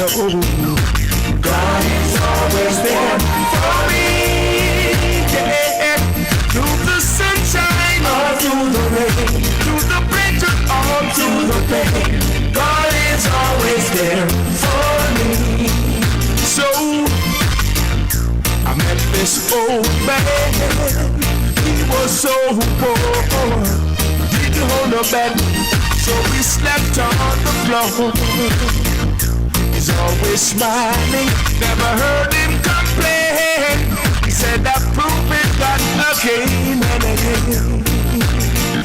God is always there for me. Yeah. Through the sunshine or through the rain, through the breakthrough or through the pain, God is always there for me. So I met this old man. He was so poor, didn't hold a bed, so we slept on the floor. He's always smiling, never heard him complain. He said that proving God again and again.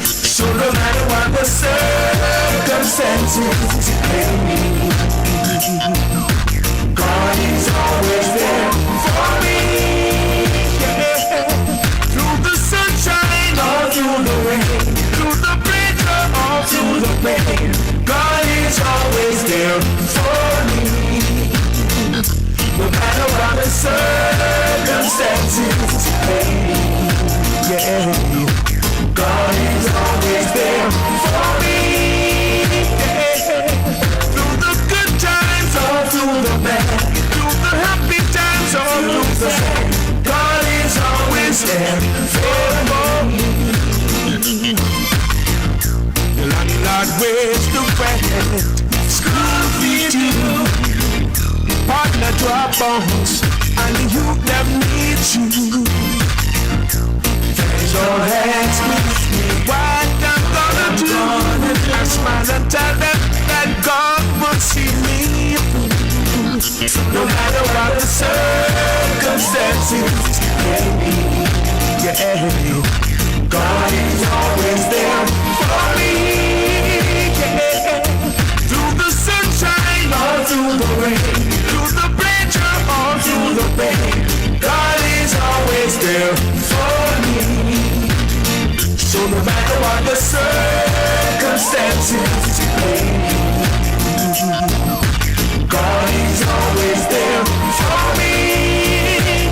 So no matter what the circumstances may be, God is always there for me. Yeah. Through the sunshine or through the rain, through the breaker or through the pain, God is always there for me. No matter what the circumstances may be, yeah, God is always there for me. Yeah. Through the good times or through the bad, through the happy times or through the sad, God is always there for me. The landlord weighs the rent, school fees too, partner to our bones, and the youth them need you. Don't ask me what I'm gonna do. I smile and tell them that God will see me through. No matter what the circumstances may be, yeah, God is always there for me. Yeah. Through the sunshine or through the rain, through the pleasure or through the pain, God is always there for me. So no matter what the circumstances may be, God is always there for me.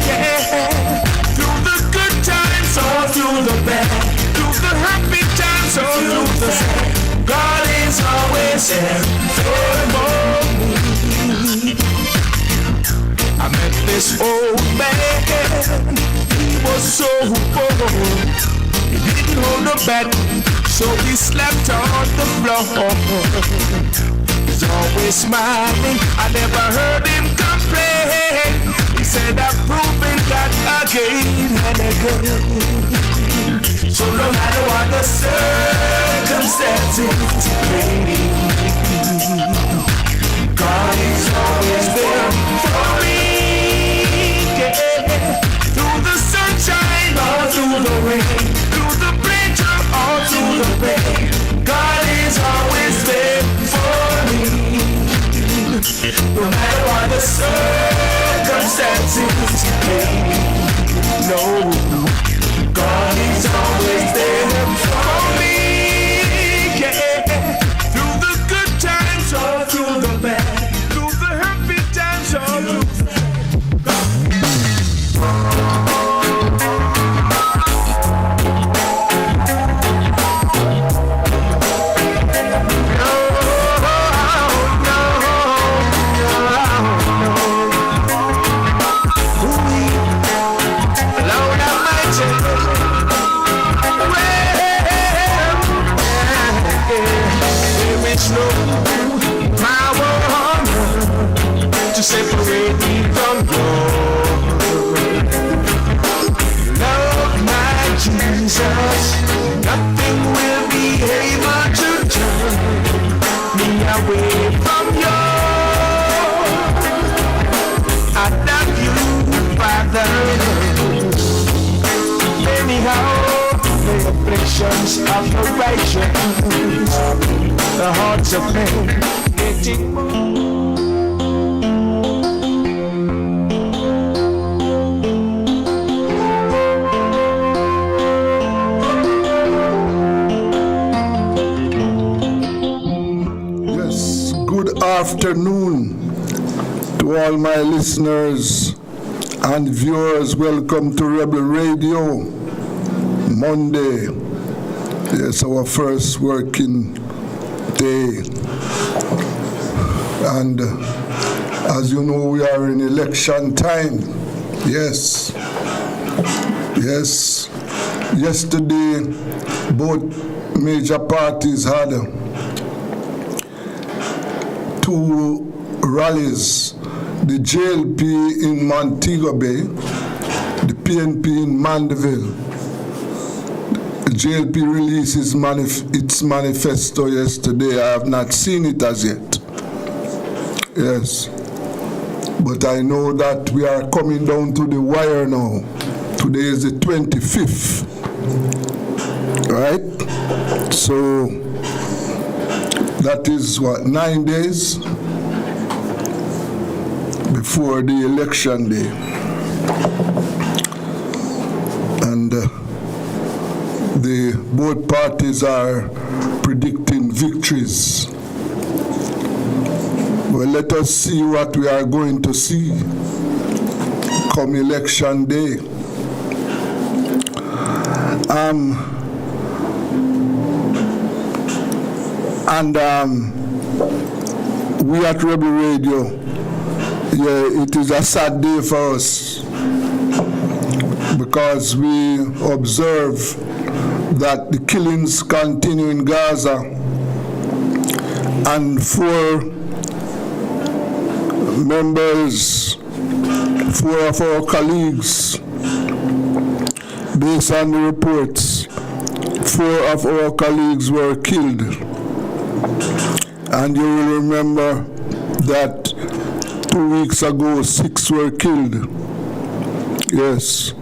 Yeah. Through the good times or through the bad, through the happy times or through the sad, God is always there for me. I met this old man. He was so poor, he didn't hold a bed, so he slept on the floor. He's always smiling, I never heard him complain. He said I've proven that again and again. So no matter what the circumstances may be, God is always there for me. Yeah. Through the sunshine or through the rain, through the breakthrough or through the pain, God is always there for me. No matter what the circumstances may be, no, God is always there for me. Yeah. Through the good times or through the bad, through the happy times or through the to separate me from God. Love my Jesus, nothing will be able to turn me away from you. I love you, Father. Anyhow, the afflictions of the righteous, the hearts of pain, getting more. Afternoon to all my listeners and viewers. Welcome to Rebel Radio Monday. Yes, our first working day, and As you know, we are in election time. Yes. Yes. Yesterday, both major parties had two rallies. The JLP in Montego Bay, the PNP in Mandeville. The JLP released its manifesto yesterday. I have not seen it as yet. Yes. But I know that we are coming down to the wire now. Today is the 25th. Right? So that is what, 9 days before the election day. And both parties are predicting victories. Well, let us see what we are going to see come election day. We at Rebel Radio, yeah, it is a sad day for us because we observe that the killings continue in Gaza, and four of our colleagues, based on the reports, 4 of our colleagues were killed. And you will remember that 2 weeks ago, 6 were killed. Yes.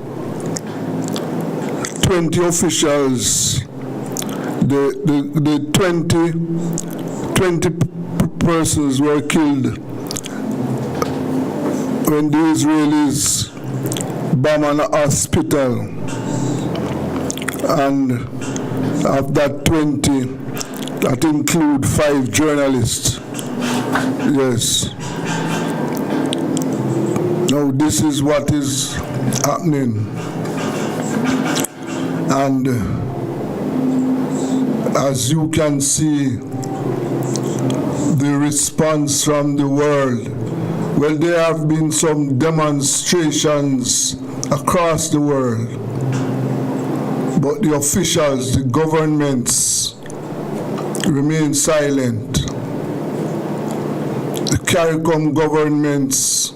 20 officials, the 20 persons were killed when the Israelis bombed an hospital. And of that 20, that include 5 journalists. Yes. Now this is what is happening. And as you can see, the response from the world, well, there have been some demonstrations across the world, but the officials, the governments, remain silent. The CARICOM governments,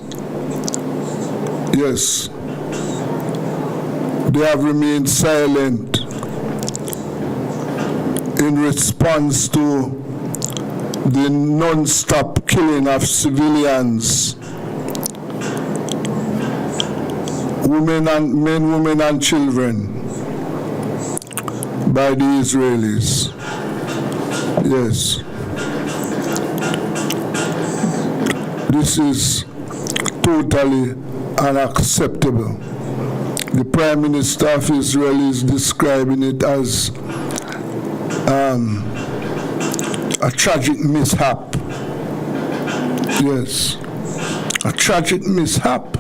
yes, they have remained silent in response to the non-stop killing of civilians, men, women, and children by the Israelis. Yes. This is totally unacceptable. The Prime Minister of Israel is describing it as a tragic mishap. Yes, a tragic mishap.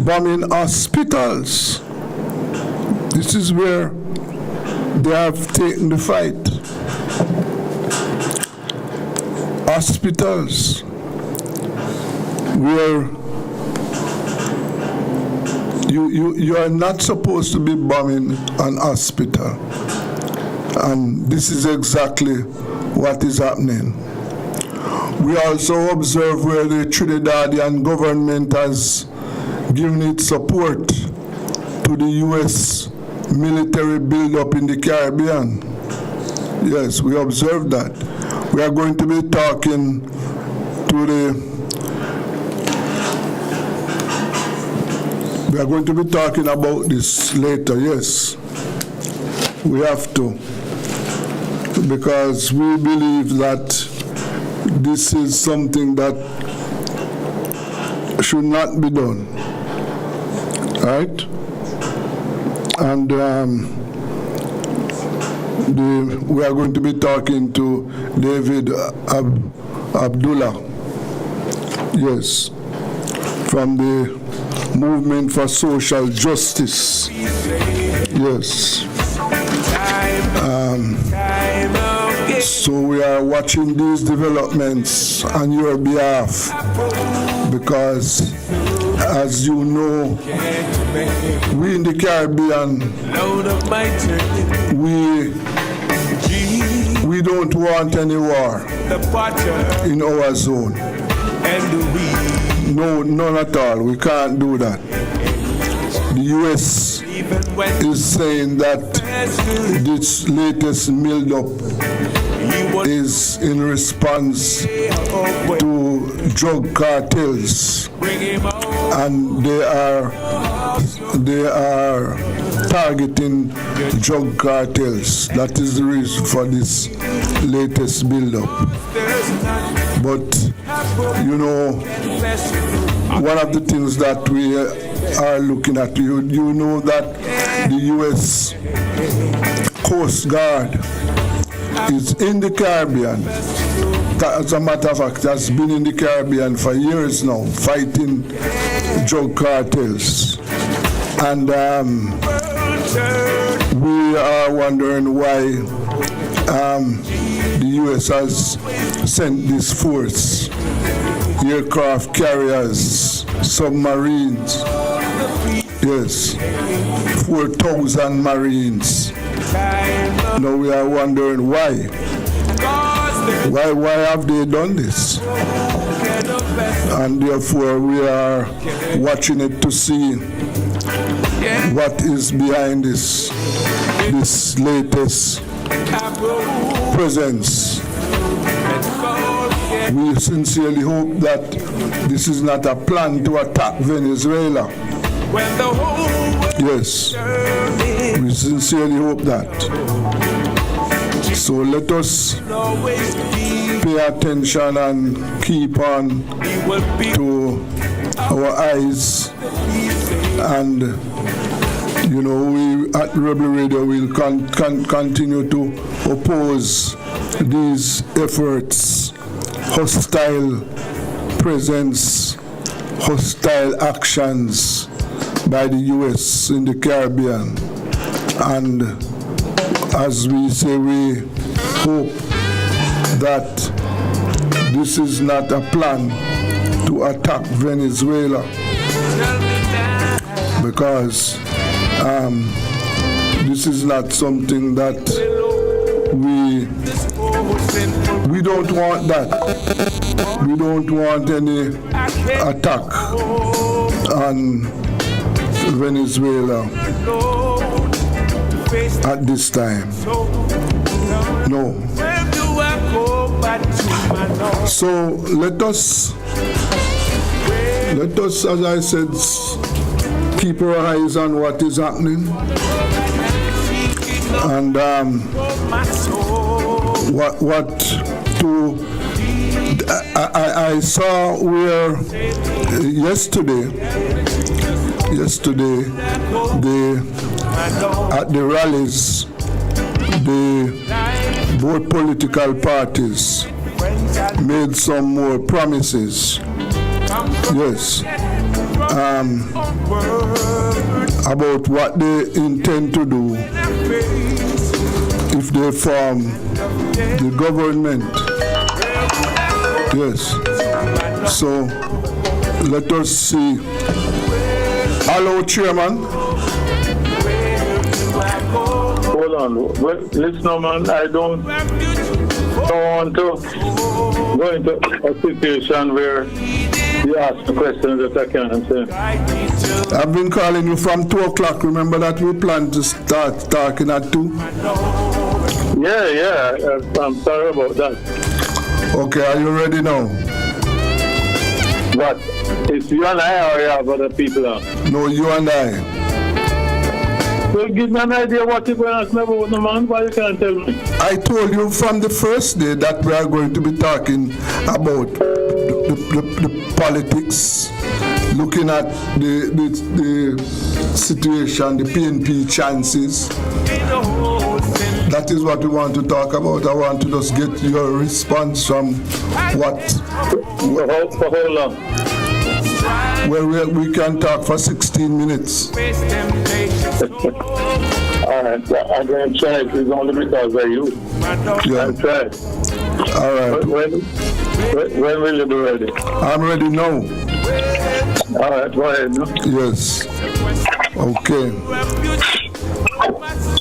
Bombing hospitals. This is where they have taken the fight. Hospitals where you are not supposed to be bombing an hospital. And this is exactly what is happening. We also observe where the Trinidadian government has given its support to the U.S. military build-up in the Caribbean. Yes, we observe that. We are going to be talking to we are going to be talking about this later, yes. We have to, because we believe that this is something that should not be done, right? And we are going to be talking to David Abdullah, yes, from the Movement for Social Justice, yes. So we are watching these developments on your behalf because, as you know, we in the Caribbean, we don't want any war in our zone. No, none at all. We can't do that. The U.S. is saying that this latest build-up is in response to drug cartels, and they are targeting drug cartels. That is the reason for this latest build-up. But you know, one of the things that we are looking at, you know that the U.S. Coast Guard is in the Caribbean. As a matter of fact, has been in the Caribbean for years now, fighting drug cartels. And we are wondering why the U.S. has sent this force, aircraft carriers, submarines, yes, 4,000 Marines. Now we are wondering why. Why have they done this? And therefore we are watching it to see what is behind this latest presence. We sincerely hope that this is not a plan to attack Venezuela. Yes, we sincerely hope that. So let us pay attention and keep on to our eyes, and you know, we at Rebel Radio will continue to oppose these efforts, hostile presence, hostile actions by the U.S. in the Caribbean. And as we say, we hope that this is not a plan to attack Venezuela, because this is not something that we don't want that. We don't want any attack on Venezuela at this time. No. So let us, as I said, keep our eyes on what is happening, and what to. I saw where yesterday at the rallies, both political parties made some more promises. Yes. About what they intend to do if they form the government. Yes. So let us see. Hello, Chairman. Hold on. Well, listen, man, I don't want to go into a situation where you ask the questions that I can't answer. I've been calling you from 2 o'clock. Remember that we planned to start talking at 2? Yeah. I'm sorry about that. Okay, are you ready now? But it's you and I, or you have other people on? No, you and I. Well, give me an idea what you're going to ask me about, no man. Why you can't tell me? I told you from the first day that we are going to be talking about the politics, looking at the situation, the PNP chances. That is what we want to talk about. I want to just get your response from what. For how long? Well, we can talk for 16 minutes. I All right, I'm going to try it. It's only because of you. Yeah. I'll try. All right. When will you be ready? I'm ready now. All right, go ahead. No? Yes. Okay.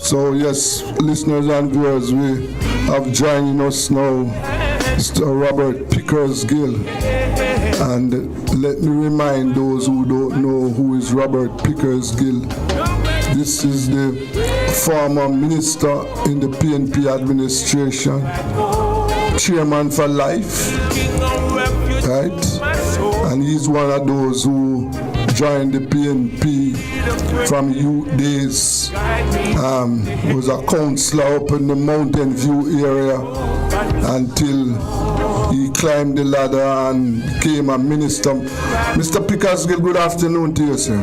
So yes, listeners and viewers, we have joining us now Mr. Robert Pickers-Gill. And let me remind those who don't know who is Robert Pickers-Gill. This is the former minister in the PNP administration, chairman for life, right? And he's one of those who joined the PNP from youth days. Was a councillor up in the Mountain View area until he climbed the ladder and became a minister. Mr. Pickers-Gill, good afternoon to you, sir.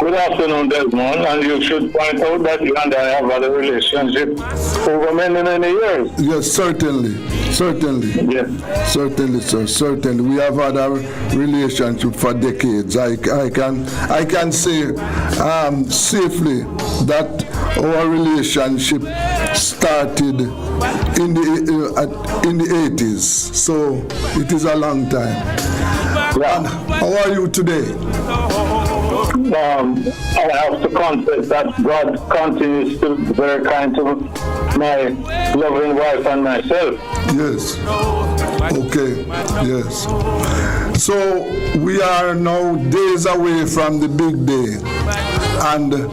Good afternoon, Desmond, and you should point out that you and I have had a relationship over many, many years. Yes, certainly. Yes. Certainly, sir. Certainly, we have had a relationship for decades. I can say safely that our relationship started in the 80s. So it is a long time. Yeah. And how are you today? I have to confess that God continues to be very kind to my loving wife and myself. Yes. Okay. Yes. So we are now days away from the big day. And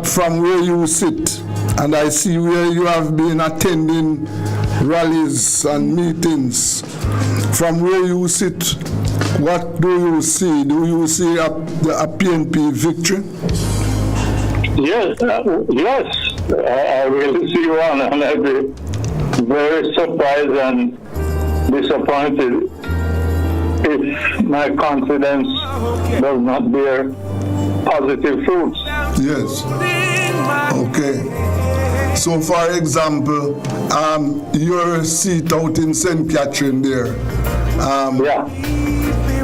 from where you sit, and I see where you have been attending rallies and meetings, from where you sit, what do you see? Do you see a PNP victory? Yes, yes. I really see one, and I'd be very surprised and disappointed if my confidence does not bear positive fruits. Yes. Okay. So, for example, your seat out in St. Catherine there. Yeah.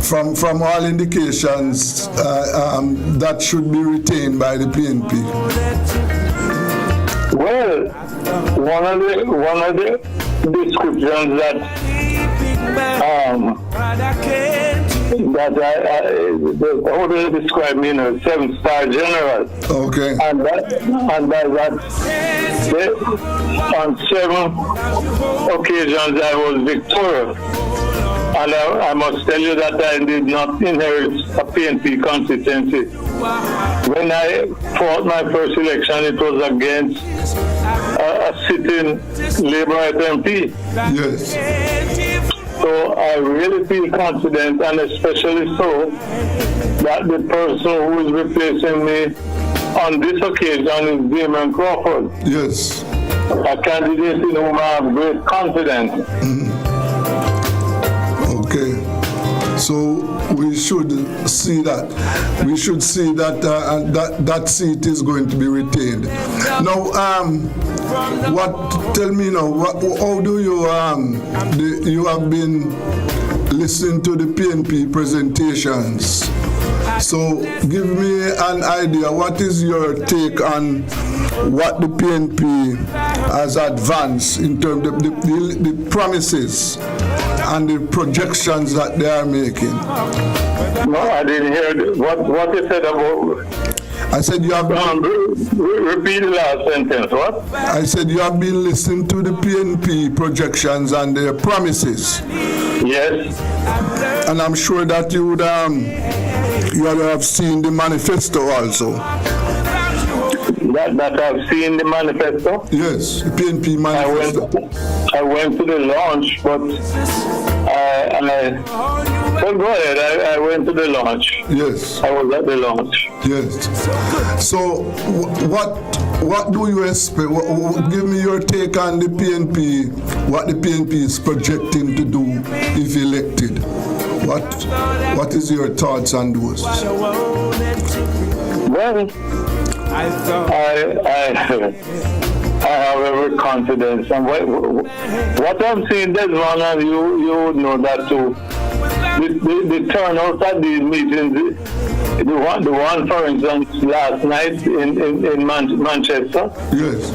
From all indications, that should be retained by the PNP. Well, one of the descriptions that how do they describe me, 7-star general. Okay. And by that, on 7 occasions I was victorious. And I must tell you that I did not inherit a PNP constituency. When I fought my first election, it was against a sitting Labour MP. Yes. So I really feel confident, and especially so that the person who is replacing me on this occasion is Damon Crawford. Yes. A candidate in whom I have great confidence. Mm-hmm. Okay. So we should see that. We should see that that seat is going to be retained. Now, tell me now, how do you you have been listening to the PNP presentations? So give me an idea. What is your take on what the PNP has advanced in terms of the promises and the projections that they are making? No, I didn't hear what you said about. I said you have been, repeat the last sentence. What? I said you have been listening to the PNP projections and their promises. Yes. And I'm sure that you would have seen the manifesto also. That I've seen the manifesto? Yes, the PNP manifesto. I went to the launch, but well, go ahead. I went to the launch. Yes. I was at the launch. Yes. So, what do you expect? Give me your take on the PNP, what the PNP is projecting to do if elected. What is your thoughts on those? Well, I have every confidence, and what I'm seeing, Desmond, and you would know that too. The turnout at these meetings The one, for instance, last night in Manchester. Yes.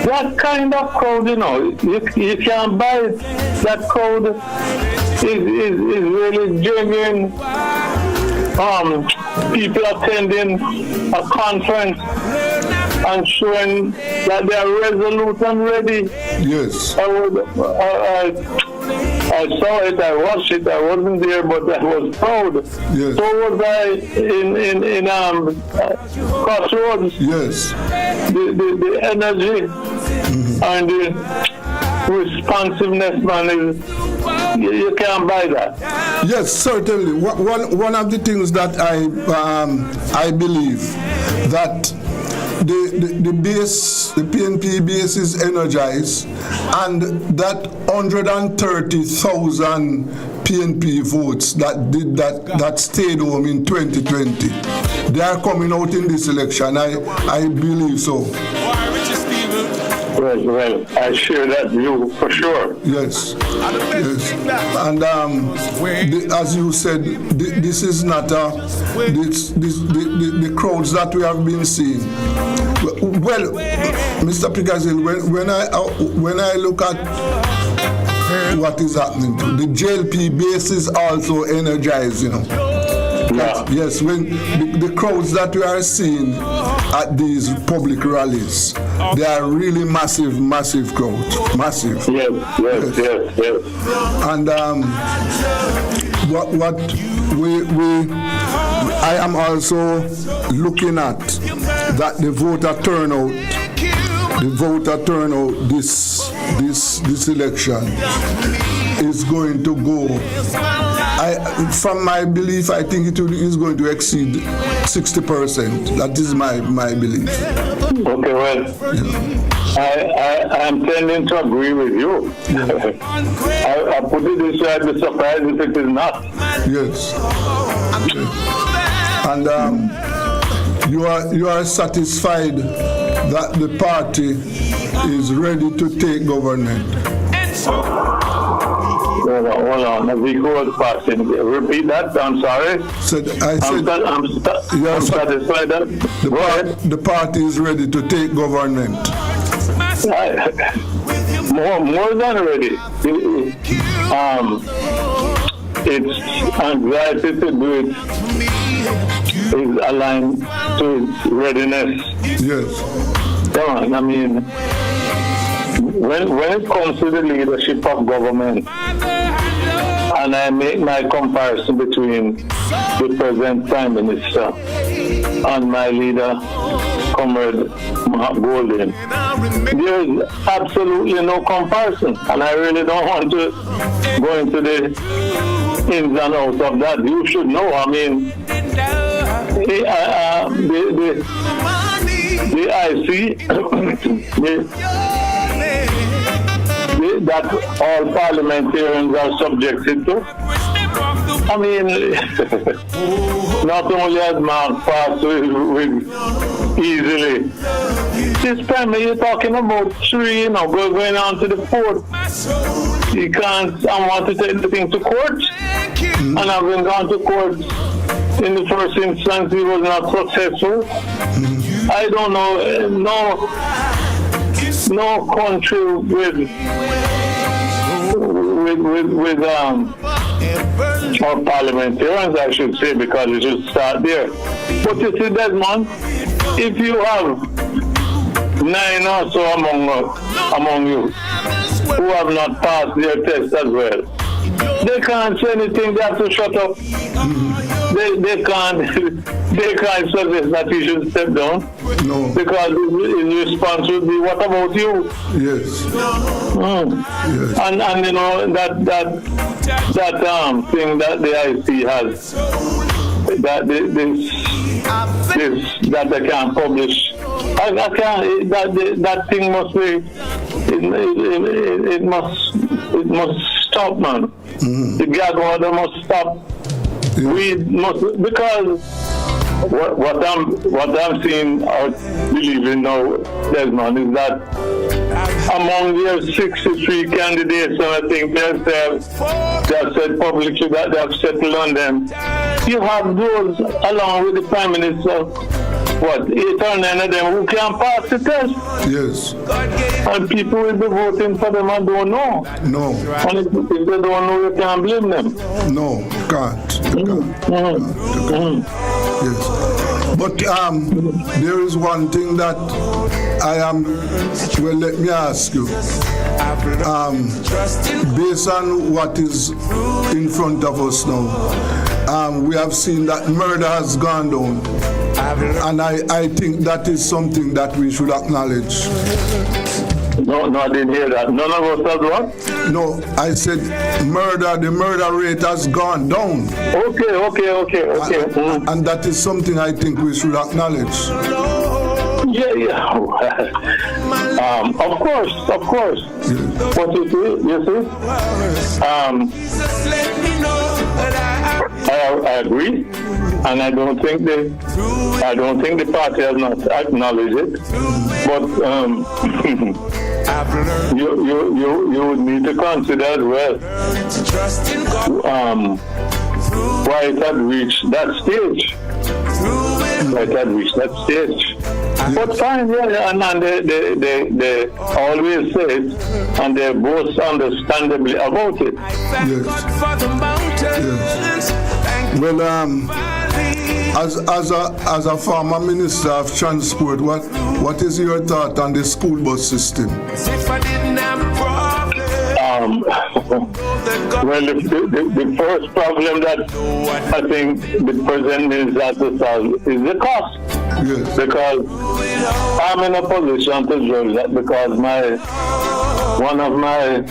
That kind of crowd, you can't buy it. That crowd is really genuine. People attending a conference and showing that they are resolute and ready. Yes. I saw it, I watched it, I wasn't there, but I was proud. Yes. So was I in Crossroads. Yes. The energy and the responsiveness, man, you can't buy that. Yes, certainly. One of the things that I believe that the base, the PNP base is energized, and that 130,000 PNP votes that stayed home in 2020, they are coming out in this election. I believe so. Well, I share that view for sure. Yes. Yes. And as you said, this is not the crowds that we have been seeing. Well, Mr. Picazil, when I look at what is happening, the JLP base is also energized, Yeah. Yes, when the crowds that we are seeing at these public rallies, they are really massive crowds. Massive. Yes. And I am also looking at that the voter turnout this election is going to go. From my belief, I think it is going to exceed 60%. That is my belief. Okay, well, I'm tending to agree with you. Yeah. I put it this way, I'd be surprised if it is not. Yes. And you are satisfied that the party is ready to take government. Hold on. The code passing. Repeat that. I'm sorry. I'm satisfied that. The party is ready to take government. More than ready. Its anxiety to do it is aligned to its readiness. Yes. Come on, I mean, when it comes to the leadership of government, and I make my comparison between the present Prime Minister and my leader, Comrade Mark Golden, there is absolutely no comparison, and I really don't want to go into the ins and outs of that. You should know, I mean, the IC, that all parliamentarians are subjected to. I mean, not only has Mark passed with easily, this time you're talking about 3, going on to the 4th. You can't, I want to take the thing to court, and having gone to court in the first instance, he was not successful. I don't know, no country with or parliamentarians, I should say, because it should start there. But you see, Desmond, if you have 9 or so among you who have not passed their test as well, they can't say anything. They have to shut up. They can't suggest that you should step down. No. Because his response would be, what about you? Yes. Yes. And that thing that the IC has, that that they can't publish. I can't. That thing must be. It must stop, man. The gag order must stop. Yeah. We must, because what I'm seeing or believing now, Desmond, is that among their 63 candidates, and I think they have said publicly that they have settled on them, you have those along with the Prime Minister, 8 or 9 of them who can pass the test. Yes. And people will be voting for them and don't know. No. And if they don't know, you can't blame them. No, you can't. You can't. Yes. But there is one thing that I am, well, let me ask you. Based on what is in front of us now, we have seen that murder has gone down. And I think that is something that we should acknowledge. No, I didn't hear that. None of us said what? No, I said the murder rate has gone down. Okay. And that is something I think we should acknowledge. Yeah. Of course. Yes. What you see? I agree, and I don't think the party has not acknowledged it. But you would need to consider as well why it had reached that stage. But fine, yeah, and they always say it, and they both understandably about it. Yes. Well, as a former minister of transport, what is your thought on the school bus system? Well, the first problem that I think the present minister has to solve is the cost. Yes. Because I'm in a position to judge that because one of my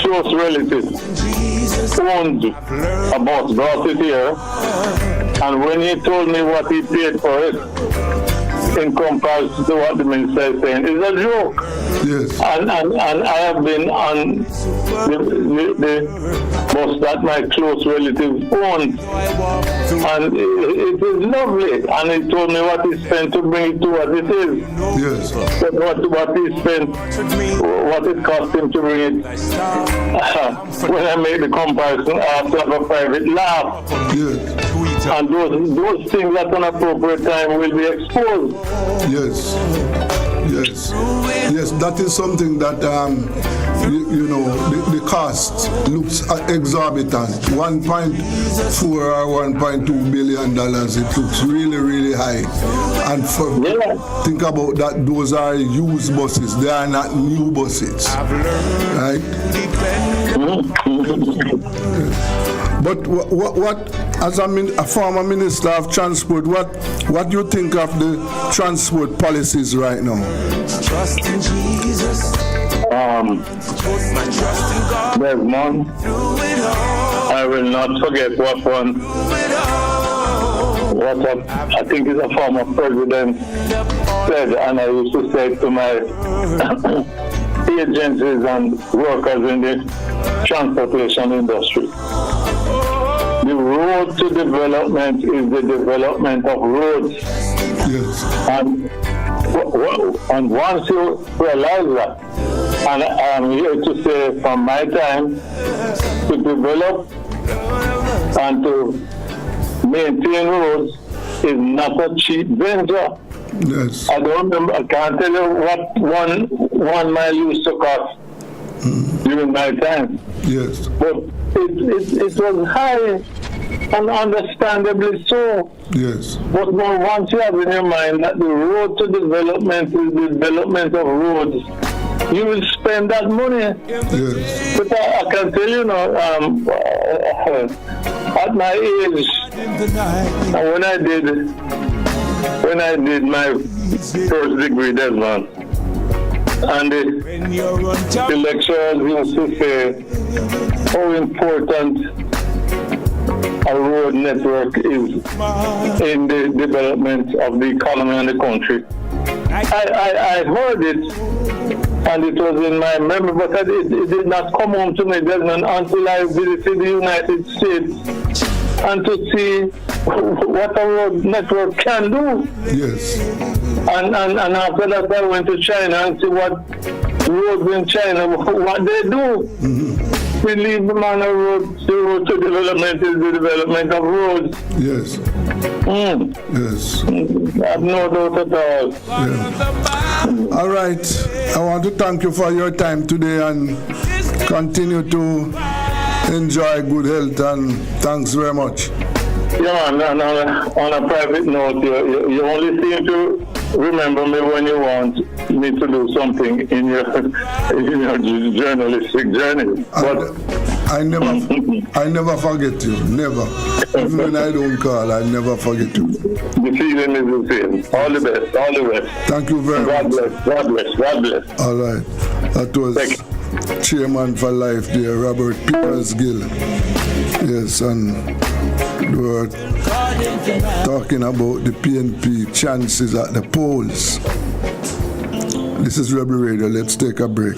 close relatives owned a bus, brought it here, and when he told me what he paid for it, in comparison to what the minister is saying, it's a joke. Yes. And I have been on the bus that my close relative owned, and it is lovely. And he told me what he spent to bring it to what it is. Yes. But what he spent, what it cost him to bring it. When I made the comparison, I have to have a private laugh. Yes. And those things at an appropriate time will be exposed. Yes. That is something that the cost looks exorbitant. 1.4 or 1.2 billion dollars. It looks really, really high. And think about that. Those are used buses. They are not new buses, right? But what as a former minister of transport, what do you think of the transport policies right now? Trust in Jesus. Desmond, I will not forget I think it's a former president said, and I used to say to my agencies and workers in the transportation industry. The road to development is the development of roads. Yes. And once you realize that, and I am here to say from my time, to develop and to maintain roads is not a cheap venture. Yes. I don't remember, I can't tell you what one mile used to cost during my time. Yes. But it was high, and understandably so. Yes. But now once you have in your mind that the road to development is the development of roads, you will spend that money. Yes. But I can tell you now, at my age, and when I did my first degree, Desmond, and the lecturers used to say how important a road network is in the development of the economy and the country. I heard it, and it was in my memory, but it did not come home to me, Desmond, until I visited the United States and to see what a road network can do. Yes. And after that, I went to China and see what roads in China, what they do. Mm-hmm. We leave the man a road, the road to development is the development of roads. Yes. Yes. I have no doubt at all. Yeah. All right. I want to thank you for your time today and continue to enjoy good health, and thanks very much. Yeah, man, on a private note, you only seem to remember me when you want me to do something in your journalistic journey. But I never forget you. Never. Even when I don't call, I never forget you. The feeling is the same. All the best. All the best. Thank you very God much. bless. God bless. God bless. All right. That was Chairman for Life there, Robert Peters Gill. Yes, and we were talking about the PNP chances at the polls. This is Rebel Radio. Let's take a break.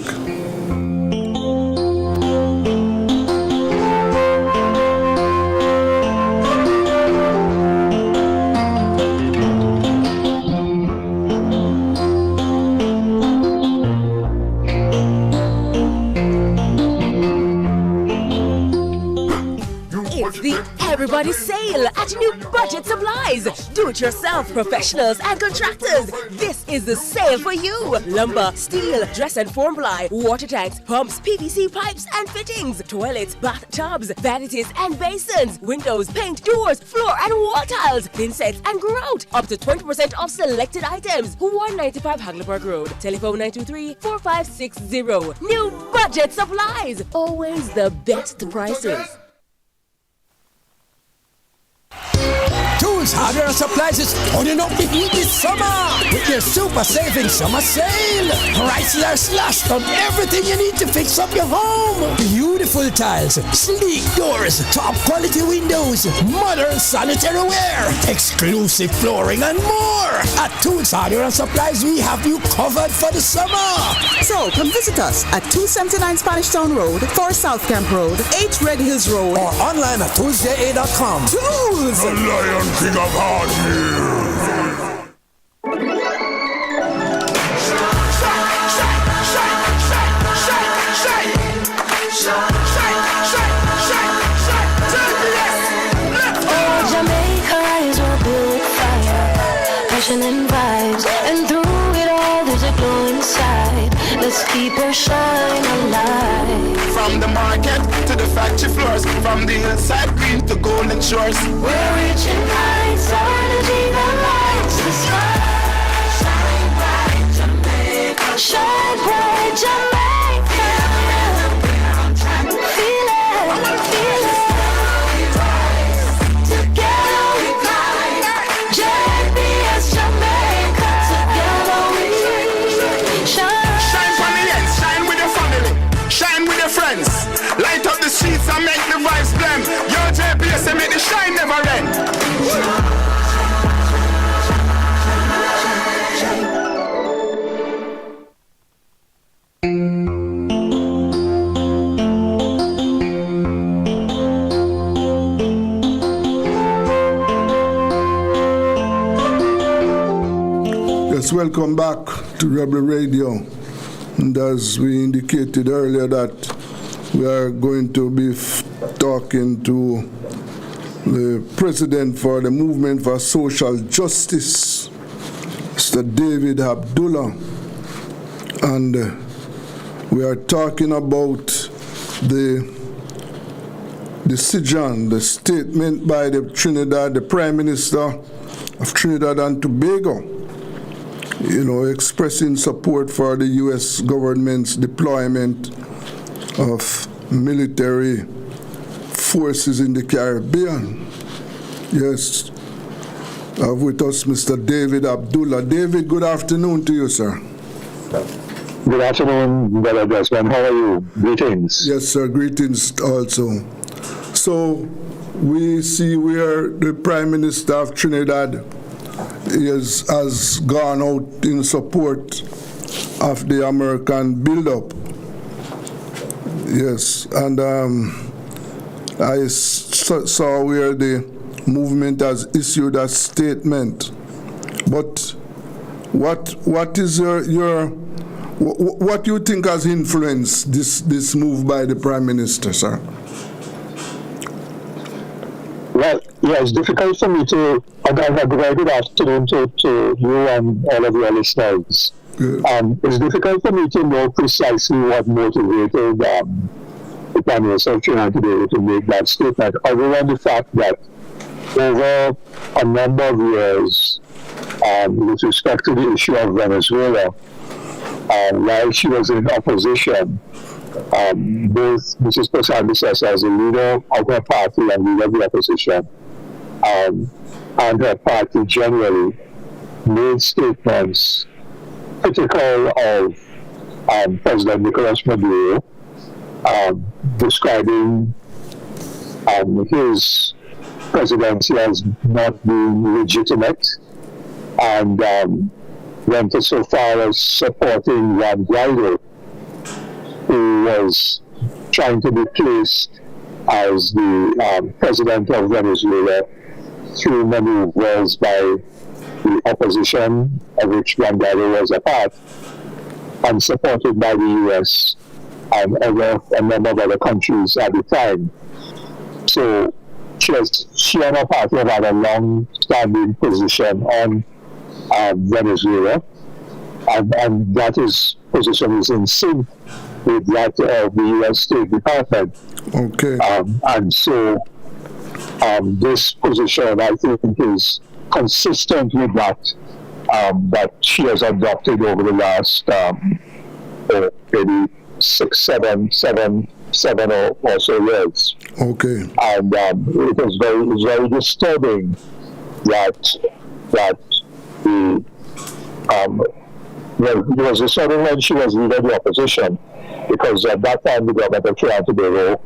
Everybody sale at New Budget Supplies. Do-it-yourself professionals and contractors. This is the sale for you. Lumber, steel, dress and form ply, water tanks, pumps, PVC pipes and fittings, toilets, bathtubs, vanities and basins, windows, paint, doors, floor and wall tiles, thin sets and grout. Up to 20% off selected items. 195 Hagleyburg Road. Telephone 923-4560. New Budget Supplies. Always the best prices. Tools, hardware, and supplies is turning up the heat this summer with their super saving summer sale. Prices are slashed on everything you need to fix up your home. Beautiful tiles, sleek doors, top quality windows, modern sanitary ware, exclusive flooring, and more. At Tools, hardware, and supplies, we have you covered for the summer. So come visit us at 279 Spanish Town Road, 4 South Camp Road, 8 Red Hills Road, or online at toolsja.com. Tools! The Lion King of Hardware. And vibes, and through it all there's a glow inside. Let's keep her shine alive. From the market to the factory floors, from the hillside green to golden shores, we're reaching heights, energy that lights the sky. Shine bright, Jamaica. Shine bright, Jamaica. Feel it, feel it. Together we climb. JPS Jamaica. Together we shine. shine for the ends, shine with your family, shine with your friends, light up the streets and make the vibes blend. Your JPS and make the shine never end. Yes, welcome back to Rebel Radio. And as we indicated earlier that we are going to be talking to the president for the Movement for Social Justice, Mr. David Abdullah. And we are talking about the decision, the statement by the Prime Minister of Trinidad and Tobago, expressing support for the U.S. government's deployment of military forces in the Caribbean. Yes, with us, Mr. David Abdullah. David, good afternoon to you, sir. Good afternoon, Brother Desmond. How are you? Greetings. Yes, sir. Greetings also. So, we see where the Prime Minister of Trinidad has gone out in support of the American build-up. Yes, and I saw where the movement has issued a statement. But what is your what do you think has influenced this move by the Prime Minister, sir? Well, yeah, it's difficult for me to, again, a very good afternoon to you and all of your listeners. It's difficult for me to know precisely what motivated the Prime Minister of Trinidad today to make that statement, other than the fact that over a number of years, with respect to the issue of Venezuela, while she was in opposition, both Mrs. Posadas as a leader of her party and leader of the opposition, and her party generally, made statements critical of President Nicolas Maduro, describing his presidency as not being legitimate, and went so far as supporting Juan Guaido, who was trying to be placed as the president of Venezuela through maneuvers by the opposition, of which Juan Guaido was a part, and supported by the U.S. and a number of other countries at the time. So she and her party have had a long-standing position on Venezuela, and that position is in sync with that of the U.S. State Department. Okay. And so this position, I think, is consistent with that that she has adopted over the last maybe 7 or so years. Okay. And it was very disturbing that the well, there was a sudden when she was leader of the opposition, because at that time the government of Trinidad and Tobago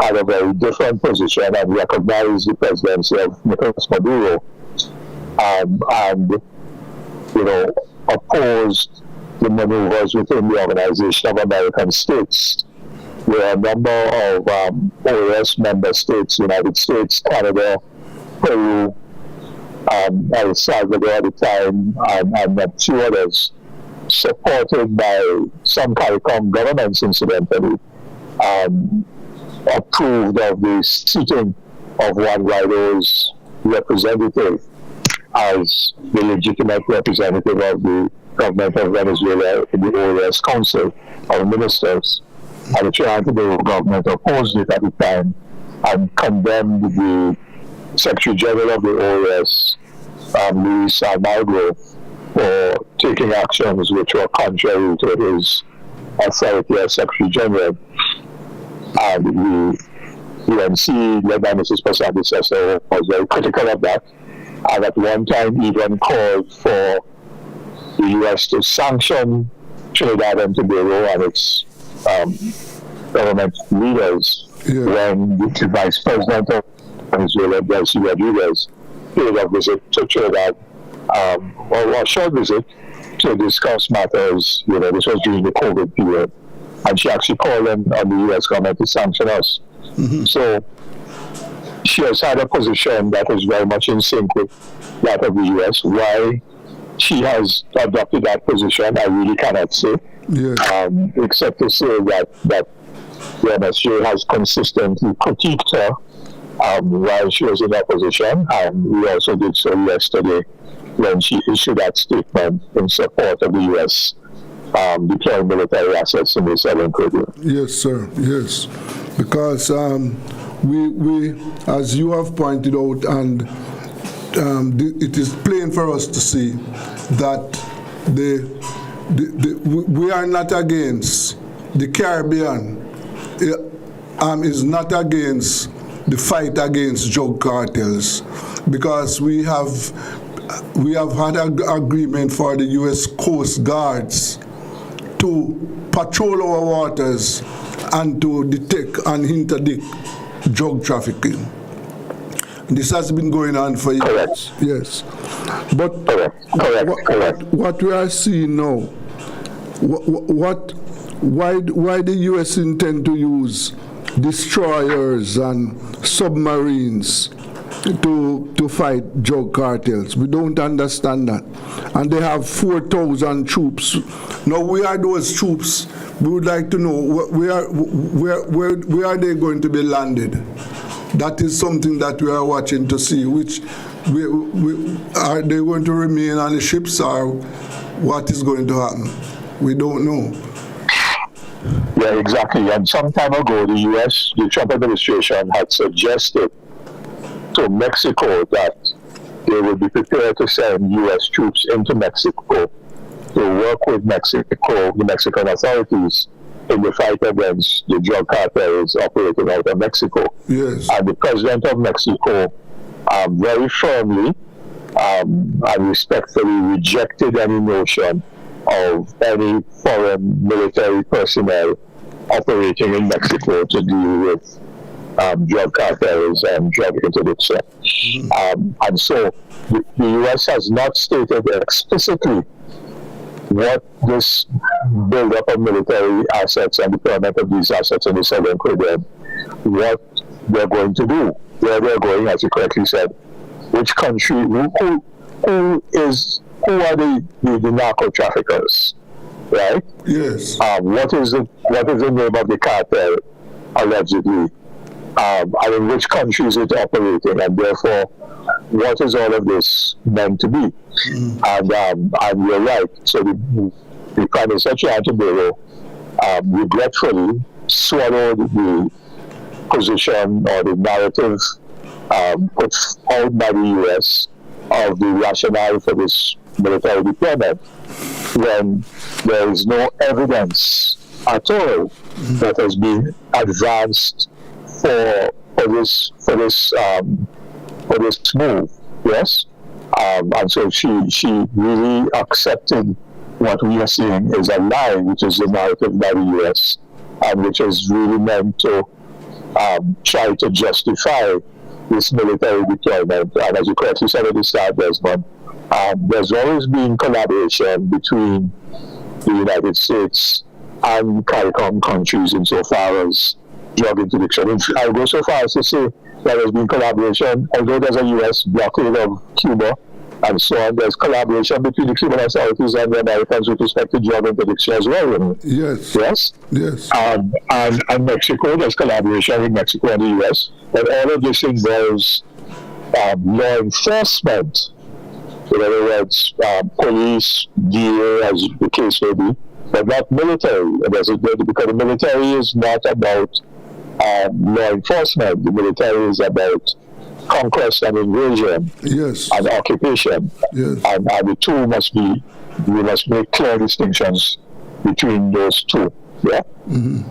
had a very different position and recognized the presidency of Nicolas Maduro, and opposed the maneuvers within the Organization of American States. There are a number of OAS member states, United States, Canada, Peru, El Salvador at the time, and a few others, supported by some CARICOM governments, incidentally, approved of the seating of Juan Guaido's representative as the legitimate representative of the government of Venezuela in the OAS Council of Ministers. And the Trinidad and Tobago government opposed it at the time and condemned the Secretary General of the OAS, Luis Almagro, for taking actions which were contrary to his authority as Secretary General. And the UNC, led by Mrs. Posadas, was very critical of that, and at one time even called for the U.S. to sanction Trinidad and Tobago and its government leaders when the Vice President of Venezuela, Delcy Rodriguez, paid a visit to Trinidad, or a short visit, to discuss matters. This was during the COVID period, and she actually called on the U.S. government to sanction us. Mm-hmm. So she has had a position that is very much in sync with that of the U.S. Why she has adopted that position, I really cannot say, except to say that the MSJ has consistently critiqued her while she was in opposition, and we also did so yesterday when she issued that statement in support of the U.S. Deploying military assets in the Southern Caribbean. Yes, sir. Yes, because we, as you have pointed out, and it is plain for us to see that we are not against the Caribbean. Is not against the fight against drug cartels, because we have had an agreement for the U.S. Coast Guards to patrol our waters and to detect and interdict drug trafficking. This has been going on for years. Correct. Yes. But what we are seeing now, why the U.S. intend to use destroyers and submarines to fight drug cartels. We don't understand that. And they have 4,000 troops. Now, where are those troops? We would like to know where are they going to be landed? That is something that we are watching to see. Which are they going to remain on the ships, or what is going to happen? We don't know. Yeah, exactly. And some time ago, the Trump administration had suggested to Mexico that they would be prepared to send U.S. troops into Mexico to work with Mexico, the Mexican authorities, in the fight against the drug cartels operating out of Mexico. Yes. And the president of Mexico very firmly and respectfully rejected any notion of any foreign military personnel operating in Mexico to deal with drug cartels and drug interdiction. And so the U.S. has not stated explicitly what this build-up of military assets and deployment of these assets in the Southern Caribbean, what they're going to do, where they're going, as you correctly said, which country, who are the narco traffickers, right? Yes. What is the name of the cartel, allegedly, and in which country is it operating, and therefore, what is all of this meant to be? And you're right. So the Prime Minister Antibero regretfully swallowed the position or the narrative put out by the U.S. of the rationale for this military deployment, when there is no evidence at all that has been advanced for this move. Yes, and so she really accepted what we are seeing is a lie, which is the narrative by the U.S. and which is really meant to try to justify this military deployment. And as you correctly said at the start, Desmond, there's always been collaboration between the United States and CARICOM countries insofar as drug interdiction. I'll go so far as to say that there's been collaboration, although there's a U.S. blockade of Cuba and so on, there's collaboration between the Cuban authorities and the Americans with respect to drug interdiction as well. Yes. Yes? Yes. And Mexico, there's collaboration with Mexico and the U.S., but all of this involves law enforcement. In other words, police, DA, as the case may be, but not military. Because the military is not about law enforcement. The military is about conquest and invasion, yes, and occupation. Yes. And the two we must make clear distinctions between those two. Yeah. Mm-hmm.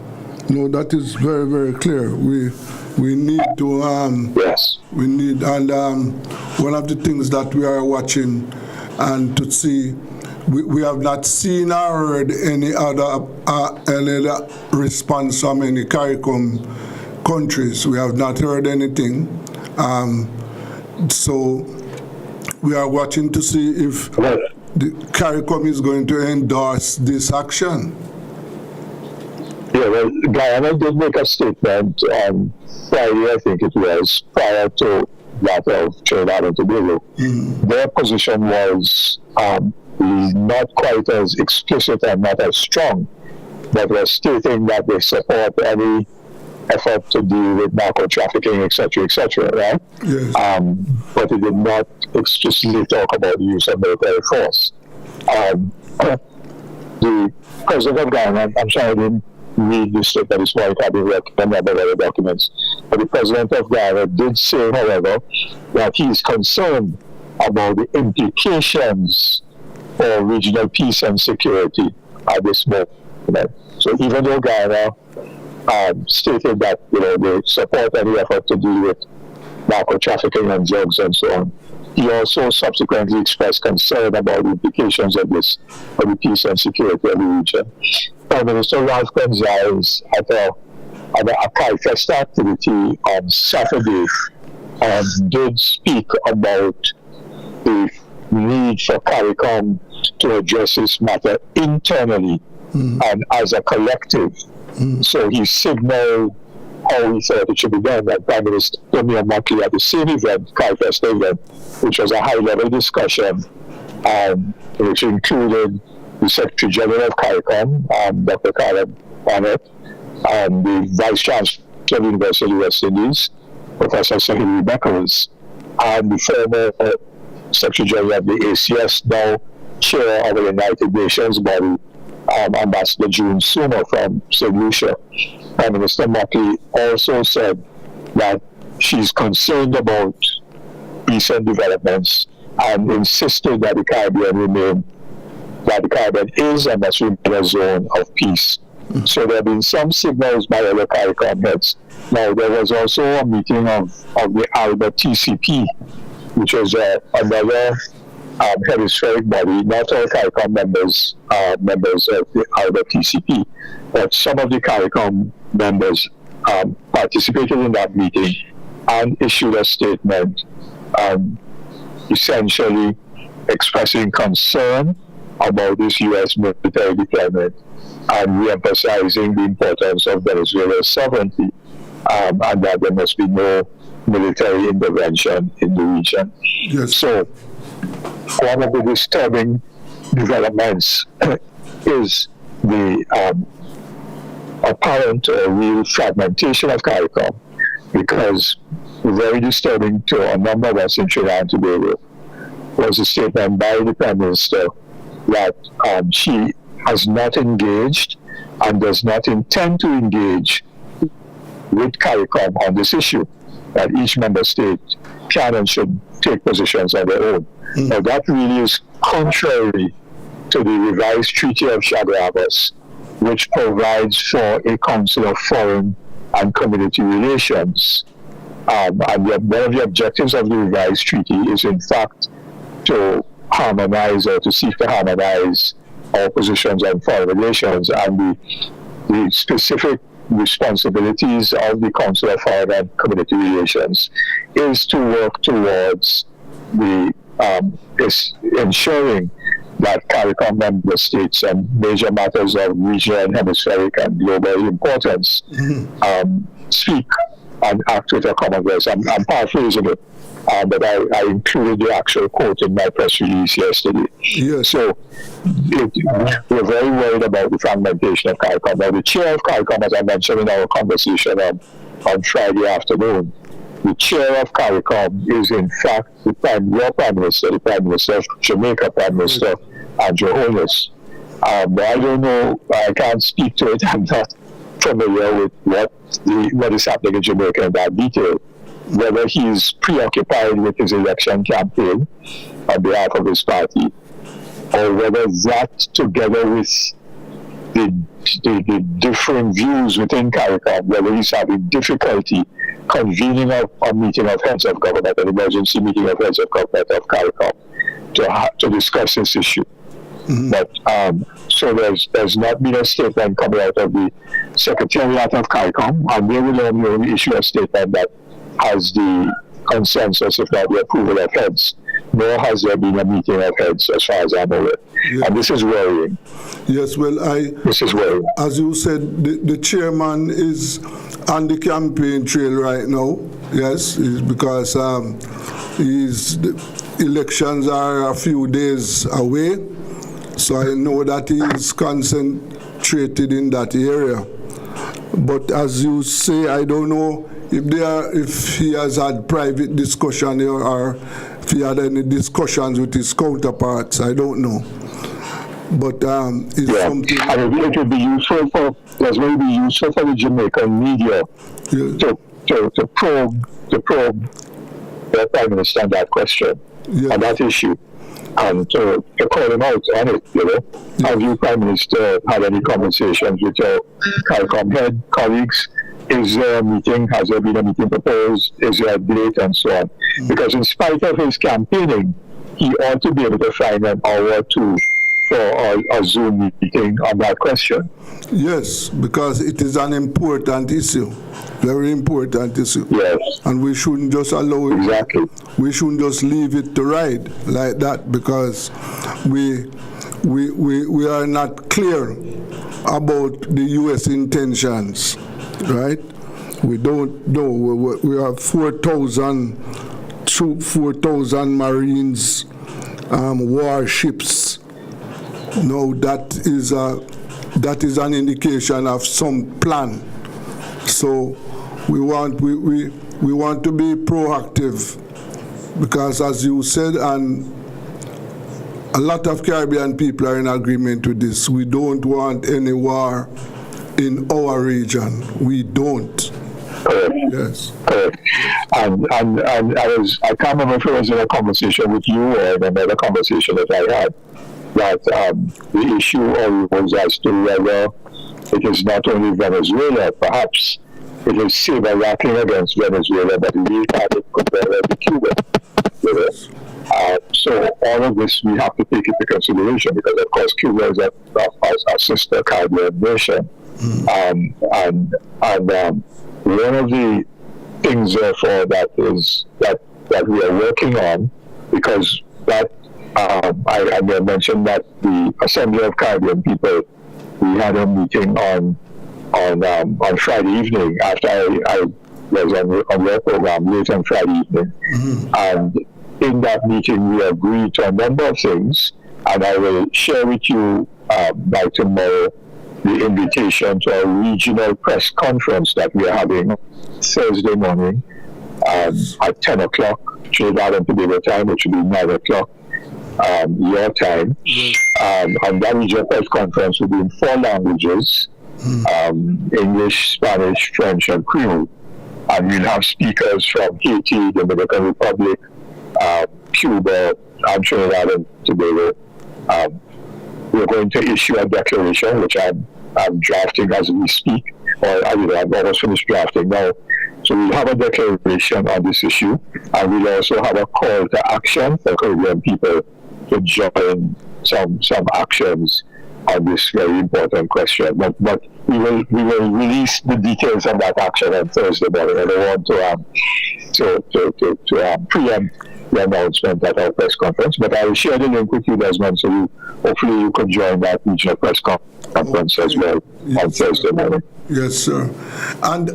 No, that is very, very clear. We need to yes. We need, and one of the things that we are watching and to see, we have not seen or heard any other response from any CARICOM countries. We have not heard anything. So we are watching to see if the CARICOM is going to endorse this action. Yeah, well, Guyana did make a statement on Friday, I think it was, prior to that of Trinidad and Tobago. Mm-hmm. Their position was not quite as explicit and not as strong, but was stating that they support any effort to deal with narco trafficking, etc., right? Yes. But it did not explicitly talk about the use of military force. The president of Ghana, I'm sorry I didn't read this statement this morning, I didn't remember the documents, but the president of Ghana did say, however, that he's concerned about the implications for regional peace and security at this moment. So even though Ghana stated that they support any effort to deal with narco trafficking and drugs and so on, he also subsequently expressed concern about the implications of this for the peace and security of the region. Prime Minister Ralph Gonzalez at a Kai Fest activity on Saturday did speak about the need for CARICOM to address this matter internally and as a collective. So he signaled how he thought it should be done. And Prime Minister Tony Motley at the same event, CARICOM event, which was a high-level discussion, which included the Secretary General of CARICOM, Dr. Karen Barnett, the Vice Chancellor of the University of the West Indies, Professor Sahiri Beckles, and the former Secretary General of the ACS, now Chair of the United Nations body, Ambassador June Suma from St. Lucia. Prime Minister Motley also said that she's concerned about recent developments and insisted that the Caribbean is and must remain a zone of peace. So there have been some signals by other CARICOM heads. Now, there was also a meeting of the ALBA TCP, which was another hemispheric body. Not all CARICOM members of the ALBA TCP, but some of the CARICOM members participated in that meeting and issued a statement essentially expressing concern about this U.S. military deployment and re-emphasizing the importance of Venezuela's sovereignty and that there must be no military intervention in the region. Yes. So, one of the disturbing developments is the apparent or real fragmentation of CARICOM, because very disturbing to a number of us in Trinidad and Tobago was a statement by the Prime Minister that she has not engaged and does not intend to engage with CARICOM on this issue, that each member state can and should take positions on their own. Now that really is contrary to the revised Treaty of Chaguaras, which provides for a Council of Foreign and Community Relations. And one of the objectives of the revised treaty is, in fact, to harmonize or to seek to harmonize our positions on foreign relations, and the specific responsibilities of the Council of Foreign and Community Relations is to work towards the ensuring that CARICOM member states and major matters of regional, hemispheric, and global importance speak and act with a common voice. I'm paraphrasing it, but I included the actual quote in my press release yesterday. Yes. So we're very worried about the fragmentation of CARICOM. Now, the chair of CARICOM, as I mentioned in our conversation on Friday afternoon, the chair of CARICOM is in fact your Prime Minister, the Prime Minister of Jamaica, Prime Minister Andrew Holness. I don't know, I can't speak to it. I'm not familiar with what is happening in Jamaica in that detail. Whether he's preoccupied with his election campaign on behalf of his party, or whether that, together with the differing views within CARICOM, whether he's having difficulty convening a meeting of heads of government, an emergency meeting of heads of government of CARICOM, to discuss this issue. But so there's not been a statement coming out of the Secretariat of CARICOM, and they will only issue a statement that has the consensus, if not the approval of heads. Nor has there been a meeting of heads, as far as I'm aware. Yeah. And this is worrying. Yes, well, this is worrying. As you said, the chairman is on the campaign trail right now. Yes, because the elections are a few days away. So I know that he is concentrated in that area. But as you say, I don't know if he has had private discussion or if he had any discussions with his counterparts. I don't know. But it's something. I mean, it would be useful for the Jamaican media to probe the Prime Minister on that question, on that issue, and to call him out on it. Have you, Prime Minister, had any conversations with your CARICOM head colleagues? Is there a meeting? Has there been a meeting proposed? Is there a date, and so on? Because in spite of his campaigning, he ought to be able to find an hour or two for a Zoom meeting on that question. Yes, because it is an important issue, very important issue. Yes. And we shouldn't just allow it. Exactly. We shouldn't just leave it to ride like that, because we are not clear about the U.S. intentions, right? We don't know. We have 4,000 troops, 4,000 Marines, warships. No, that is an indication of some plan. So we want to be proactive, because as you said, and a lot of Caribbean people are in agreement with this. We don't want any war in our region. We don't. Yes. And I can't remember if it was in a conversation with you or in another conversation that I had, that the issue was as to whether it is not only Venezuela, perhaps it is saber-rattling against Venezuela, but we have it compared to Cuba. So all of this we have to take into consideration, because of course Cuba is a sister Caribbean nation. And one of the things therefore that we are working on, because that I mentioned that the Assembly of Caribbean People, we had a meeting on Friday evening after I was on their program late on Friday evening. And in that meeting we agreed to a number of things, and I will share with you by tomorrow the invitation to a regional press conference that we are having Thursday morning at 10 o'clock Trinidad and Tobago time, which will be 9 o'clock your time. And that regional press conference will be in 4 languages, English, Spanish, French, and Creole. And we'll have speakers from Haiti, Dominican Republic, Cuba, and Trinidad and Tobago. We're going to issue a declaration, which I'm drafting as we speak, or I've almost finished drafting now. So we'll have a declaration on this issue, and we'll also have a call to action for Caribbean people to join some actions on this very important question. But we will release the details of that action on Thursday morning. I don't want to preempt the announcement at our press conference, but I will share the link with you, Desmond, so hopefully you could join that regional press conference as well on Thursday morning. Yes, sir. And,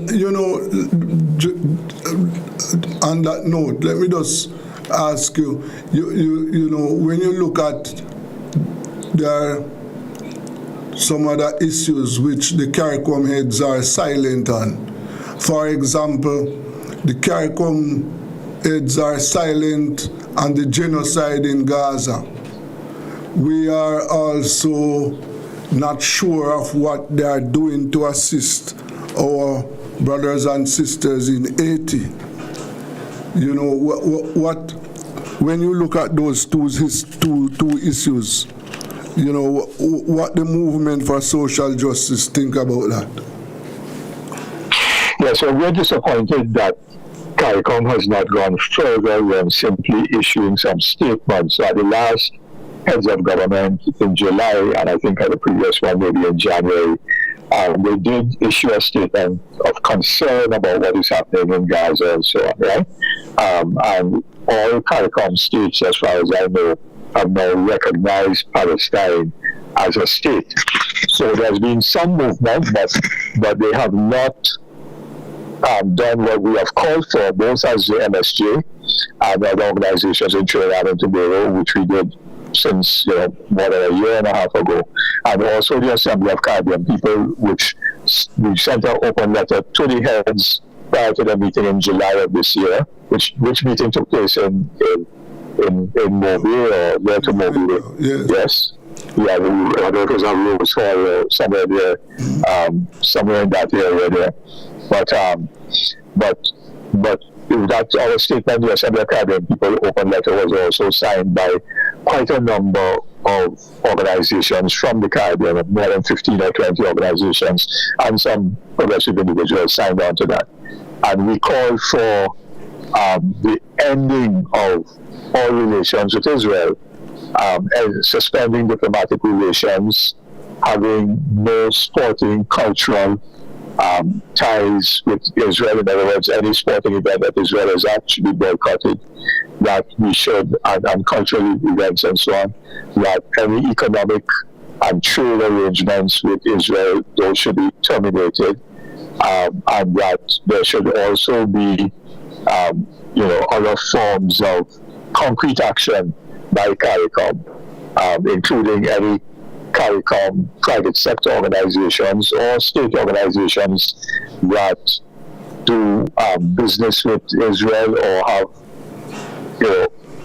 on that note, let me just ask you, when you look at some other issues which the CARICOM heads are silent on. For example, the CARICOM heads are silent on the genocide in Gaza. We are also not sure of what they are doing to assist our brothers and sisters in Haiti. When you look at those two issues, what the movement for social justice think about that? Yeah, so we're disappointed that CARICOM has not gone further than simply issuing some statements. So at the last heads of government in July, and I think at the previous one maybe in January, they did issue a statement of concern about what is happening in Gaza and so on, right? And all CARICOM states, as far as I know, have now recognized Palestine as a state. So there's been some movement, but they have not done what we have called for, both as the MSJ and other organizations in Trinidad and Tobago, which we did since more than a year and a half ago, and also the Assembly of Caribbean People, which we sent an open letter to the heads prior to the meeting in July of this year, which meeting took place in Mobile or near to Mobile. Yes. Yeah, I don't know if it was on Rose Hall or somewhere there, somewhere in that area there. But that's our statement. The Assembly of Caribbean People open letter was also signed by quite a number of organizations from the Caribbean, more than 15 or 20 organizations, and some progressive individuals signed on to that. And we call for the ending of all relations with Israel, and suspending diplomatic relations, having no sporting, cultural ties with Israel. In other words, any sporting event that Israel has actually boycotted, that we should, and cultural events and so on, that any economic and trade arrangements with Israel, those should be terminated. and that there should also be, other forms of concrete action by CARICOM, including any CARICOM private sector organizations or state organizations that do business with Israel or have,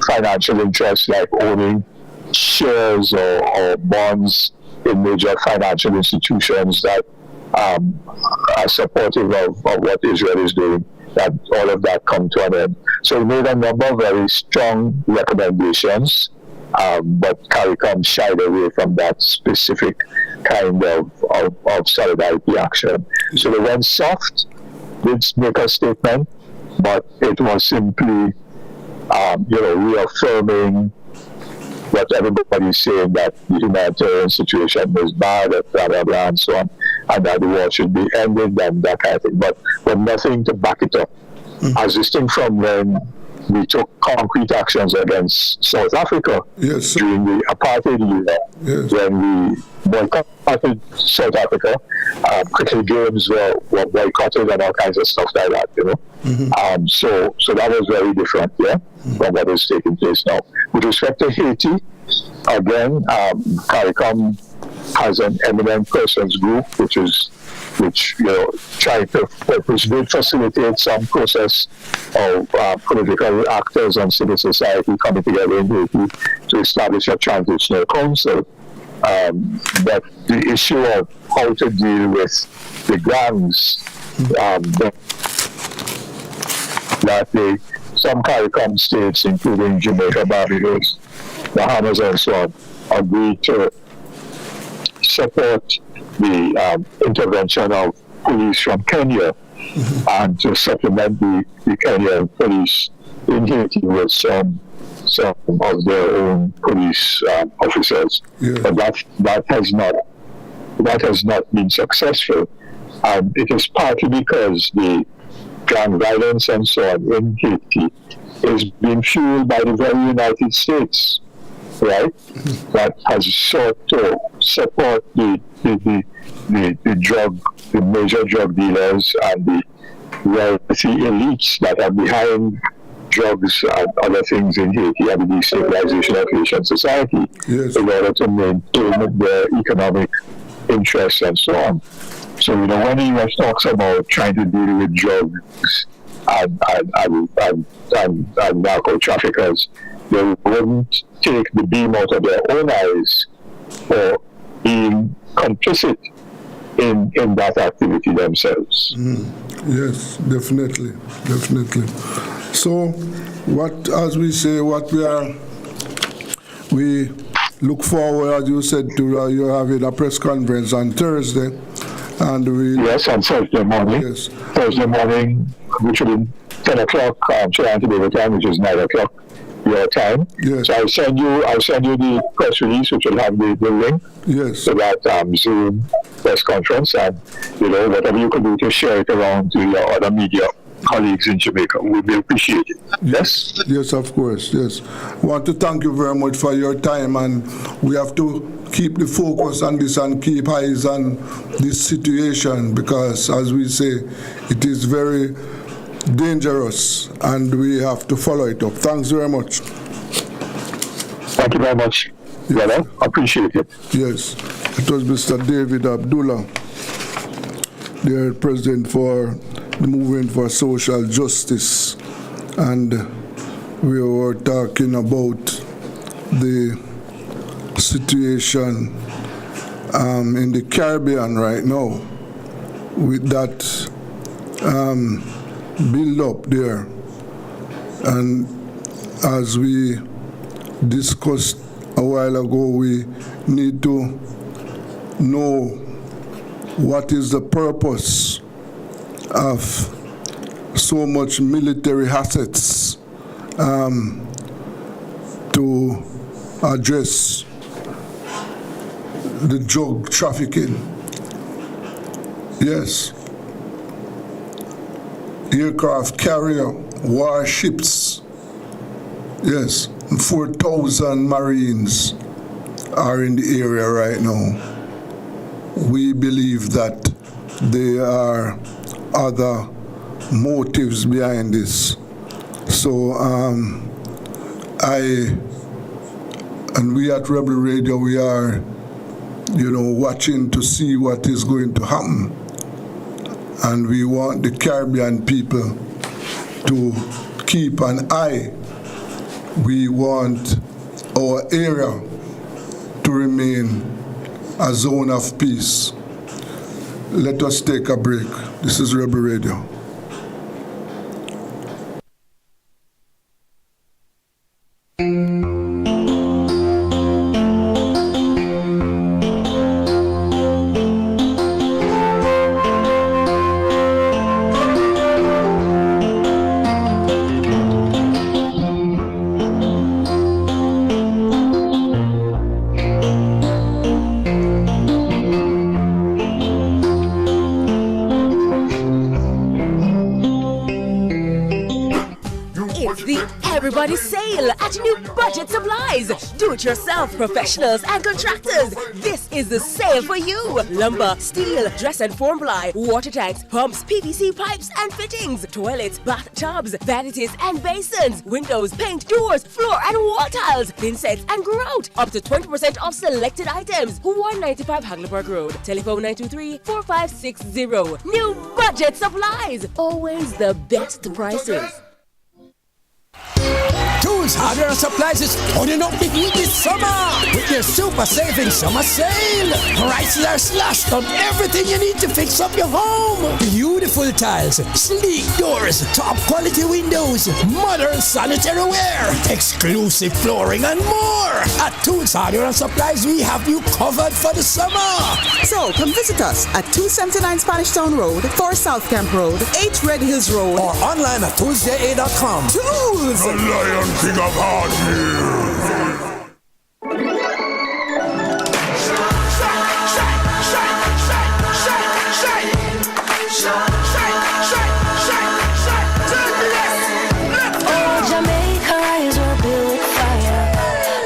financial interests like owning shares or bonds in major financial institutions that are supportive of what Israel is doing, that all of that come to an end. So we made a number of very strong recommendations, but CARICOM shied away from that specific kind of solidarity action. So they went soft, did make a statement, but it was simply, reaffirming what everybody is saying, that the humanitarian situation is bad, and blah, blah, blah, and so on, and that the war should be ended, and that kind of thing, but nothing to back it up. As distinct from when we took concrete actions against South Africa during the apartheid era, when we boycotted South Africa, cricket games were boycotted and all kinds of stuff like that, So that was very different, from what is taking place now. With respect to Haiti, again, CARICOM has an eminent persons group, which try to facilitate some process of political actors and civil society coming together in Haiti to establish a transitional council. But the issue of how to deal with the gangs, some CARICOM states, including Jamaica, Barbados, Bahamas, and so on, agreed to support the intervention of police from Kenya and to supplement the Kenyan police in Haiti with some of their own police officers. But that has not been successful, and it is partly because the gang violence and so on in Haiti is being fueled by the very United States, right? That has sought to support the major drug dealers and the wealthy elites that are behind drugs and other things in Haiti and the destabilization of Haitian society in order to maintain their economic interests and so on. So, when the U.S. talks about trying to deal with drugs and narco traffickers, they wouldn't take the beam out of their own eyes for being complicit in that activity themselves. Yes, definitely. So, we look forward, as you said, to you having a press conference on Thursday, and on Thursday morning. Yes. Thursday morning, which will be 10 o'clock, Toronto time, which is 9 o'clock your time. Yes. So I'll send you the press release, which will have the link to that Zoom press conference, and whatever you can do to share it around to your other media colleagues in Jamaica, we will appreciate it. Yes? Yes, of course, yes. I want to thank you very much for your time, and we have to keep the focus on this and keep eyes on this situation, because, as we say, it is very dangerous and we have to follow it up. Thanks very much. Thank you very much, brother. Appreciate it. Yes. It was Mr. David Abdullah, the president for the Movement for Social Justice, and we were talking about the situation in the Caribbean right now with that build up there. And as we discussed a while ago, we need to know what is the purpose of so much military assets to address the drug trafficking. Yes. Aircraft carrier, warships. Yes. 4,000 Marines are in the area right now. We believe that they are other motives behind this. So we at Rebel Radio, we are, watching to see what is going to happen. And we want the Caribbean people to keep an eye. We want our area to remain a zone of peace. Let us take a break. This is Rebel Radio. Everybody sale at New Budget Supplies. Do-it-yourself professionals and contractors. This is the sale for you. Lumber, steel, dress and form ply, water tanks, pumps, PVC pipes and fittings, toilets, bathtubs, vanities and basins, windows, paint, doors, floor and wall tiles, thin sets and grout. Up to 20% off selected items. 195 Hagleyburg Road. Telephone 923-4560. New Budget Supplies. Always the best prices. Tools, hardware, and supplies is turning up the heat this summer with their super saving summer sale. Prices are slashed on everything you need to fix up your home. Beautiful tiles, sleek doors, top quality windows, modern sanitary ware, exclusive flooring, and more. At Tools, hardware, and supplies, we have you covered for the summer. So come visit us at 279 Spanish Town Road, 4 South Camp Road, 8 Red Hills Road, or online at toolsja.com. Tools! The Lion King of Hard Jamaica is where built fire,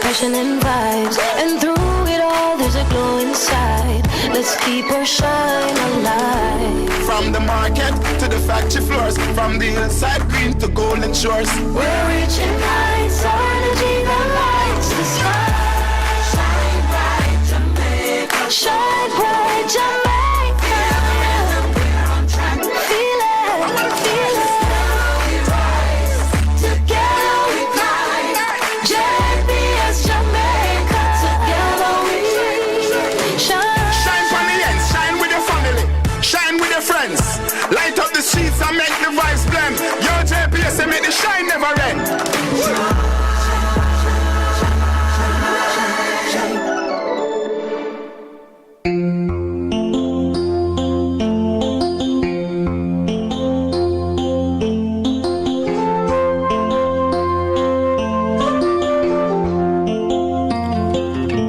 passion and vibes, and through it all there's a glow inside. Let's keep her shine alive. From the market to the factory floors, from the hillside green to golden shores. We're reaching heights, our energy that lights the sky. Shine bright, Jamaica. Shine bright, Jamaica. We're on track. Feel it, feel it. We rise, together we climb. JPS Jamaica. Together we shine. Shine for the ends, shine with your family, shine with your friends. Light up the streets and make the vibes blend. Yo, JPS, and make the shine never end.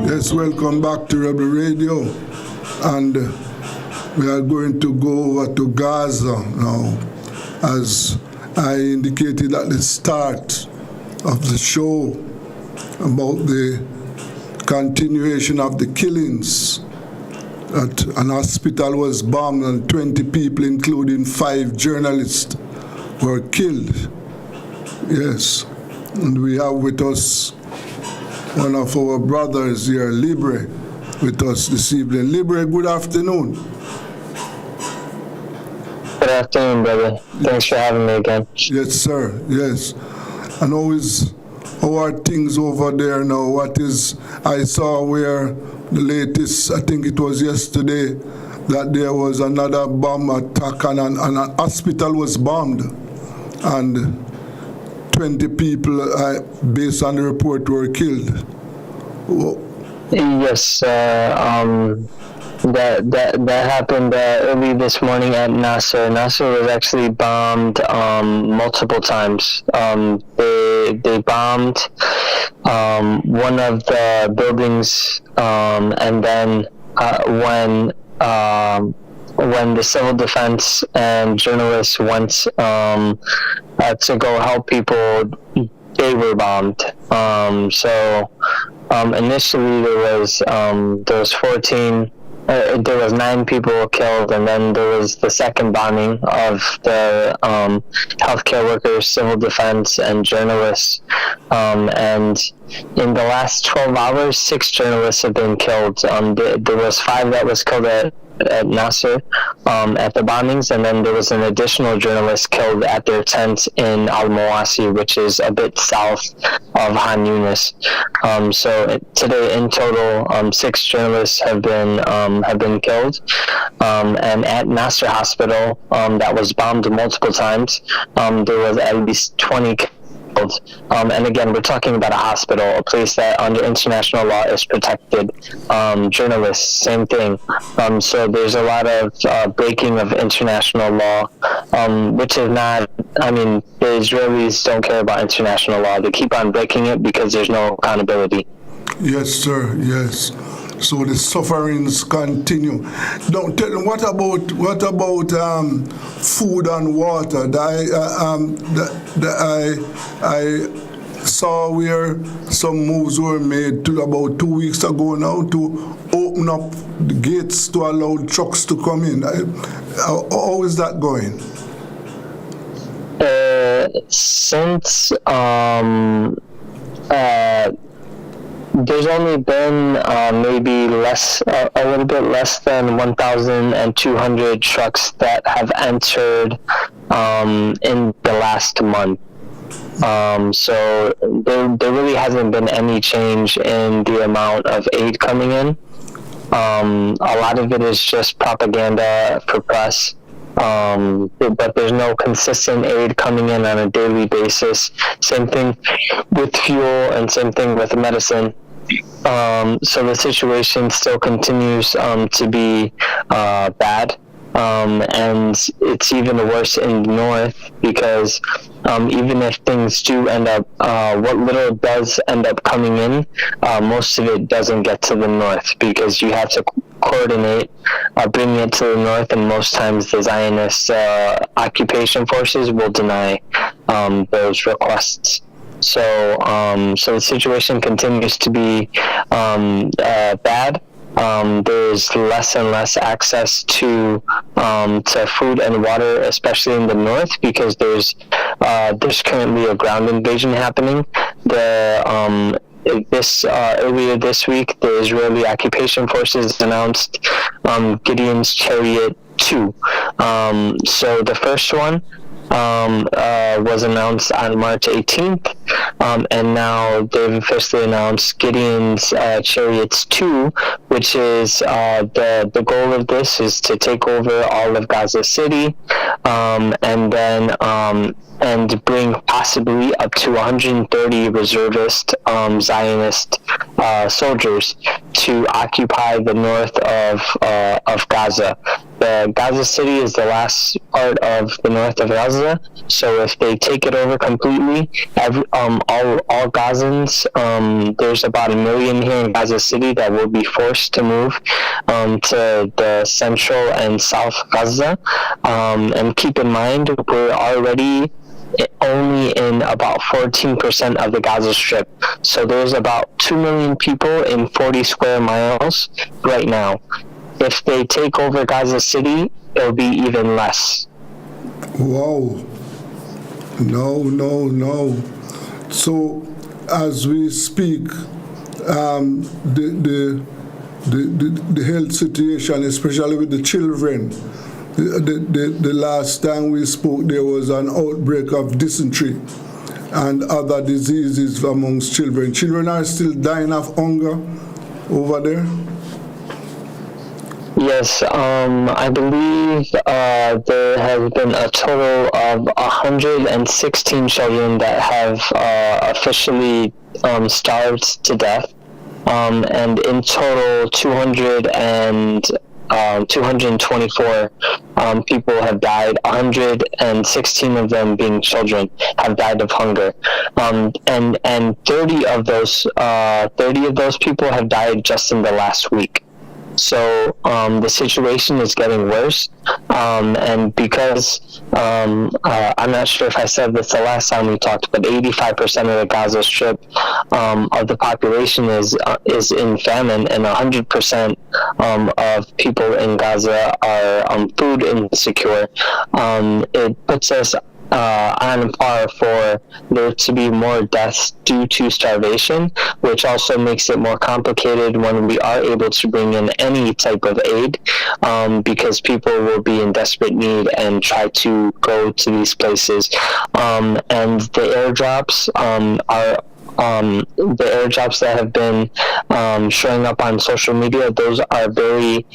Yes, welcome back to Rebel Radio. And we are going to go over to Gaza now. As I indicated at the start of the show about the continuation of the killings, that an hospital was bombed and 20 people, including 5 journalists, were killed. Yes, and we have with us one of our brothers here, Libre, with us this evening. Libre, good afternoon. Good afternoon, brother. Thanks for having me again. Yes, sir. Yes. And how are things over there now? I saw where the latest, I think it was yesterday, that there was another bomb attack and an hospital was bombed. And 20 people, based on the report, were killed. Yes, that happened early this morning at Nasser. Nasser was actually bombed multiple times. They bombed one of the buildings, and then when the civil defense and journalists went to go help people, they were bombed. So initially there was 14 there was 9 people killed, and then there was the second bombing of the healthcare workers, civil defense, and journalists. And in the last 12 hours, 6 journalists have been killed. There was 5 that was killed at Nasser at the bombings, and then there was an additional journalist killed at their tent in Al-Mawasi, which is a bit south of Han Yunis. So today, in total, 6 journalists have been killed. And at Nasser Hospital, that was bombed multiple times, there was at least 20 killed. And again, we're talking about a hospital, a place that under international law is protected. Journalists, same thing. So there's a lot of breaking of international law, which is not, I mean, the Israelis don't care about international law. They keep on breaking it because there's no accountability. Yes, sir, yes. So the sufferings continue. Don't tell me, what about food and water? I saw where some moves were made about 2 weeks ago now to open up the gates to allow trucks to come in. How is that going? Since there's only been maybe a little bit less than 1,200 trucks that have entered in the last month. So there really hasn't been any change in the amount of aid coming in. A lot of it is just propaganda for press. But there's no consistent aid coming in on a daily basis. Same thing with fuel and same thing with medicine. So the situation still continues to be bad. And it's even worse in the north because even if things do end up, what little does end up coming in, most of it doesn't get to the north because you have to coordinate bringing it to the north, and most times the Zionist occupation forces will deny those requests. So the situation continues to be bad. There's less and less access to food and water, especially in the north, because there's currently a ground invasion happening. Earlier this week, the Israeli occupation forces announced Gideon's Chariot 2. So the first one was announced on March 18th, and now they've officially announced Gideon's Chariots 2, which is the goal of this is to take over all of Gaza City, and then and bring possibly up to 130 reservist Zionist soldiers to occupy the north of Gaza. The Gaza City is the last part of the north of Gaza, so if they take it over completely, all Gazans, there's about 1 million here in Gaza City that will be forced to move to the central and south Gaza. And keep in mind, we're already only in about 14% of the Gaza Strip. So there's about 2 million people in 40 square miles right now. If they take over Gaza City, it'll be even less. Wow. No. So as we speak, the health situation, especially with the children, the last time we spoke, there was an outbreak of dysentery and other diseases amongst children. Children are still dying of hunger over there? Yes, I believe there has been a total of 116 children that have officially starved to death, and in total 224 people have died. 116 of them, being children, have died of hunger, and 30 of those people have died just in the last week. So the situation is getting worse, and because I'm not sure if I said this the last time we talked, but 85% of the Gaza Strip of the population is in famine, and 100% of people in Gaza are food insecure. It puts us on par for there to be more deaths due to starvation, which also makes it more complicated when we are able to bring in any type of aid, because people will be in desperate need and try to go to these places. And the airdrops are the airdrops that have been showing up on social media, those are very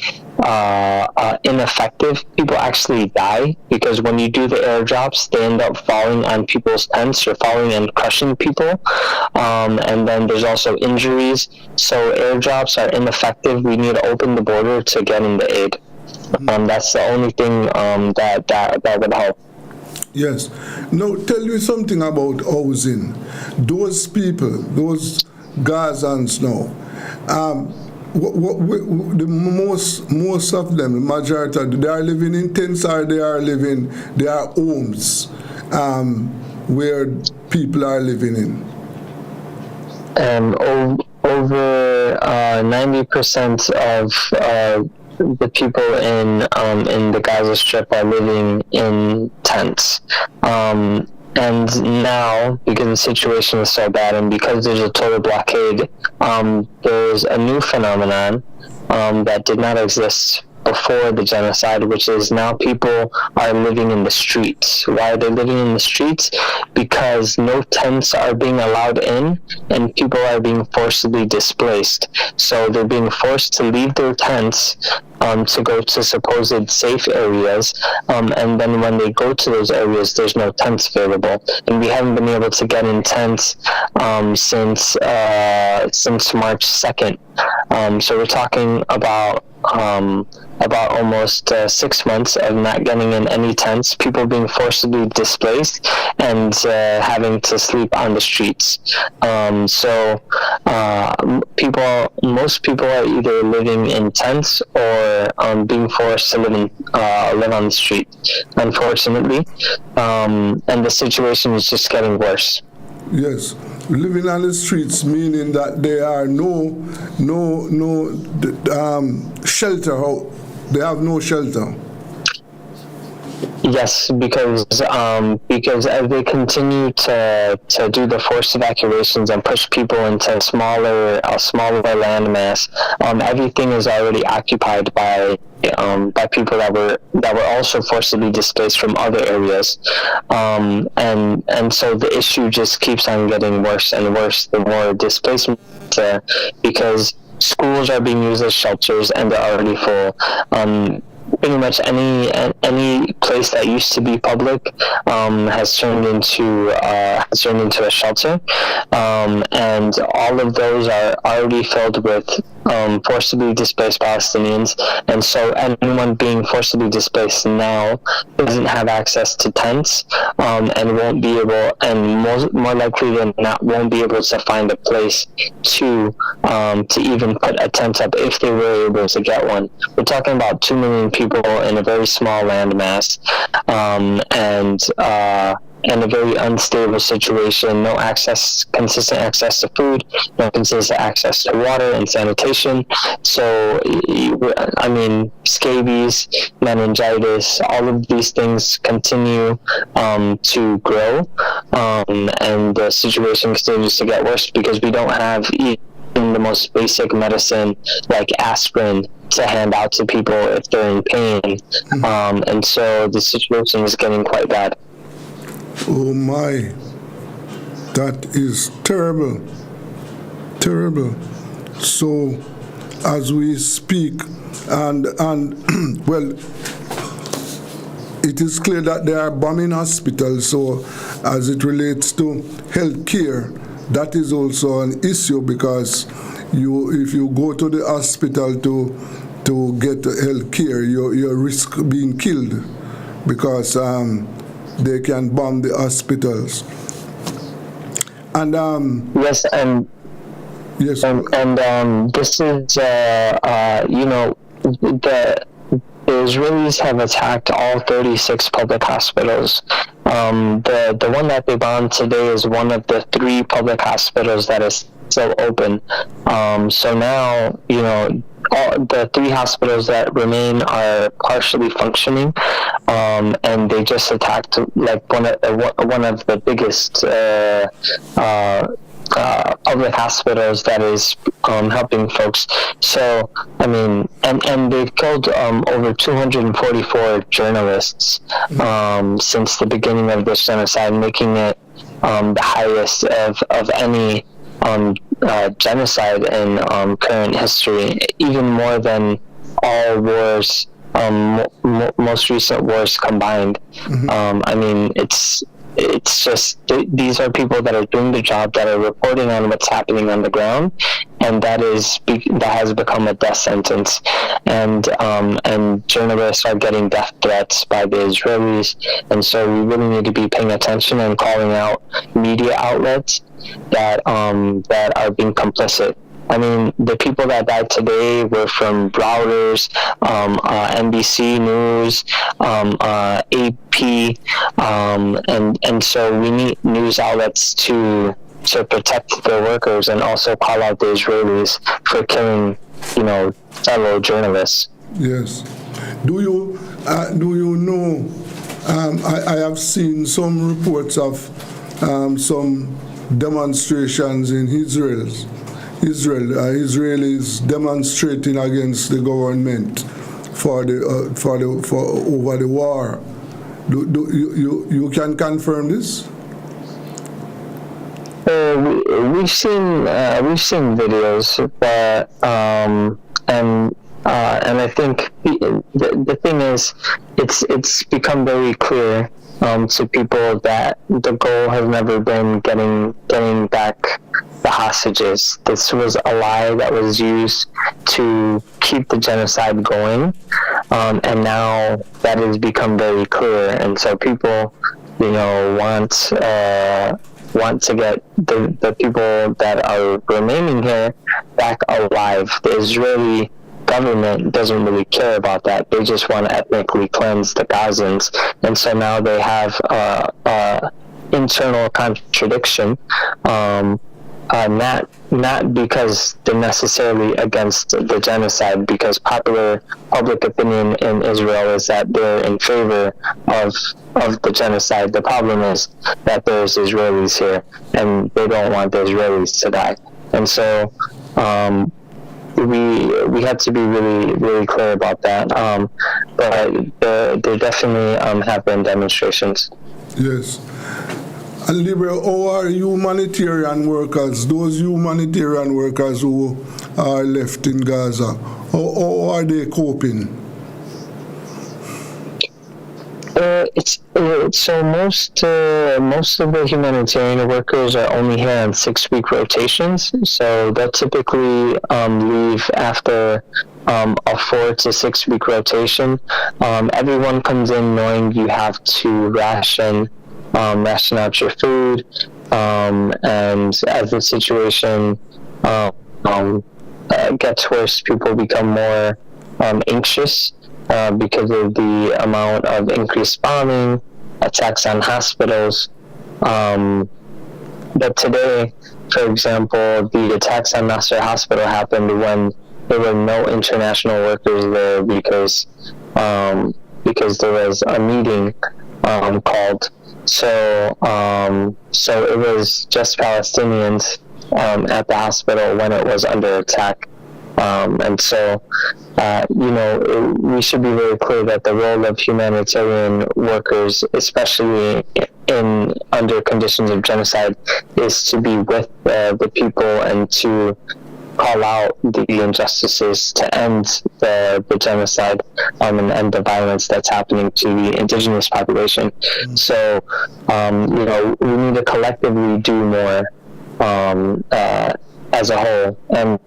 ineffective. People actually die because when you do the airdrops, they end up falling on people's tents or falling and crushing people. And then there's also injuries. So airdrops are ineffective. We need to open the border to get in the aid. That's the only thing that would help. Yes. Now, tell me something about housing. Those people, those Gazans now, the most of them, the majority, they are living in tents or they are homes where people are living in? Over 90% of the people in the Gaza Strip are living in tents. And now, because the situation is so bad and because there's a total blockade, there's a new phenomenon that did not exist before the genocide, which is now people are living in the streets. Why are they living in the streets? Because no tents are being allowed in and people are being forcibly displaced. So they're being forced to leave their tents to go to supposed safe areas, and then when they go to those areas, there's no tents available, and we haven't been able to get in tents since March 2nd. So we're talking about almost 6 months of not getting in any tents, people being forcibly displaced, and having to sleep on the streets. So most people are either living in tents or being forced to live on the street, unfortunately. And the situation is just getting worse. Yes. Living on the streets, meaning that there are no shelter. They have no shelter. Yes, because as they continue to do the forced evacuations and push people into a smaller landmass, everything is already occupied by people that were also forcibly displaced from other areas, and so the issue just keeps on getting worse and worse the more displacement, because schools are being used as shelters and they're already full. Pretty much any place that used to be public has turned into a shelter, and all of those are already filled with forcibly displaced Palestinians, and so anyone being forcibly displaced now doesn't have access to tents, and won't be able, and more likely than not, won't be able to find a place to even put a tent up if they were able to get one. We're talking about 2 million people in a very small landmass, and a very unstable situation, no consistent access to food, no consistent access to water and sanitation. So, I mean, scabies, meningitis, all of these things continue to grow, and the situation continues to get worse because we don't have even the most basic medicine like aspirin to hand out to people if they're in pain, and so the situation is getting quite bad. Oh my, that is terrible, terrible. So as we speak, and well, it is clear that they are bombing hospitals, so as it relates to health care, that is also an issue, because if you go to the hospital to get health care, you risk being killed, because they can bomb the hospitals. And yes, and Yes. And this is, you know, the Israelis have attacked all 36 public hospitals. The one that they bombed today is one of the 3 public hospitals that is still open. So now, you know, all the 3 hospitals that remain are partially functioning, and they just attacked like one of the biggest public hospitals that is helping folks. So I mean, and they've killed over 244 journalists since the beginning of this genocide, making it the highest of any genocide in current history, even more than all wars, most recent wars combined. I mean, it's just these are people that are doing the job, that are reporting on what's happening on the ground, and that has become a death sentence. And journalists are getting death threats by the Israelis, and so we really need to be paying attention and calling out media outlets that are being complicit. I mean, the people that died today were from Reuters, NBC News, AP, and so we need news outlets to protect their workers and also call out the Israelis for killing, you know, fellow journalists. Yes. Do you know? I have seen some reports of some demonstrations in Israel. Israelis demonstrating against the government for over the war. You can confirm this? We've seen videos, but and I think the thing is, it's become very clear to people that the goal has never been getting back the hostages. This was a lie that was used to keep the genocide going, and now that has become very clear. And so people, you know, want to get the people that are remaining here back alive. The Israeli government doesn't really care about that. They just want to ethnically cleanse the Gazans, and so now they have internal contradiction. Not because they're necessarily against the genocide, because popular public opinion in Israel is that they're in favor of the genocide. The problem is that there's Israelis here, and they don't want the Israelis to die. And so we had to be really, really clear about that. But there definitely have been demonstrations. Yes. And Libre, how are humanitarian workers, those humanitarian workers who are left in Gaza, how are they coping? So most of the humanitarian workers are only here on 6-week rotations. So they'll typically leave after a 4 to 6 week rotation. Everyone comes in knowing you have to ration out your food, and as the situation gets worse, people become more anxious because of the amount of increased bombing, attacks on hospitals. But today, for example, the attacks on Nasser Hospital happened when there were no international workers there because there was a meeting called. So it was just Palestinians at the hospital when it was under attack. And so, we should be very clear that the role of humanitarian workers, especially under conditions of genocide, is to be with the people and to call out the injustices, to end the genocide, and end the violence that's happening to the indigenous population. So, we need to collectively do more as a whole. And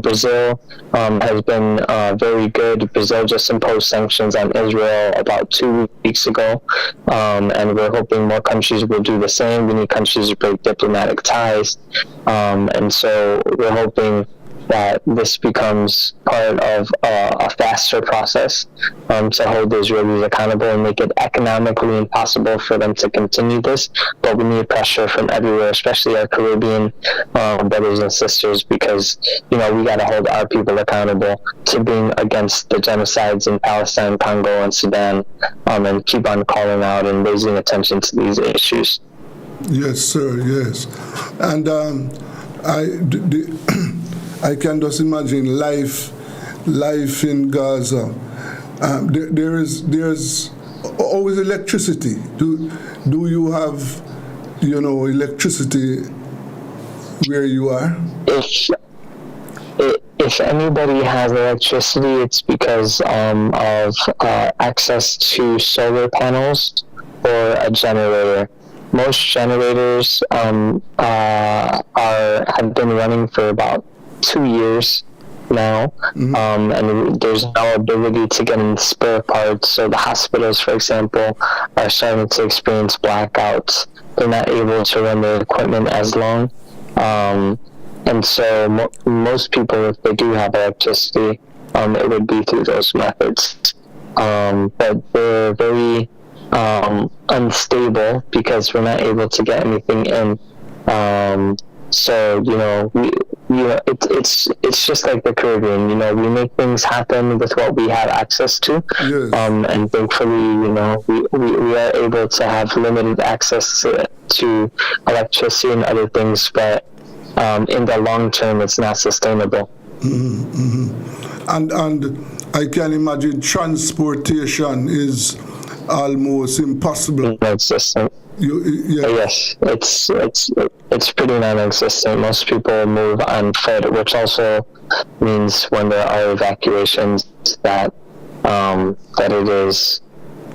Brazil has been very good. Brazil just imposed sanctions on Israel about 2 weeks ago, and we're hoping more countries will do the same. We need countries to break diplomatic ties, and so we're hoping that this becomes part of a faster process to hold the Israelis accountable and make it economically impossible for them to continue this. But we need pressure from everywhere, especially our Caribbean brothers and sisters, because we got to hold our people accountable to being against the genocides in Palestine, Congo, and Sudan, and keep on calling out and raising attention to these issues. Yes, sir. Yes, and I can just imagine life in Gaza. There's always electricity. Do you have electricity where you are? If anybody has electricity, it's because of access to solar panels or a generator. Most generators have been running for about 2 years now, and there's no ability to get in spare parts. So the hospitals, for example, are starting to experience blackouts. They're not able to run their equipment as long, and so most people, if they do have electricity, it would be through those methods. But they're very unstable because we're not able to get anything in. So it's just like the Caribbean. We make things happen with what we have access to. Yes. And thankfully, we are able to have limited access to electricity and other things, but in the long term, it's not sustainable. And I can imagine transportation is almost impossible. Non-existent. Yes, it's pretty non-existent. Most people move on foot, which also means when there are evacuations that it is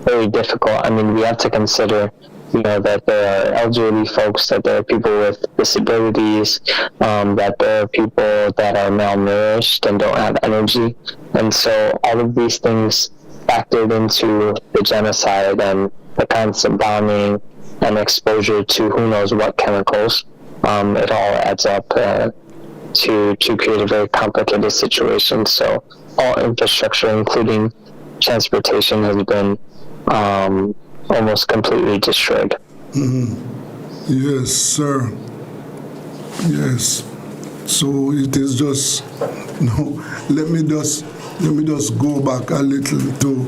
very difficult. I mean, we have to consider, that there are elderly folks, that there are people with disabilities, that there are people that are malnourished and don't have energy, and so all of these things factored into the genocide and the constant bombing and exposure to who knows what chemicals, it all adds up to create a very complicated situation. So all infrastructure, including transportation, has been almost completely destroyed. Yes, sir. Yes. So it is just let me just go back a little to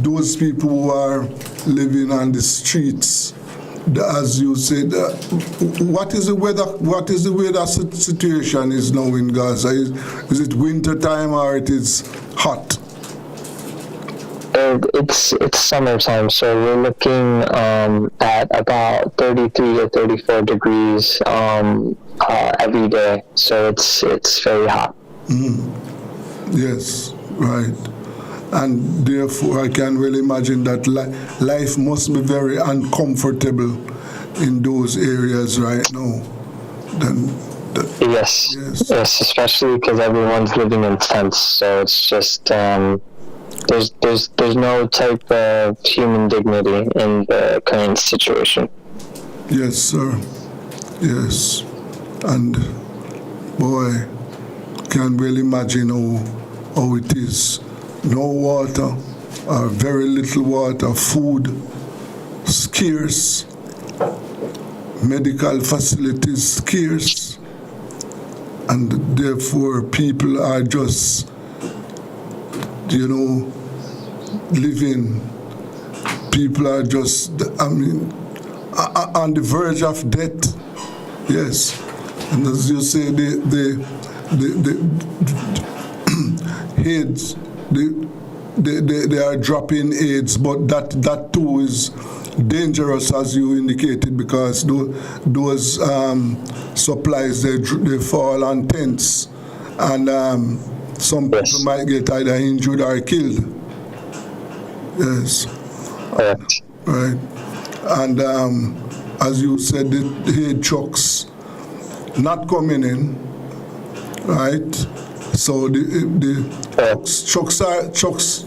those people who are living on the streets. As you said, what is the weather situation is now in Gaza? Is it winter time or it is hot? It's summertime, so we're looking at about 33 to 34 degrees every day. So it's very hot. Yes, right. And therefore, I can really imagine that life must be very uncomfortable in those areas right now. Yes, especially because everyone's living in tents. So it's just there's no type of human dignity in the current situation. Yes, sir. Yes, and boy, can't really imagine how it is. No water, very little water, food scarce, medical facilities scarce, and therefore people are just, living. People are just, on the verge of death. Yes, and as you say, the AIDS. They are dropping AIDS, but that too is dangerous, as you indicated, because those supplies they fall on tents, and some people might get either injured or killed. Yes, right. And as you said, the aid trucks not coming in, right? So the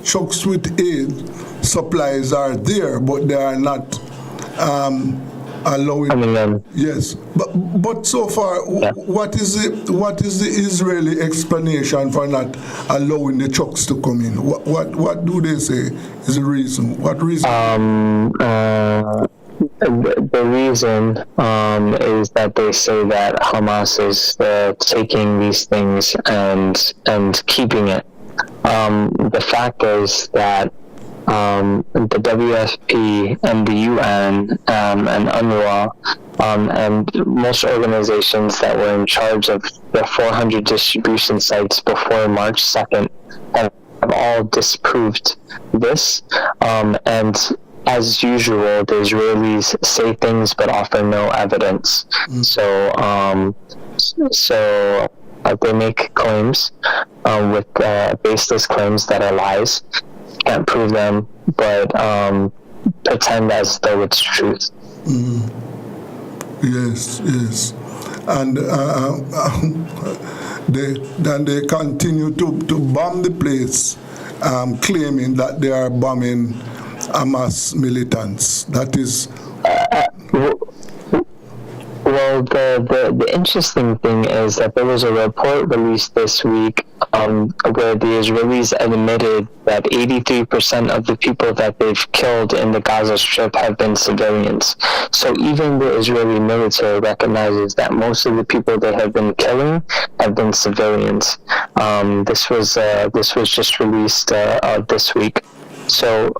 trucks with aid supplies are there, but they are not allowing. Yes, but so far, what is the Israeli explanation for not allowing the trucks to come in? What do they say is the reason? What reason? The reason is that they say that Hamas is taking these things and keeping it. The fact is that the WFP and the UN and UNRWA and most organizations that were in charge of the 400 distribution sites before March 2nd have all disproved this. And as usual, the Israelis say things but offer no evidence. So they make claims with baseless claims that are lies. Can't prove them, but pretend as though it's truth. Yes, and they continue to bomb the place, claiming that they are bombing Hamas militants. That is. Well, the interesting thing is that there was a report released this week where the Israelis admitted that 83% of the people that they've killed in the Gaza Strip have been civilians. So even the Israeli military recognizes that most of the people they have been killing have been civilians. This was just released this week. So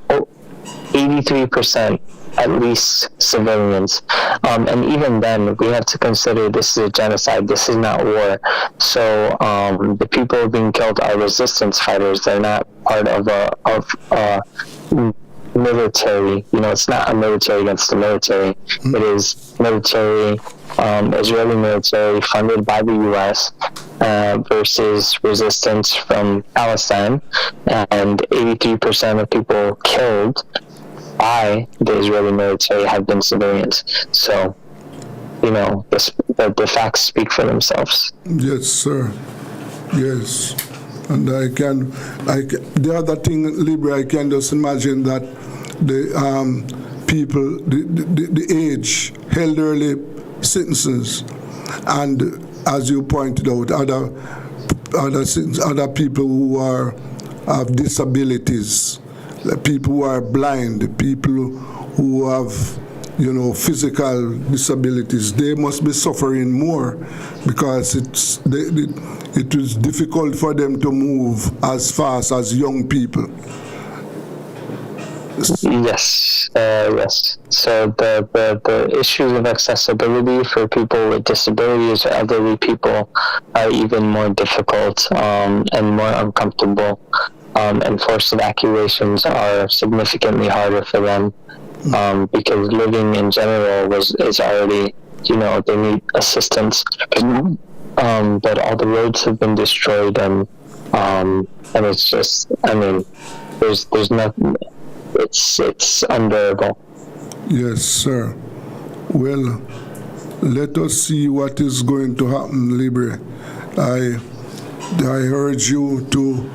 83%. At least civilians. And even then, we have to consider this is a genocide. This is not war. So the people being killed are resistance fighters. They're not part of a military. It's not a military against the military. It is military, Israeli military funded by the U.S. Versus resistance from Palestine. And 83% of people killed by the Israeli military have been civilians. So, the facts speak for themselves. Yes, sir. Yes. And the other thing, Libra, I can just imagine that the people, the age, elderly citizens, and as you pointed out, other people who have disabilities, the people who are blind, the people who have, physical disabilities, they must be suffering more because it is difficult for them to move as fast as young people. Yes. So the issues of accessibility for people with disabilities or elderly people are even more difficult and more uncomfortable. And forced evacuations are significantly harder for them because living in general is already, they need assistance. But all the roads have been destroyed, and it's just, there's nothing. It's unbearable. Yes, sir. Well, let us see what is going to happen, Libre. I urge you to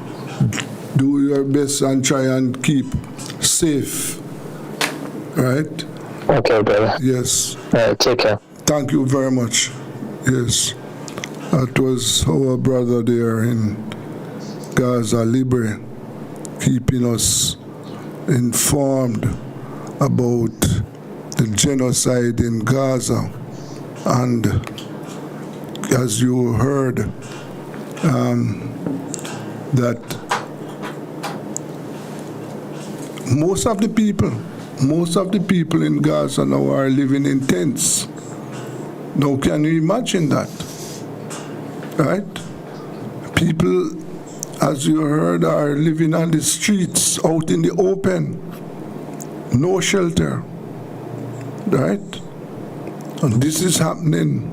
do your best and try and keep safe, right? Okay, brother. Yes. Take care. Thank you very much. Yes. That was our brother there in Gaza, Libre, keeping us informed about the genocide in Gaza. And as you heard, that most of the people in Gaza now are living in tents. Now, can you imagine that? Right? People, as you heard, are living on the streets, out in the open, no shelter. Right? And this is happening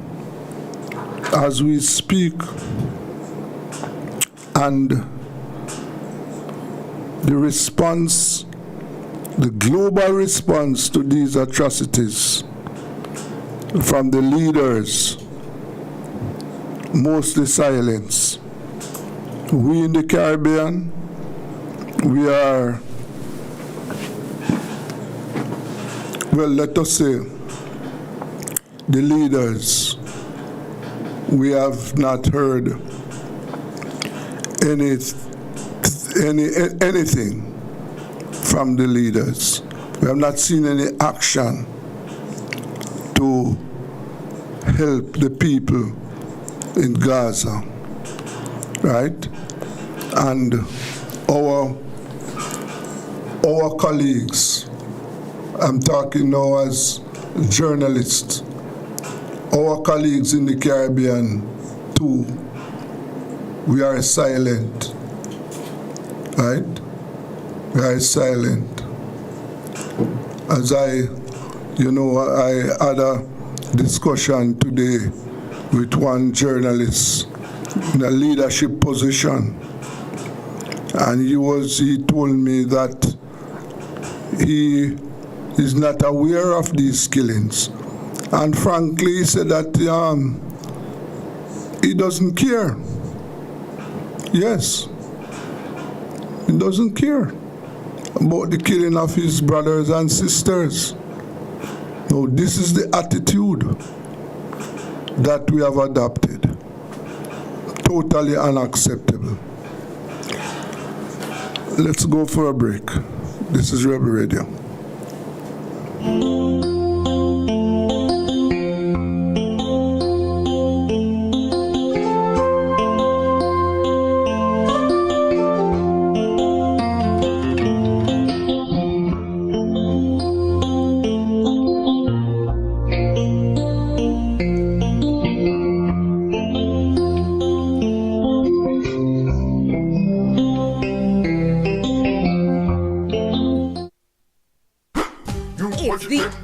as we speak. And the response, the global response to these atrocities from the leaders mostly silence. We in the Caribbean, we are, well, let us say, the leaders, we have not heard anything from the leaders. We have not seen any action to help the people in Gaza, right? And our colleagues, I'm talking now as journalists, our colleagues in the Caribbean too, we are silent, right? We are silent. As I had a discussion today with one journalist in a leadership position, and he told me that he is not aware of these killings. And frankly, he said that he doesn't care. Yes, he doesn't care about the killing of his brothers and sisters. No, this is the attitude that we have adopted. Totally unacceptable. Let's go for a break. This is Rebel Radio.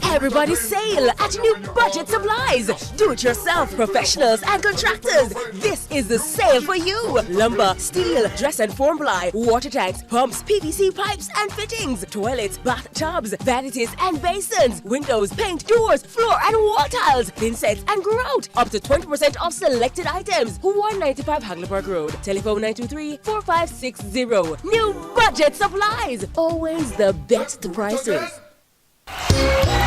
Everybody sale at New Budget Supplies. Do-it-yourself professionals and contractors. This is the sale for you. Lumber, steel, dress and form ply, water tanks, pumps, PVC pipes and fittings, toilets, bathtubs, vanities and basins, windows, paint, doors, floor and wall tiles, thin sets and grout. Up to 20% off selected items. 195 Hagleyburg Road. Telephone 923-4560. New Budget Supplies. Always the best prices.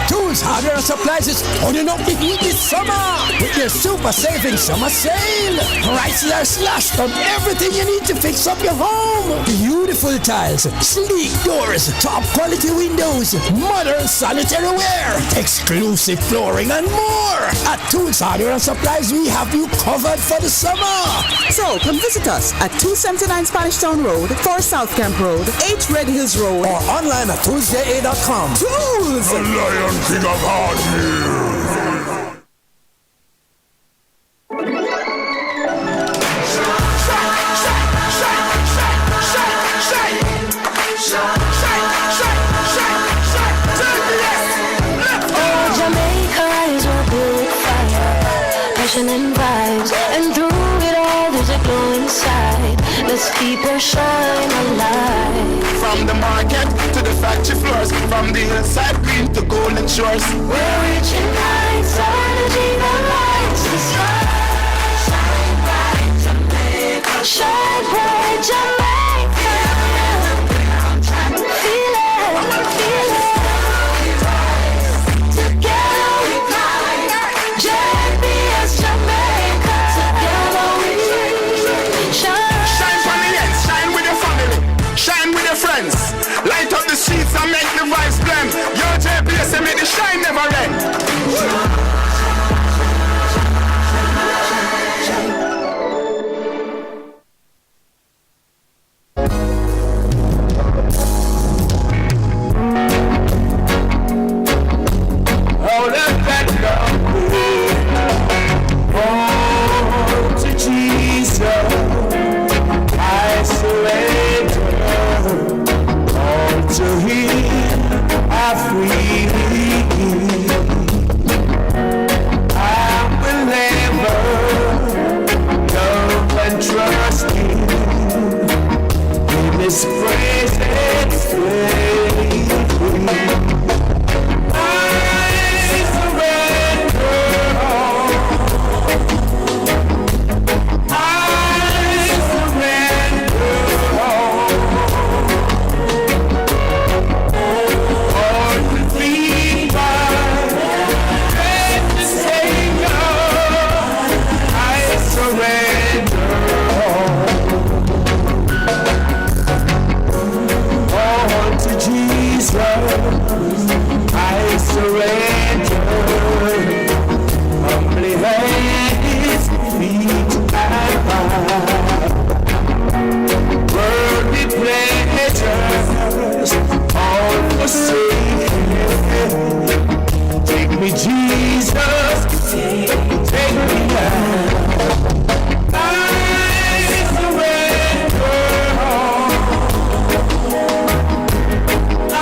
Tools, hardware, and supplies is turning up the heat this summer with your super saving summer sale. Prices are slashed on everything you need to fix up your home. Beautiful tiles, sleek doors, top quality windows, modern sanitary ware, exclusive flooring, and more. At Tools, hardware, and supplies, we have you covered for the summer. So come visit us at 279 Spanish Town Road, 4 South Camp Road, 8 Red Hills Road, or online at toolsja.com. Tools! The Lion King of Hardware. Oh, Jamaica is what built fire, passion and vibes, and through it all there's a glow inside. Let's keep her shine alive. From the market to the factory floors, from the hillside green to golden shores. We're reaching heights, energy that lights the sky. Shine bright, Jamaica. Shine bright, Jamaica. Feel it, feel it. Together we climb. JBS Jamaica. Together we shine. Shine for the ends, shine with your family, shine with your friends. Light up the streets and make the vibes blend. Your JPS and make the shine never end. Oh, let that love go to Jesus. I surrender all to Him. I freely give. I will never love and trust Him. In His presence, I surrender all. yes, all forsaken. Take me, Jesus, take me now. I surrender all. I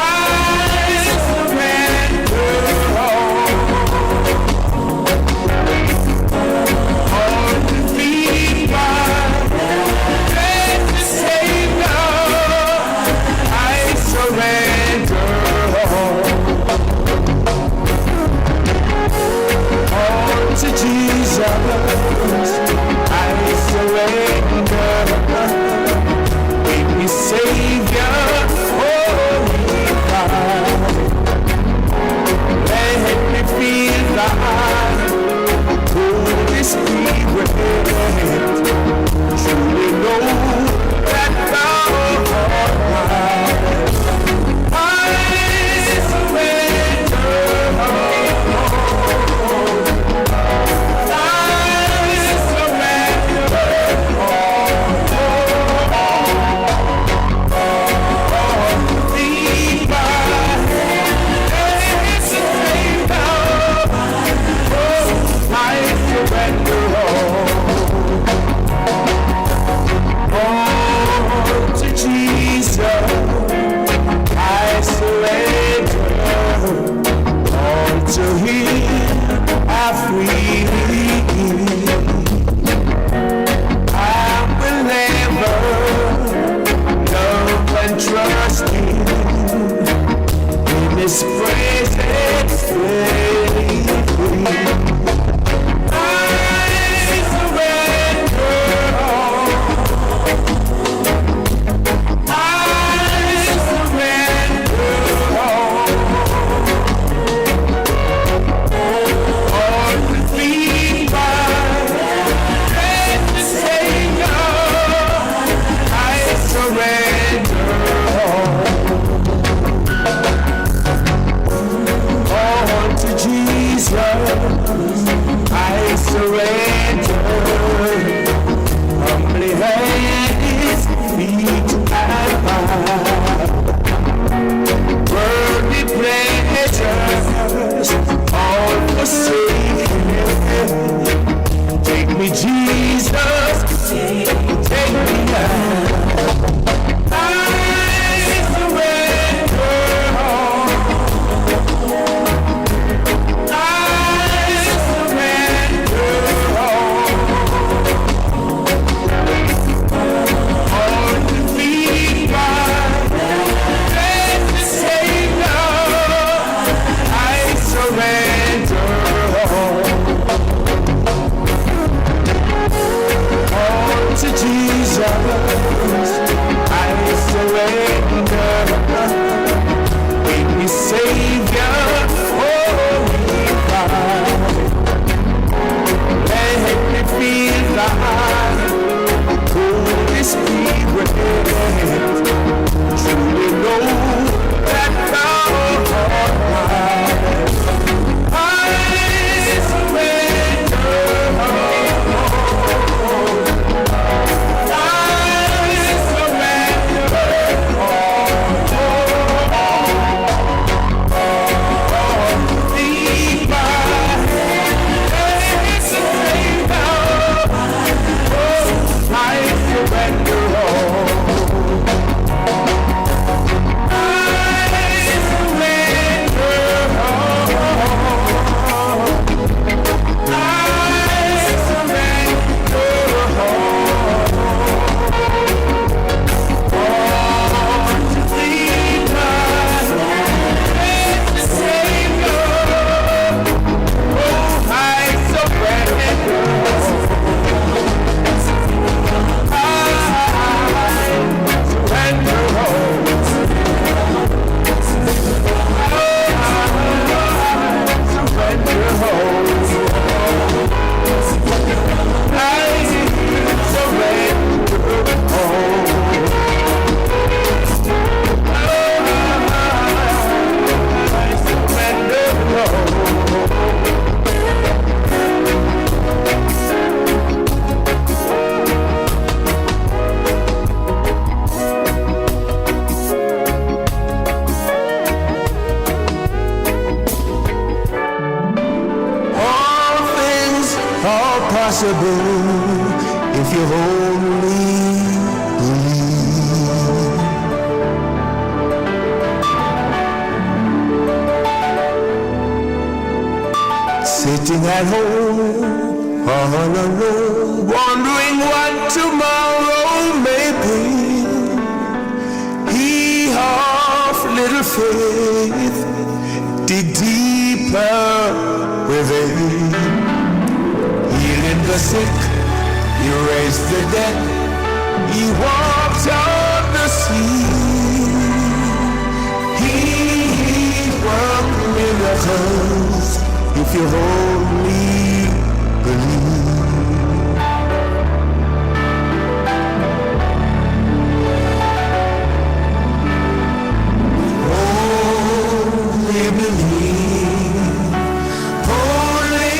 surrender all. All to thee, my precious Savior. I surrender all. All to Jesus. possible if you only believe. Sitting at home all alone, wondering what tomorrow may bring. He of little faith, dig deeper within. Healing the sick, he raised the dead, he walked on the sea. He worked miracles if you only believe. Only believe, only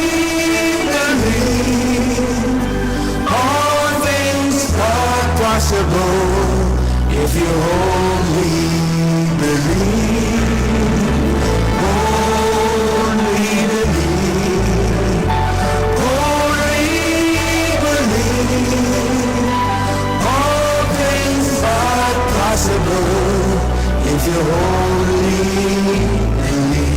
believe. All things are possible if you only believe. Only believe, only believe. All things are possible if you only believe.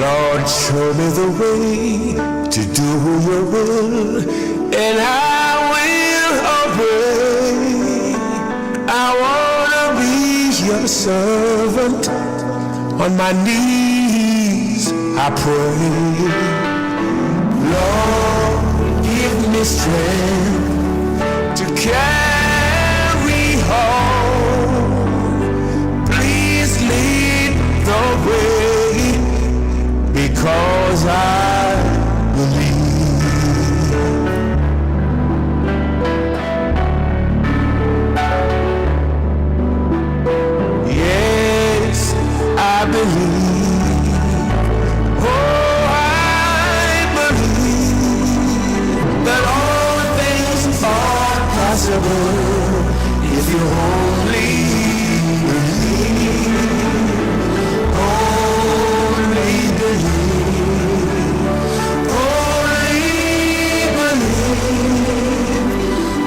Lord, show me the way to do your will, and I will obey. I wanna be your servant. On my knees I pray. Lord, give me strength to carry on. Please lead the way, because I believe. Yes, I believe. Oh, I believe that all things are possible if you only believe. Only believe. Only believe.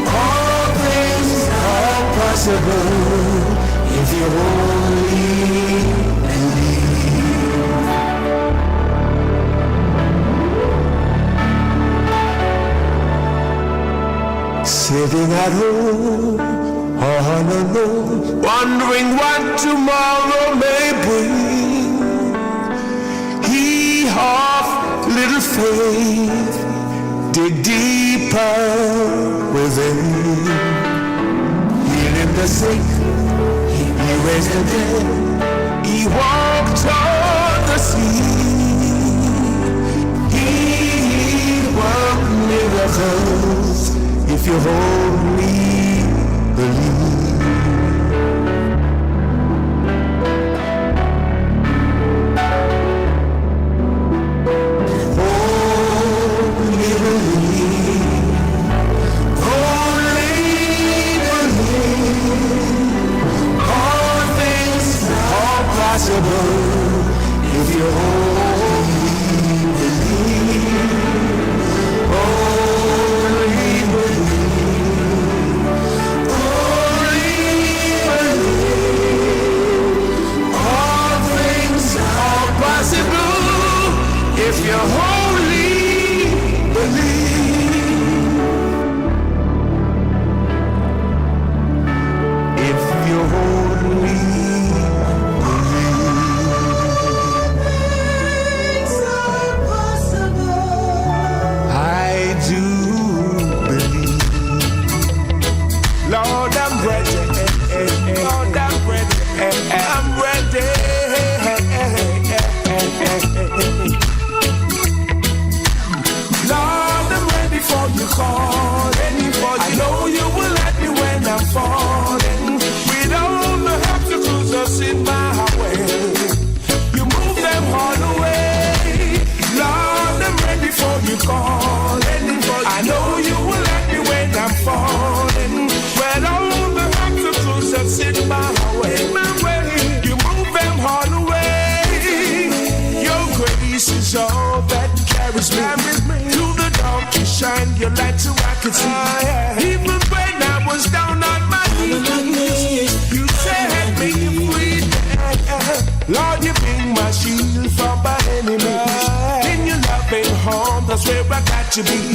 All things are possible if you only believe. Sitting at home all alone, wondering what tomorrow may bring. He of little faith, dig deeper within. Healing the sick, he raised the dead, he walked on the sea. He worked miracles if you only believe. Only believe. Only believe. All things are possible if you only believe. Only believe. Only believe. All things are possible if you only believe. If you only I do believe. Lord, I'm ready. Lord, I'm ready. I'm ready. Lord, I'm ready for you calling. I know you will let me when I'm falling. With all the obstacles that's in my way, you move them all away. Lord, I'm ready for you calling. I know you will let me when I'm falling. When all the obstacles that's in my way, you move them all away. shine your light so I could see. Even when I was down on my knees, you set me free. Lord, you bring my shield from my enemies. In your loving home, that's where I got to be.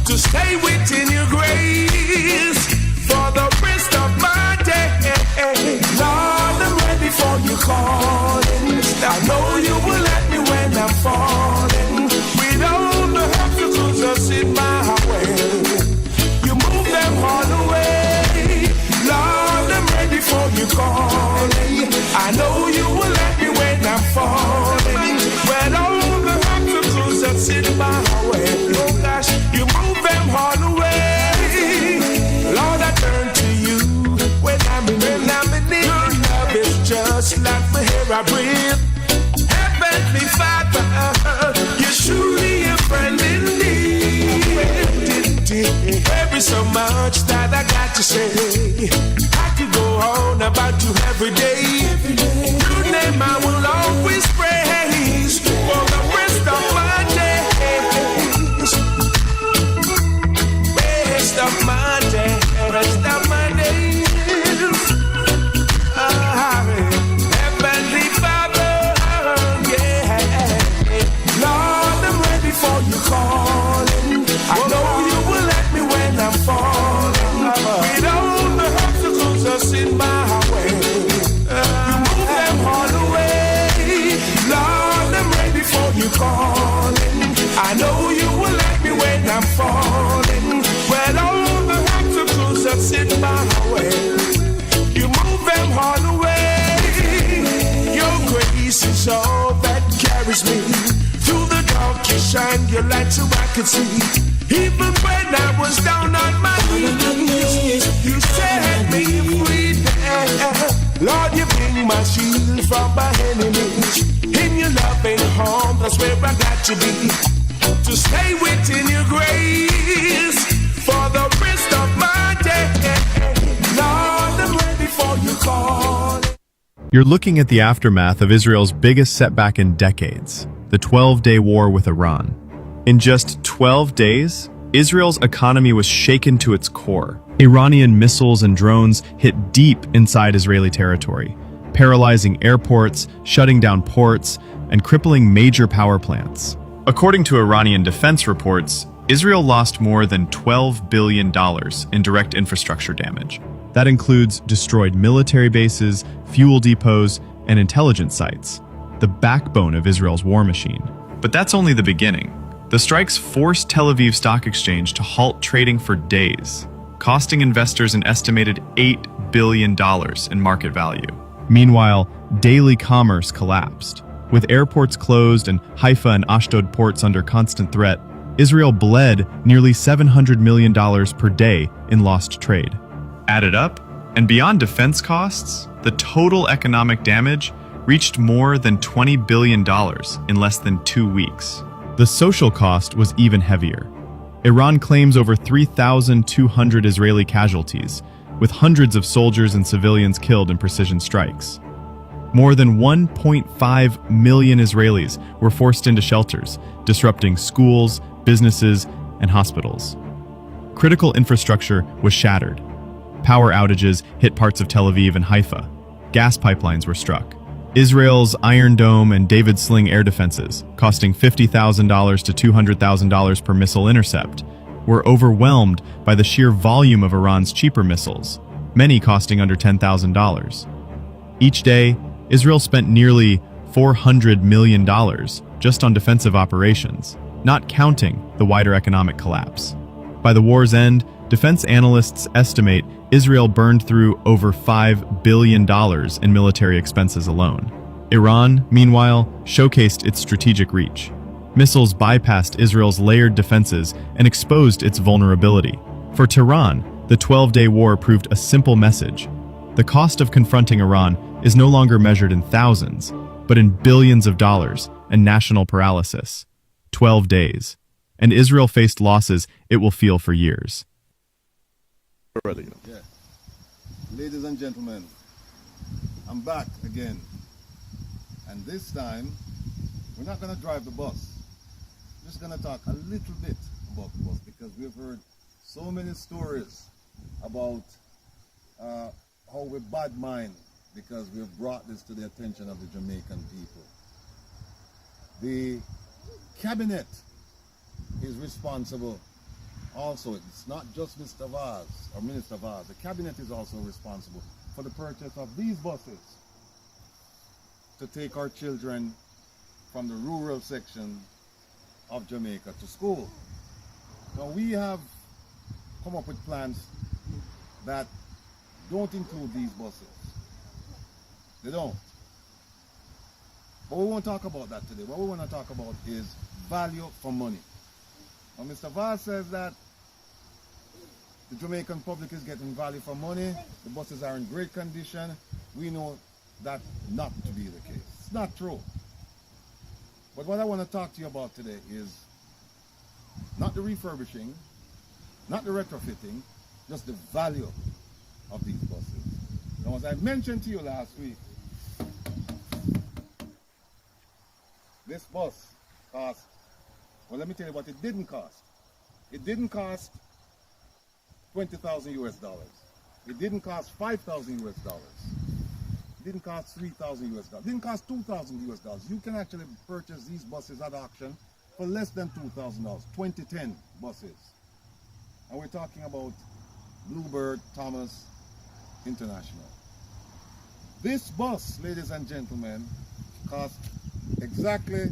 To stay within your grace for the rest of my day. Lord, I'm ready for your calling. I know you will let me when I'm falling. With all the obstacles that's in my way, you move them all away. Lord, I'm ready for your calling. I know you will let me when I'm falling. With all the obstacles that's in my way, oh gosh, you move them all away. Lord, I turn to you when I'm in need. Your love is just like the air I breathe. Heavenly Father, you're truly a friend indeed. There is so much that I got to say. I could go on about you every day. Your name I will always praise for the rest of my days. Rest of my days. Rest of my days. Heavenly Father, yeah. Lord, I'm ready for your calling. I know you will let me when I'm falling. With all the obstacles that's in my way, you move them all away. Lord, I'm ready for your calling. I know you will let me when I'm falling. With all the obstacles that's in my way, you move them all away. Your grace is all that carries me through the dark. You shine your light so I could see. Even when I was down on my knees, you set me free. Lord, you bring my shield from my enemies. In your loving home, that's where I got to be. To stay within your grace for the rest of my day. Lord, I'm ready for your call. You're looking at the aftermath of Israel's biggest setback in decades, the 12-day war with Iran. In just 12 days, Israel's economy was shaken to its core. Iranian missiles and drones hit deep inside Israeli territory, paralyzing airports, shutting down ports, and crippling major power plants. According to Iranian defense reports, Israel lost more than $12 billion in direct infrastructure damage. That includes destroyed military bases, fuel depots, and intelligence sites, the backbone of Israel's war machine. But that's only the beginning. The strikes forced Tel Aviv Stock Exchange to halt trading for days, costing investors an estimated $8 billion in market value. Meanwhile, daily commerce collapsed. With airports closed and Haifa and Ashdod ports under constant threat, Israel bled nearly $700 million per day in lost trade. Added up, and beyond defense costs, the total economic damage reached more than $20 billion in less than 2 weeks. The social cost was even heavier. Iran claims over 3,200 Israeli casualties, with hundreds of soldiers and civilians killed in precision strikes. More than 1.5 million Israelis were forced into shelters, disrupting schools, businesses, and hospitals. Critical infrastructure was shattered. Power outages hit parts of Tel Aviv and Haifa. Gas pipelines were struck. Israel's Iron Dome and David Sling air defenses, costing $50,000 to $200,000 per missile intercept, were overwhelmed by the sheer volume of Iran's cheaper missiles, many costing under $10,000. Each day, Israel spent nearly $400 million just on defensive operations, not counting the wider economic collapse. By the war's end, defense analysts estimate Israel burned through over $5 billion in military expenses alone. Iran, meanwhile, showcased its strategic reach. Missiles bypassed Israel's layered defenses and exposed its vulnerability. For Tehran, the 12-day war proved a simple message. The cost of confronting Iran is no longer measured in thousands, but in billions of dollars and national paralysis. 12 days. And Israel faced losses it will feel for years. Yeah. Ladies and gentlemen, I'm back again. And this time, we're not going to drive the bus. We're just going to talk a little bit about the bus because we've heard so many stories about how we bad mind because we've brought this to the attention of the Jamaican people. The cabinet is responsible also. It's not just Mr. Vaz or Minister Vaz. The cabinet is also responsible for the purchase of these buses to take our children from the rural section of Jamaica to school. Now we have come up with plans that don't include these buses. They don't. But we won't talk about that today. What we want to talk about is value for money. Now Mr. Vaz says that the Jamaican public is getting value for money. The buses are in great condition. We know that not to be the case. It's not true. But what I want to talk to you about today is not the refurbishing, not the retrofitting, just the value of these buses. Now, as I mentioned to you last week, this bus cost, well, let me tell you what it didn't cost. It didn't cost 20,000 US dollars. It didn't cost 5,000 US dollars. It didn't cost 3,000 US dollars. It didn't cost 2,000 US dollars. You can actually purchase these buses at auction for less than $2,000. 2010 buses. And we're talking about Bluebird Thomas International. This bus, ladies and gentlemen, cost exactly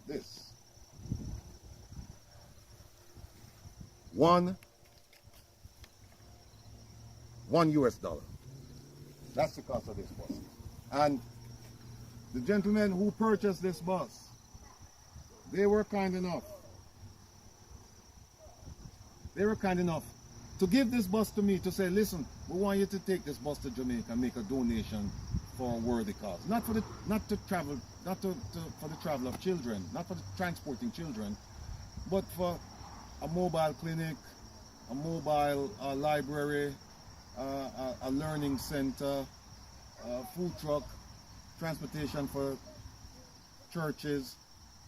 this. One US dollar. That's the cost of this bus. And the gentlemen who purchased this bus, they were kind enough to give this bus to me to say, listen, we want you to take this bus to Jamaica and make a donation for a worthy cause. Not for the travel of children, not for the transporting children, but for a mobile clinic, a mobile library, a learning center, a food truck, transportation for churches,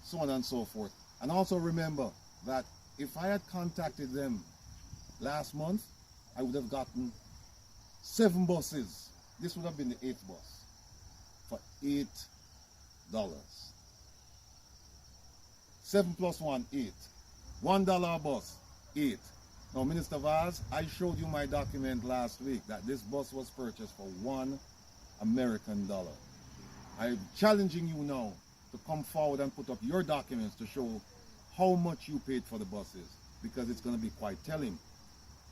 so on and so forth. And also remember that if I had contacted them last month, I would have gotten 7 buses. This would have been the 8th bus for $8. 7 plus 1, 8. $1 a bus, 8. Now, Minister Vaz, I showed you my document last week that this bus was purchased for $1 American. I'm challenging you now to come forward and put up your documents to show how much you paid for the buses, because it's going to be quite telling.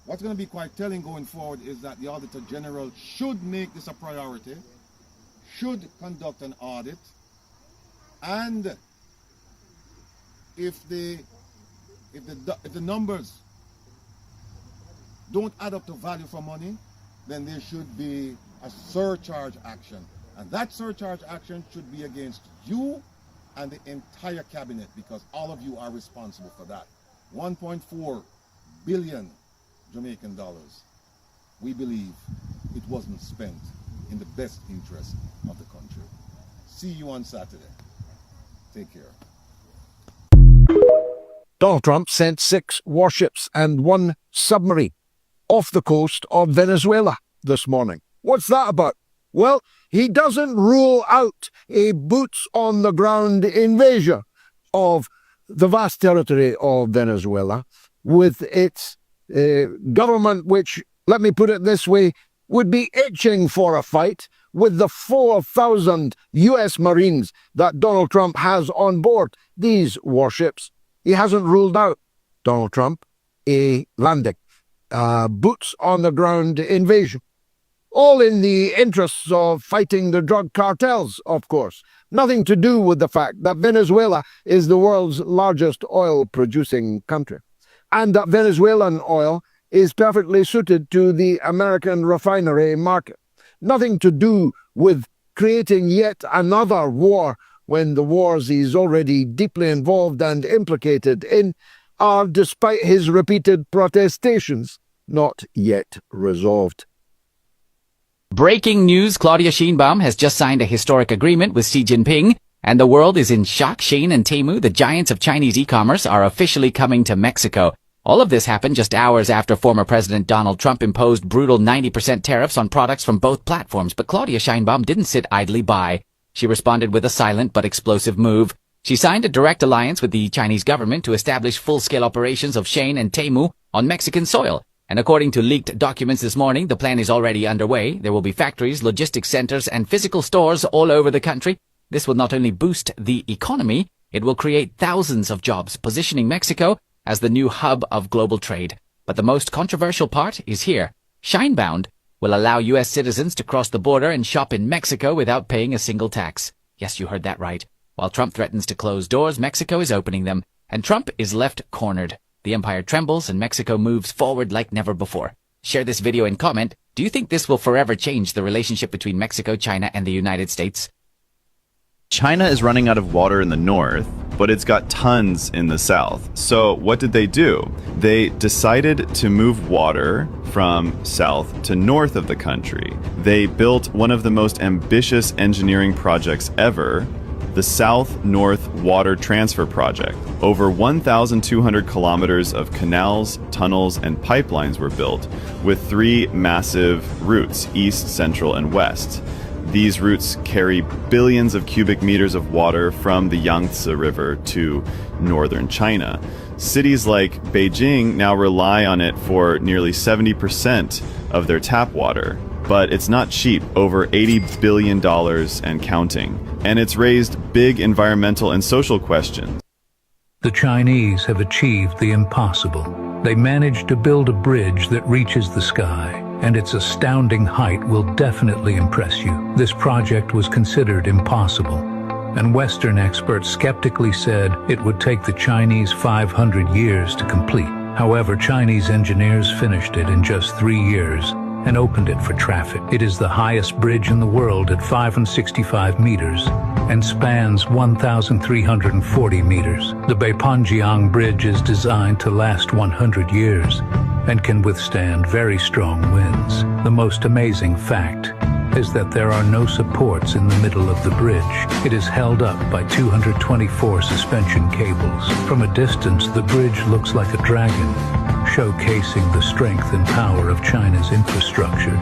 What's going to be quite telling going forward is that the Auditor General should make this a priority, should conduct an audit, and if the numbers don't add up to value for money, then there should be a surcharge action. And that surcharge action should be against you and the entire cabinet, because all of you are responsible for that. 1.4 billion Jamaican dollars. We believe it wasn't spent in the best interest of the country. See you on Saturday. Take care. Donald Trump sent 6 warships and 1 submarine off the coast of Venezuela this morning. What's that about? Well, he doesn't rule out a boots-on-the-ground invasion of the vast territory of Venezuela with its government, which, let me put it this way, would be itching for a fight with the 4,000 U.S. Marines that Donald Trump has on board these warships. He hasn't ruled out, Donald Trump, a landing, boots-on-the-ground invasion. All in the interests of fighting the drug cartels, of course. Nothing to do with the fact that Venezuela is the world's largest oil-producing country, and that Venezuelan oil is perfectly suited to the American refinery market. Nothing to do with creating yet another war when the wars he's already deeply involved and implicated in are, despite his repeated protestations, not yet resolved. Breaking news, Claudia Sheinbaum has just signed a historic agreement with Xi Jinping And the world is in shock. Shein and Temu, the giants of Chinese e-commerce, are officially coming to Mexico. All of this happened just hours after former President Donald Trump imposed brutal 90% tariffs on products from both platforms. But Claudia Sheinbaum didn't sit idly by. She responded with a silent but explosive move. She signed a direct alliance with the Chinese government to establish full-scale operations of Shein and Temu on Mexican soil. And according to leaked documents this morning, the plan is already underway. There will be factories, logistics centers, and physical stores all over the country. This will not only boost the economy, it will create thousands of jobs, positioning Mexico as the new hub of global trade. But the most controversial part is here. Shinebound will allow U.S. citizens to cross the border and shop in Mexico without paying a single tax. Yes, you heard that right. While Trump threatens to close doors, Mexico is opening them, and Trump is left cornered. The empire trembles and Mexico moves forward like never before. Share this video and comment. Do you think this will forever change the relationship between Mexico, China, and the United States? China is running out of water in the north, but it's got tons in the south. So what did they do? They decided to move water from south to north of the country. They built one of the most ambitious engineering projects ever, the South-North Water Transfer Project. Over 1,200 kilometers of canals, tunnels, and pipelines were built, with 3 massive routes, east, central, and west. These routes carry billions of cubic meters of water from the Yangtze River to northern China. Cities like Beijing now rely on it for nearly 70% of their tap water. But it's not cheap, over $80 billion and counting. And it's raised big environmental and social questions. The Chinese have achieved the impossible. They managed to build a bridge that reaches the sky, and its astounding height will definitely impress you. This project was considered impossible, and Western experts skeptically said it would take the Chinese 500 years to complete. However, Chinese engineers finished it in just 3 years and opened it for traffic. It is the highest bridge in the world at 565 meters and spans 1,340 meters. The Beipanjiang Bridge is designed to last 100 years and can withstand very strong winds. The most amazing fact is that there are no supports in the middle of the bridge. It is held up by 224 suspension cables. From a distance, the bridge looks like a dragon, showcasing the strength and power of China's infrastructure.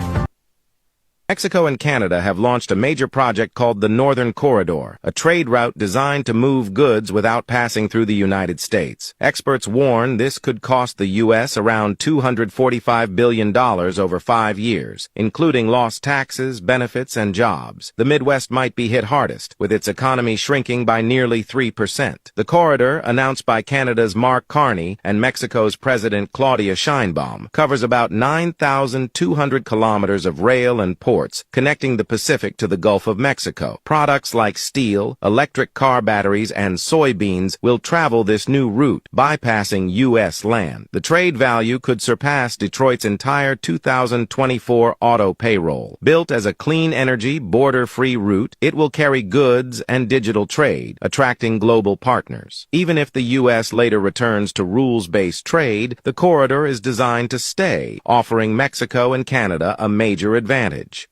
Mexico and Canada have launched a major project called the Northern Corridor, a trade route designed to move goods without passing through the United States. Experts warn this could cost the U.S. around $245 billion over 5 years, including lost taxes, benefits, and jobs. The Midwest might be hit hardest, with its economy shrinking by nearly 3%. The corridor, announced by Canada's Mark Carney and Mexico's President Claudia Sheinbaum, covers about 9,200 kilometers of rail and port connecting the Pacific to the Gulf of Mexico. Products like steel, electric car batteries, and soybeans will travel this new route, bypassing U.S. land. The trade value could surpass Detroit's entire 2024 auto payroll. Built as a clean energy, border-free route, it will carry goods and digital trade, attracting global partners. Even if the U.S. later returns to rules-based trade, the corridor is designed to stay, offering Mexico and Canada a major advantage.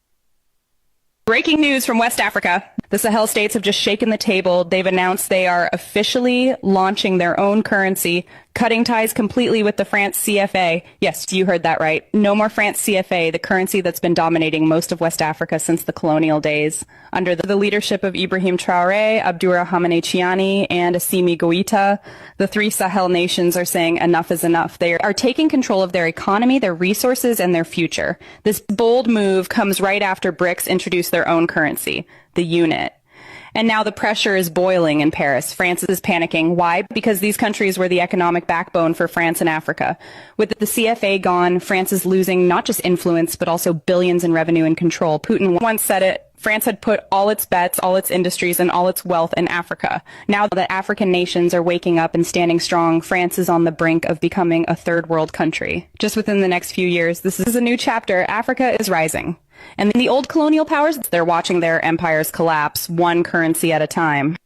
Breaking news from West Africa. The Sahel states have just shaken the table. They've announced they are officially launching their own currency, cutting ties completely with the France CFA. Yes, you heard that right. No more France CFA, the currency that's been dominating most of West Africa since the colonial days. Under the leadership of Ibrahim Traoré, Abdourahmane Chiani, and Assimi Goïta, the 3 Sahel nations are saying enough is enough. They are taking control of their economy, their resources, and their future. This bold move comes right after BRICS introduced their own currency, the unit. And now the pressure is boiling in Paris. France is panicking. Why? Because these countries were the economic backbone for France and Africa. With the CFA gone, France is losing not just influence, but also billions in revenue and control. Putin once said it. France had put all its bets, all its industries, and all its wealth in Africa. Now that African nations are waking up and standing strong, France is on the brink of becoming a third world country. Just within the next few years, this is a new chapter. Africa is rising. And the old colonial powers, they're watching their empires collapse, one currency at a time.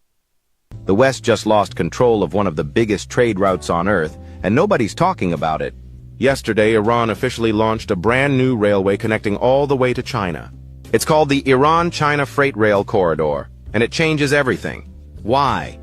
The West just lost control of one of the biggest trade routes on Earth, and nobody's talking about it. Yesterday, Iran officially launched a brand new railway connecting all the way to China. It's called the Iran-China Freight Rail Corridor, and it changes everything. Why?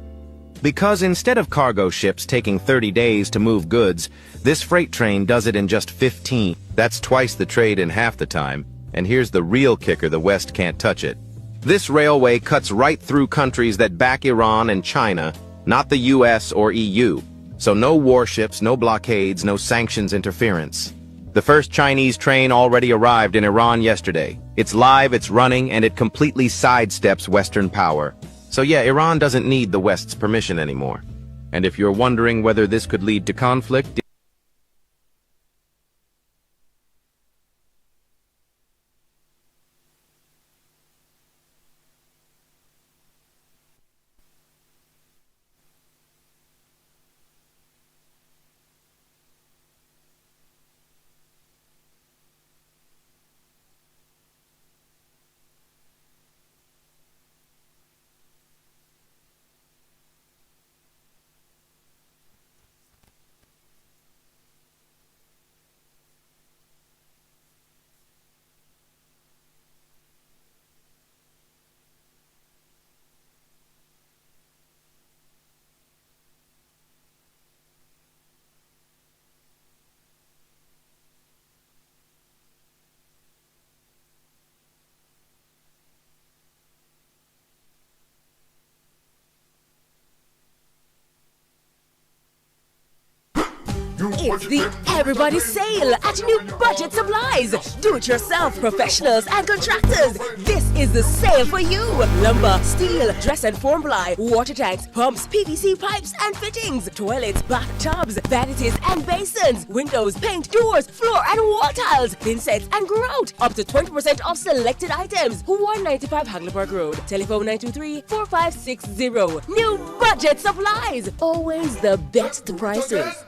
Because instead of cargo ships taking 30 days to move goods, this freight train does it in just 15. That's twice the trade in half the time. And here's the real kicker: the West can't touch it. This railway cuts right through countries that back Iran and China, not the US or EU. So no warships, no blockades, no sanctions interference. The first Chinese train already arrived in Iran yesterday. It's live, it's running, and it completely sidesteps Western power. So yeah, Iran doesn't need the West's permission anymore. And if you're wondering whether this could lead to conflict, It's the Everybody Sale at New Budget Supplies. Do-it-yourself professionals and contractors. This is the sale for you. Lumber, steel, dress and form ply, water tanks, pumps, PVC pipes and fittings, toilets, bathtubs, vanities and basins, windows, paint, doors, floor and wall tiles, thin sets and grout. Up to 20% off selected items. 195 Hagley Park Road. Telephone 923-4560. New Budget Supplies. Always the best prices.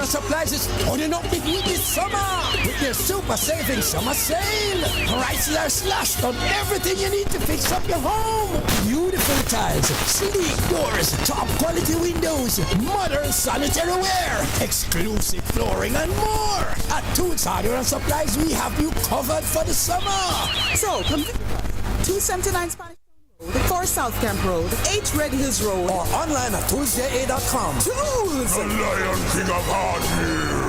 Supplies is turning up the heat this summer with their super saving summer sale. Prices are slashed on everything you need to fix up your home. Beautiful tiles, sleek doors, top quality windows, modern sanitary ware, exclusive flooring and more. At Toots Hardware and Supplies, we have you covered for the summer. So come visit us. 279 Spanish Road, 4 South Camp Road, 8 Red Hills Road, or online at toolsday.com. Tools! The Lion King of Hardware.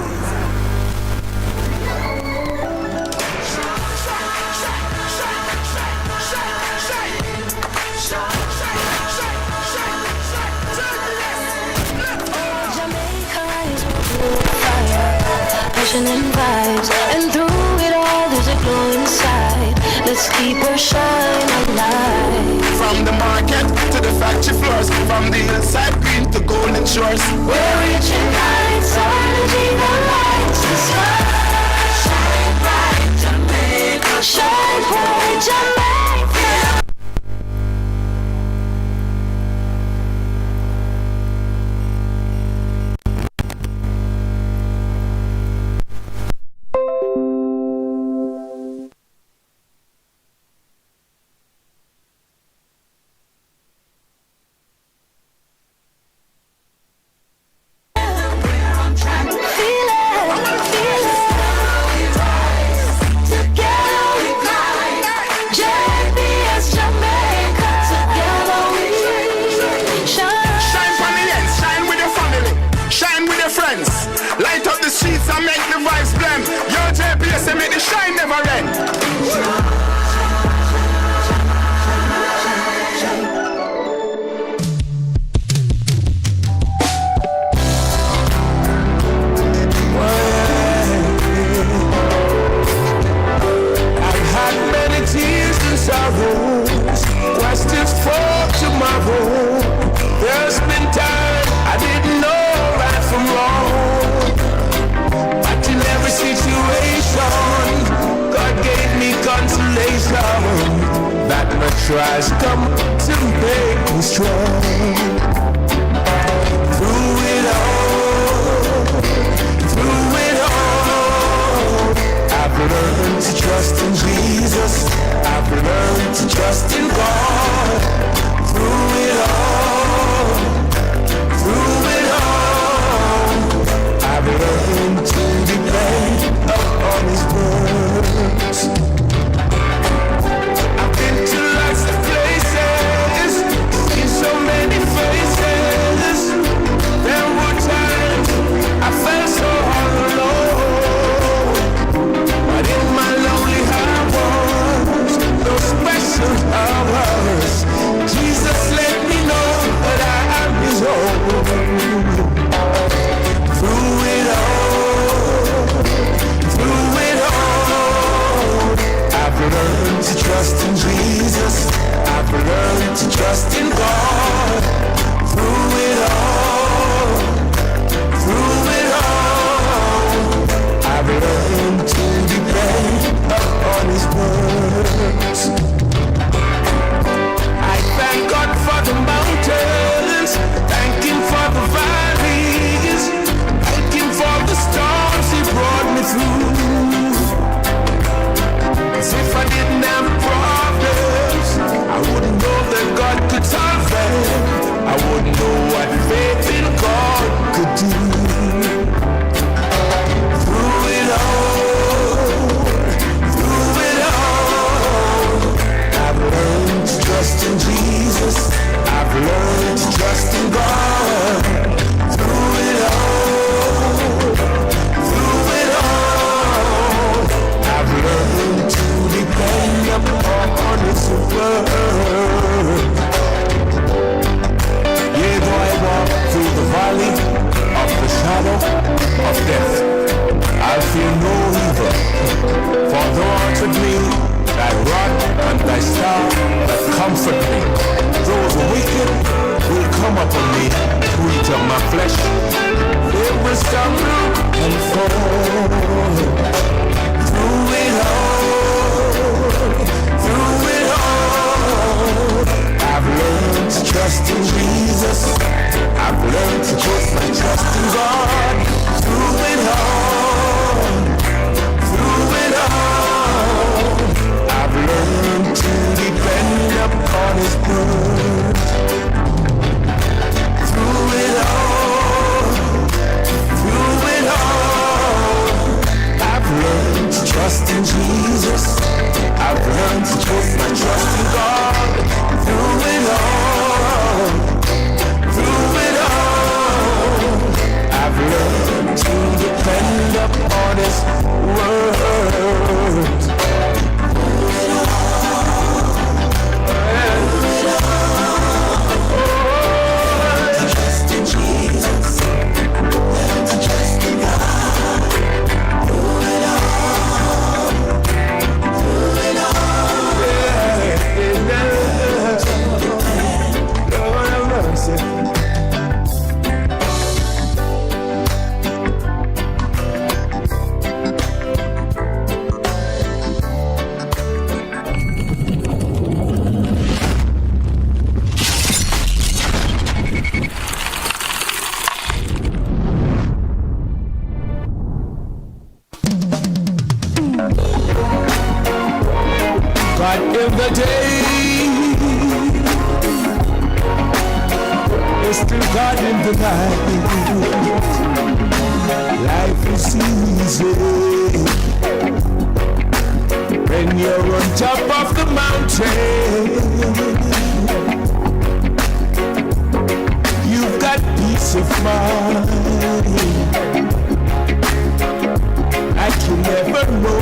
Passion and vibes, and through it all there's a glow inside. Let's keep her shine alive. From the market to the factory floors, from the hillside green to golden shores, we're reaching heights, our energy that lights the sky. Shine bright, Jamaica. Shine bright, Jamaica. partner tries come to make me strong. Through it all, I've learned to trust in Jesus. I've learned to trust in God. Through it all, I've learned to depend upon His words. I've been to lots of places, seen so many faces. There were times I felt so all alone, but in my lonely hours, those special hours, Jesus let me know that I am His own. Through it all, I've learned to trust in Jesus. I've learned to trust in God. Through it all, I've learned to depend upon His words. I thank God for the mountains, thank Him for the valleys, thank Him for the storms He brought me through. As if I didn't have problems, I wouldn't know that God could solve them. I wouldn't know what faith in God could do. Through it all, I've learned to trust in Jesus. I've learned to trust in God. Through it all, I've learned to depend upon His word. Yea, though I walk through the valley of the shadow of death, I'll fear no evil, for thou art with me, thy rod and thy staff that comfort me. Those wicked will come upon me to eat up my flesh. They will stumble and fall. Through it all, I've learned to trust in Jesus. I've learned to put my trust in God. Through it all, I've learned to depend upon His word. Through it all, I've learned to trust in Jesus. I've learned to put my trust in God. Through it all, I've learned to depend upon His word. Trust in Jesus. To trust in God. Through it all. Lord have mercy. God in the day, it's still God in the night. Life is easy when you're on top of the mountain. You've got peace of mind like you never know.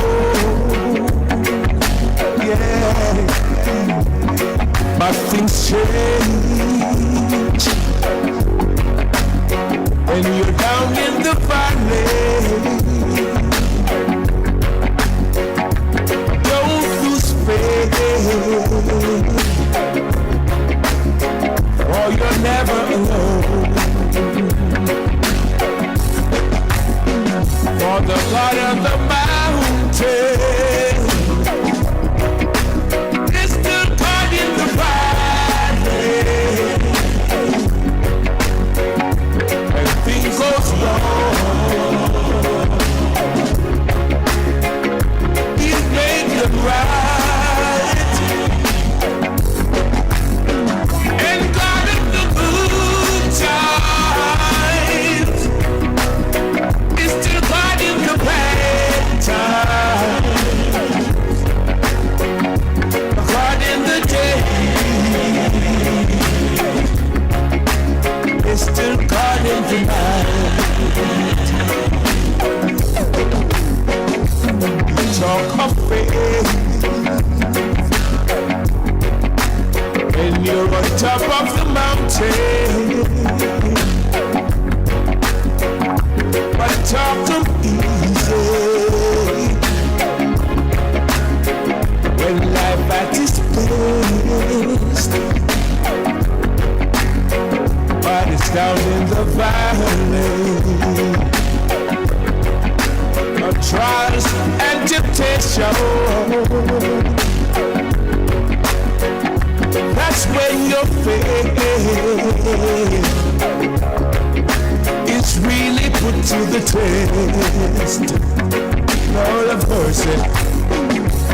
Yeah, but things change when you're down in the valley. Don't lose faith, or you're never alone. For the God of the mountain faith. When you're on top of the mountain, but talk them easy. When life at its best, but it's down in the valley of trials and temptation. That's when your faith is really put to the test. Lord of mercy,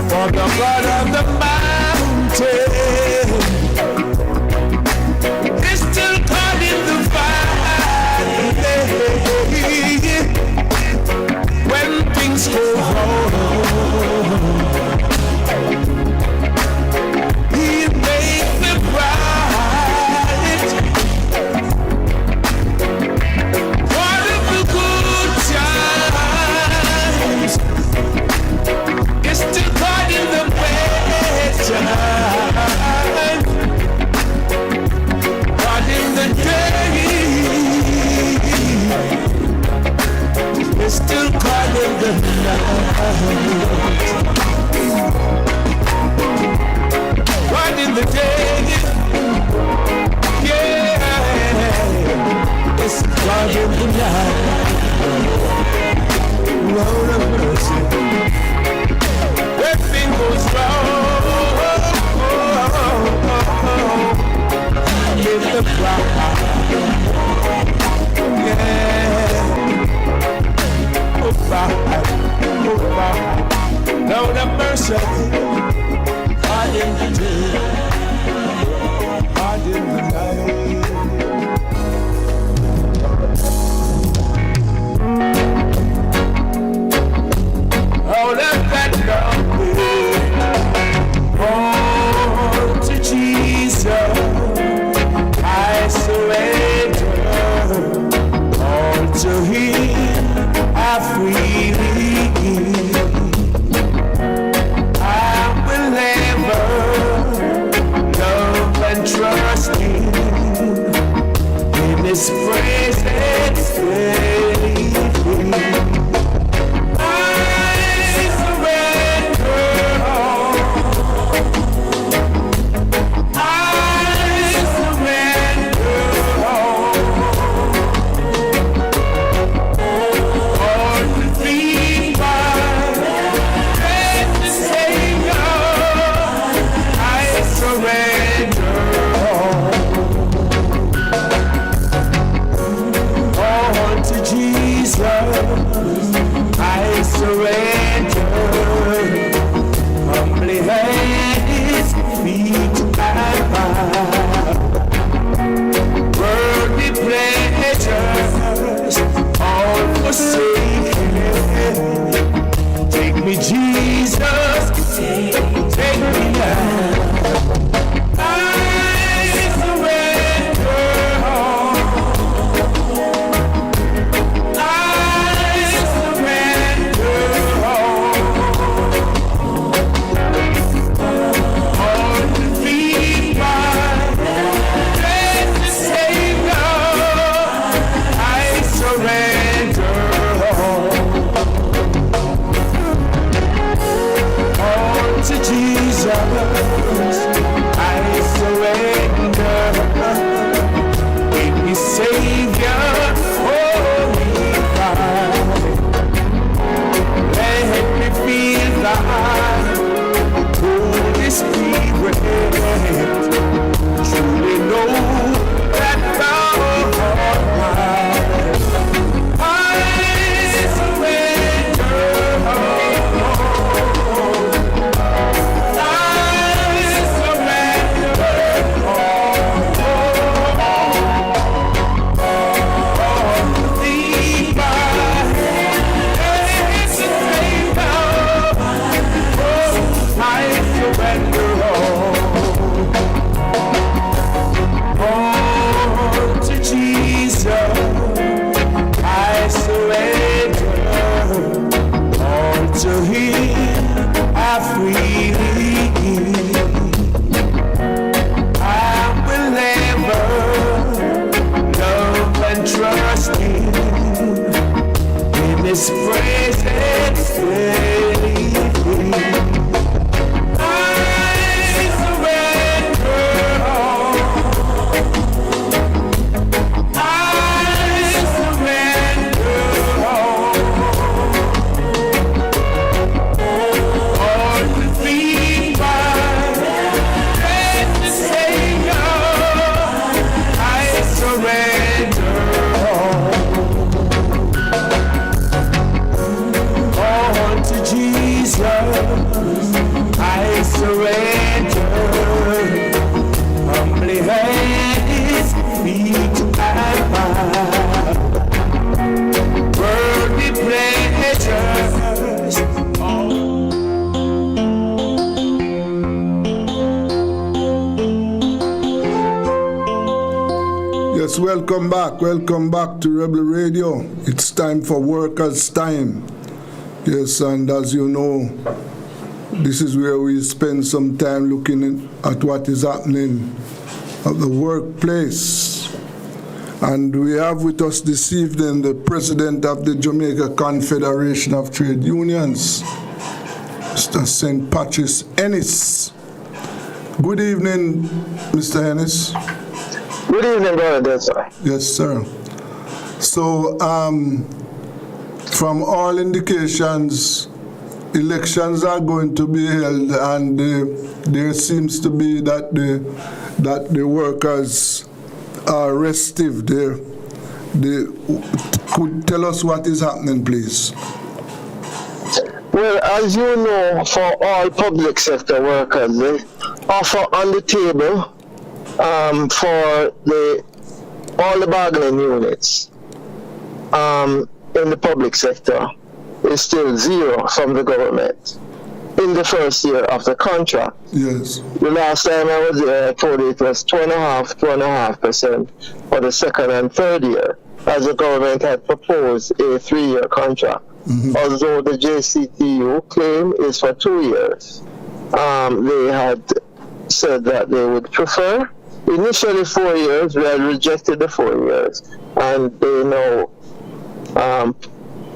for the God of the mountain is still caught in the valley. When things go wrong, He makes them right. One of the good times is still caught in the bad times. Caught in the day, it's still caught in the night. Caught in the day, yeah, it's caught in the night. Lord of mercy, everything goes wrong. In the cloud, yeah. Lord of mercy, God in the day, God in the night. Oh, let that love oh, to Jesus, I surrender all to Him. I freely give. I will never love and trust Him in His presence daily. I surrender all. I surrender all. I surrender, humbly at His feet I bow. Worldly pleasures all forsaken. Take me, Jesus, take me now. I surrender all. freely give. I will never love and trust Him in His presence daily. I surrender all. I surrender all. All to be my precious Savior. I surrender all to Jesus. I surrender. Humbly at His feet I bow. Worldly pleasures. Yes, welcome back to Rebel Radio. It's time for Workers' Time. Yes, and as you know, this is where we spend some time looking at what is happening at the workplace. And we have with us this evening the President of the Jamaica Confederation of Trade Unions, Mr. St. Patrice Ennis. Good evening, Mr. Ennis. Good evening, brother. Yes, sir. So, from all indications, elections are going to be held, and there seems to be that the workers are restive. They could tell us what is happening, please. Well, as you know, for all public sector workers, they offer on the table for all the bargaining units in the public sector is still zero from the government in the first year of the contract. Yes. The last time I was there, I told it was 2.5% for the second and third year, as the government had proposed a 3-year contract. Mm-hmm. Although the JCTU claim is for 2 years. They had said that they would prefer initially 4 years. We had rejected the 4 years, and they now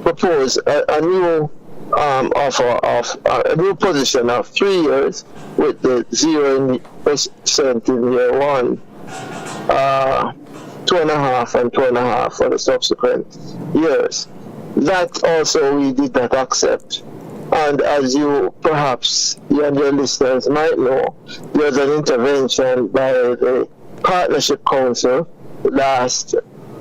propose a new offer of a new position of 3 years with the 0% in year one, 2.5 and 2.5 for the subsequent years. That also we did not accept. And as you perhaps you and your listeners might know, there was an intervention by the Partnership Council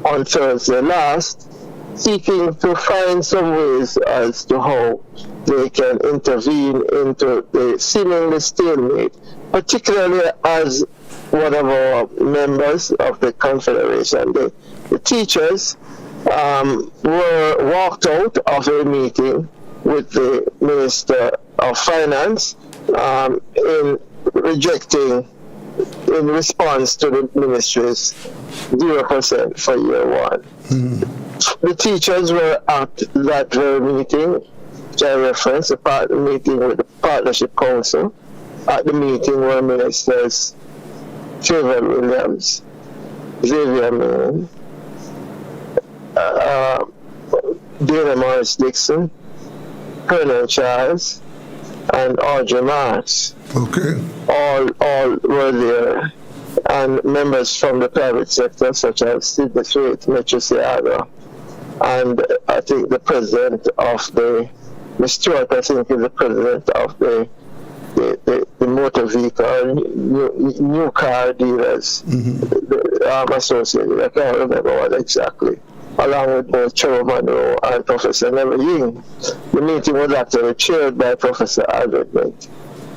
on Thursday last, seeking to find some ways as to how they can intervene into the seemingly stalemate, particularly as one of our members of the Confederation, the teachers, were walked out of a meeting with the Minister of Finance in response to the ministry's 0% for year one. Mm-hmm. The teachers were at that very meeting, which I referenced, the meeting with the Partnership Council. At the meeting were Ministers Trevor Williams, Xavier Mann, Dana Morris Dixon, Colonel Charles, and Audrey Marks. Okay. All were there, and members from the private sector such as Sidney Sweet, Metro Seattle, and I think the president of Ms. Stewart, I think is the president of the motor vehicle, new car dealers, associated. I can't remember what exactly. Along with both Trevor Monroe and Professor Neville Ying. The meeting was actually chaired by Professor Albert Mint.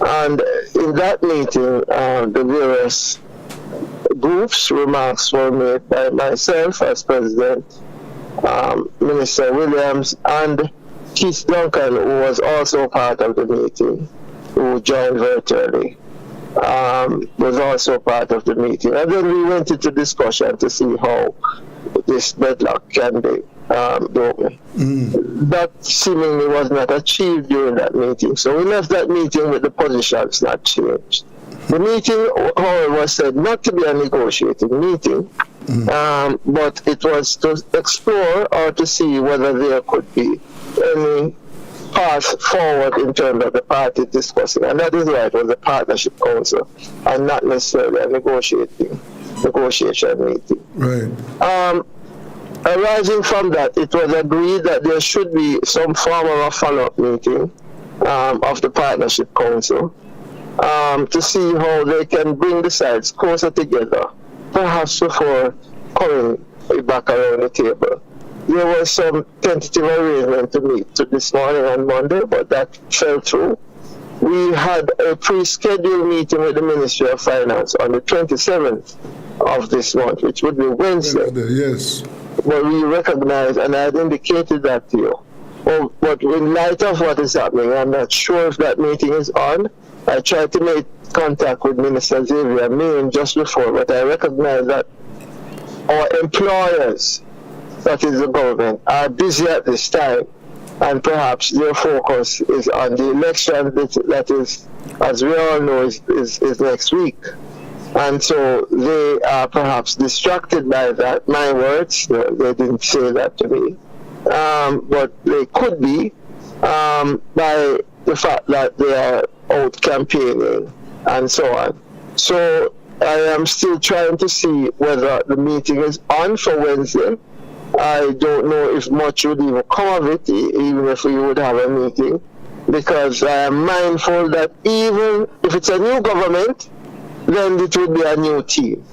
And in that meeting, the various groups, remarks were made by myself as president, Minister Williams, and Keith Duncan, who was also part of the meeting, who joined virtually, was also part of the meeting. And then we went into discussion to see how this deadlock can be don't we? That seemingly was not achieved during that meeting. So we left that meeting with the positions not changed. The meeting, however, was said not to be a negotiating meeting, but it was to explore or to see whether there could be any path forward in terms of the party discussing. And that is why it was a partnership council and not necessarily a negotiation meeting. Right. Arising from that, it was agreed that there should be some form of a follow-up meeting of the partnership council to see how they can bring the sides closer together, perhaps before coming back around the table. There was some tentative arrangement to meet this morning on Monday, but that fell through. We had a pre-scheduled meeting with the Ministry of Finance on the 27th of this month, which would be Wednesday. Yes. But we recognize, and I had indicated that to you. But in light of what is happening, I'm not sure if that meeting is on. I tried to make contact with Minister Xavier Main just before, but I recognize that our employers, that is the government, are busy at this time, and perhaps their focus is on the election that is, as we all know, is next week. And so they are perhaps distracted by that. My words, they didn't say that to me. But they could be by the fact that they are out campaigning and so on. So I am still trying to see whether the meeting is on for Wednesday. I don't know if much would even come of it, even if we would have a meeting, because I am mindful that even if it's a new government, then it would be a new team.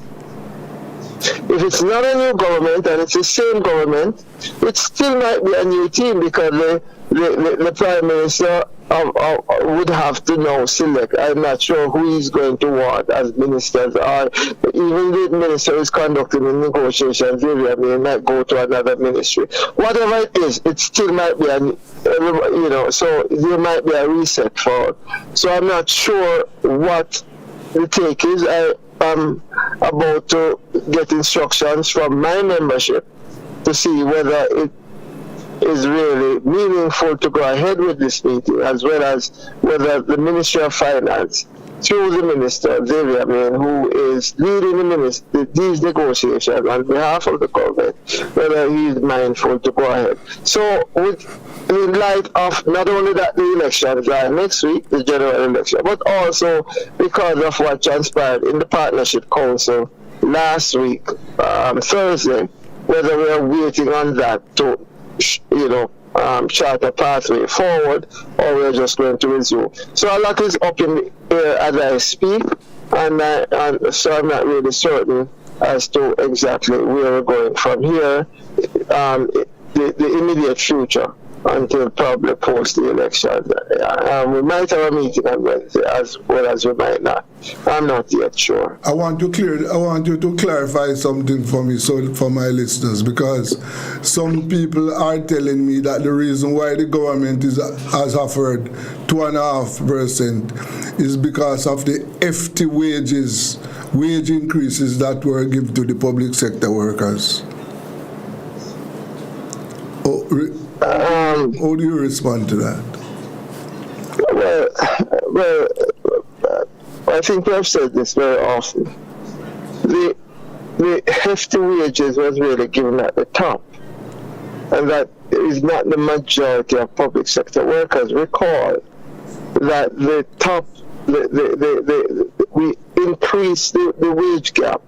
If it's not a new government and it's the same government, it still might be a new team, because the Prime Minister would have to now select. I'm not sure who he's going to want as ministers, or even the minister is conducting the negotiations, they might go to another ministry. Whatever it is, it still might be so there might be a reset for it. So I'm not sure what the take is. I am about to get instructions from my membership to see whether it is really meaningful to go ahead with this meeting, as well as whether the Ministry of Finance, through the Minister, Xavier Main, who is leading these negotiations on behalf of the government, whether he is mindful to go ahead. So, in light of not only that the elections are next week, the general election, but also because of what transpired in the Partnership Council last week, Thursday, whether we are waiting on that to chart a pathway forward, or we're just going to resume. So a lot is up in the air as I speak, and so I'm not really certain as to exactly where we're going from here, the immediate future, until probably post the election. We might have a meeting on Wednesday, as well as we might not. I'm not yet sure. I want you to clarify something for me, for my listeners, because some people are telling me that the reason why the government has offered 2.5% is because of the hefty wage increases that were given to the public sector workers. How do you respond to that? Well, I think we have said this very often. The hefty wages was really given at the top, and that is not the majority of public sector workers. Recall that the top, we increased the wage gap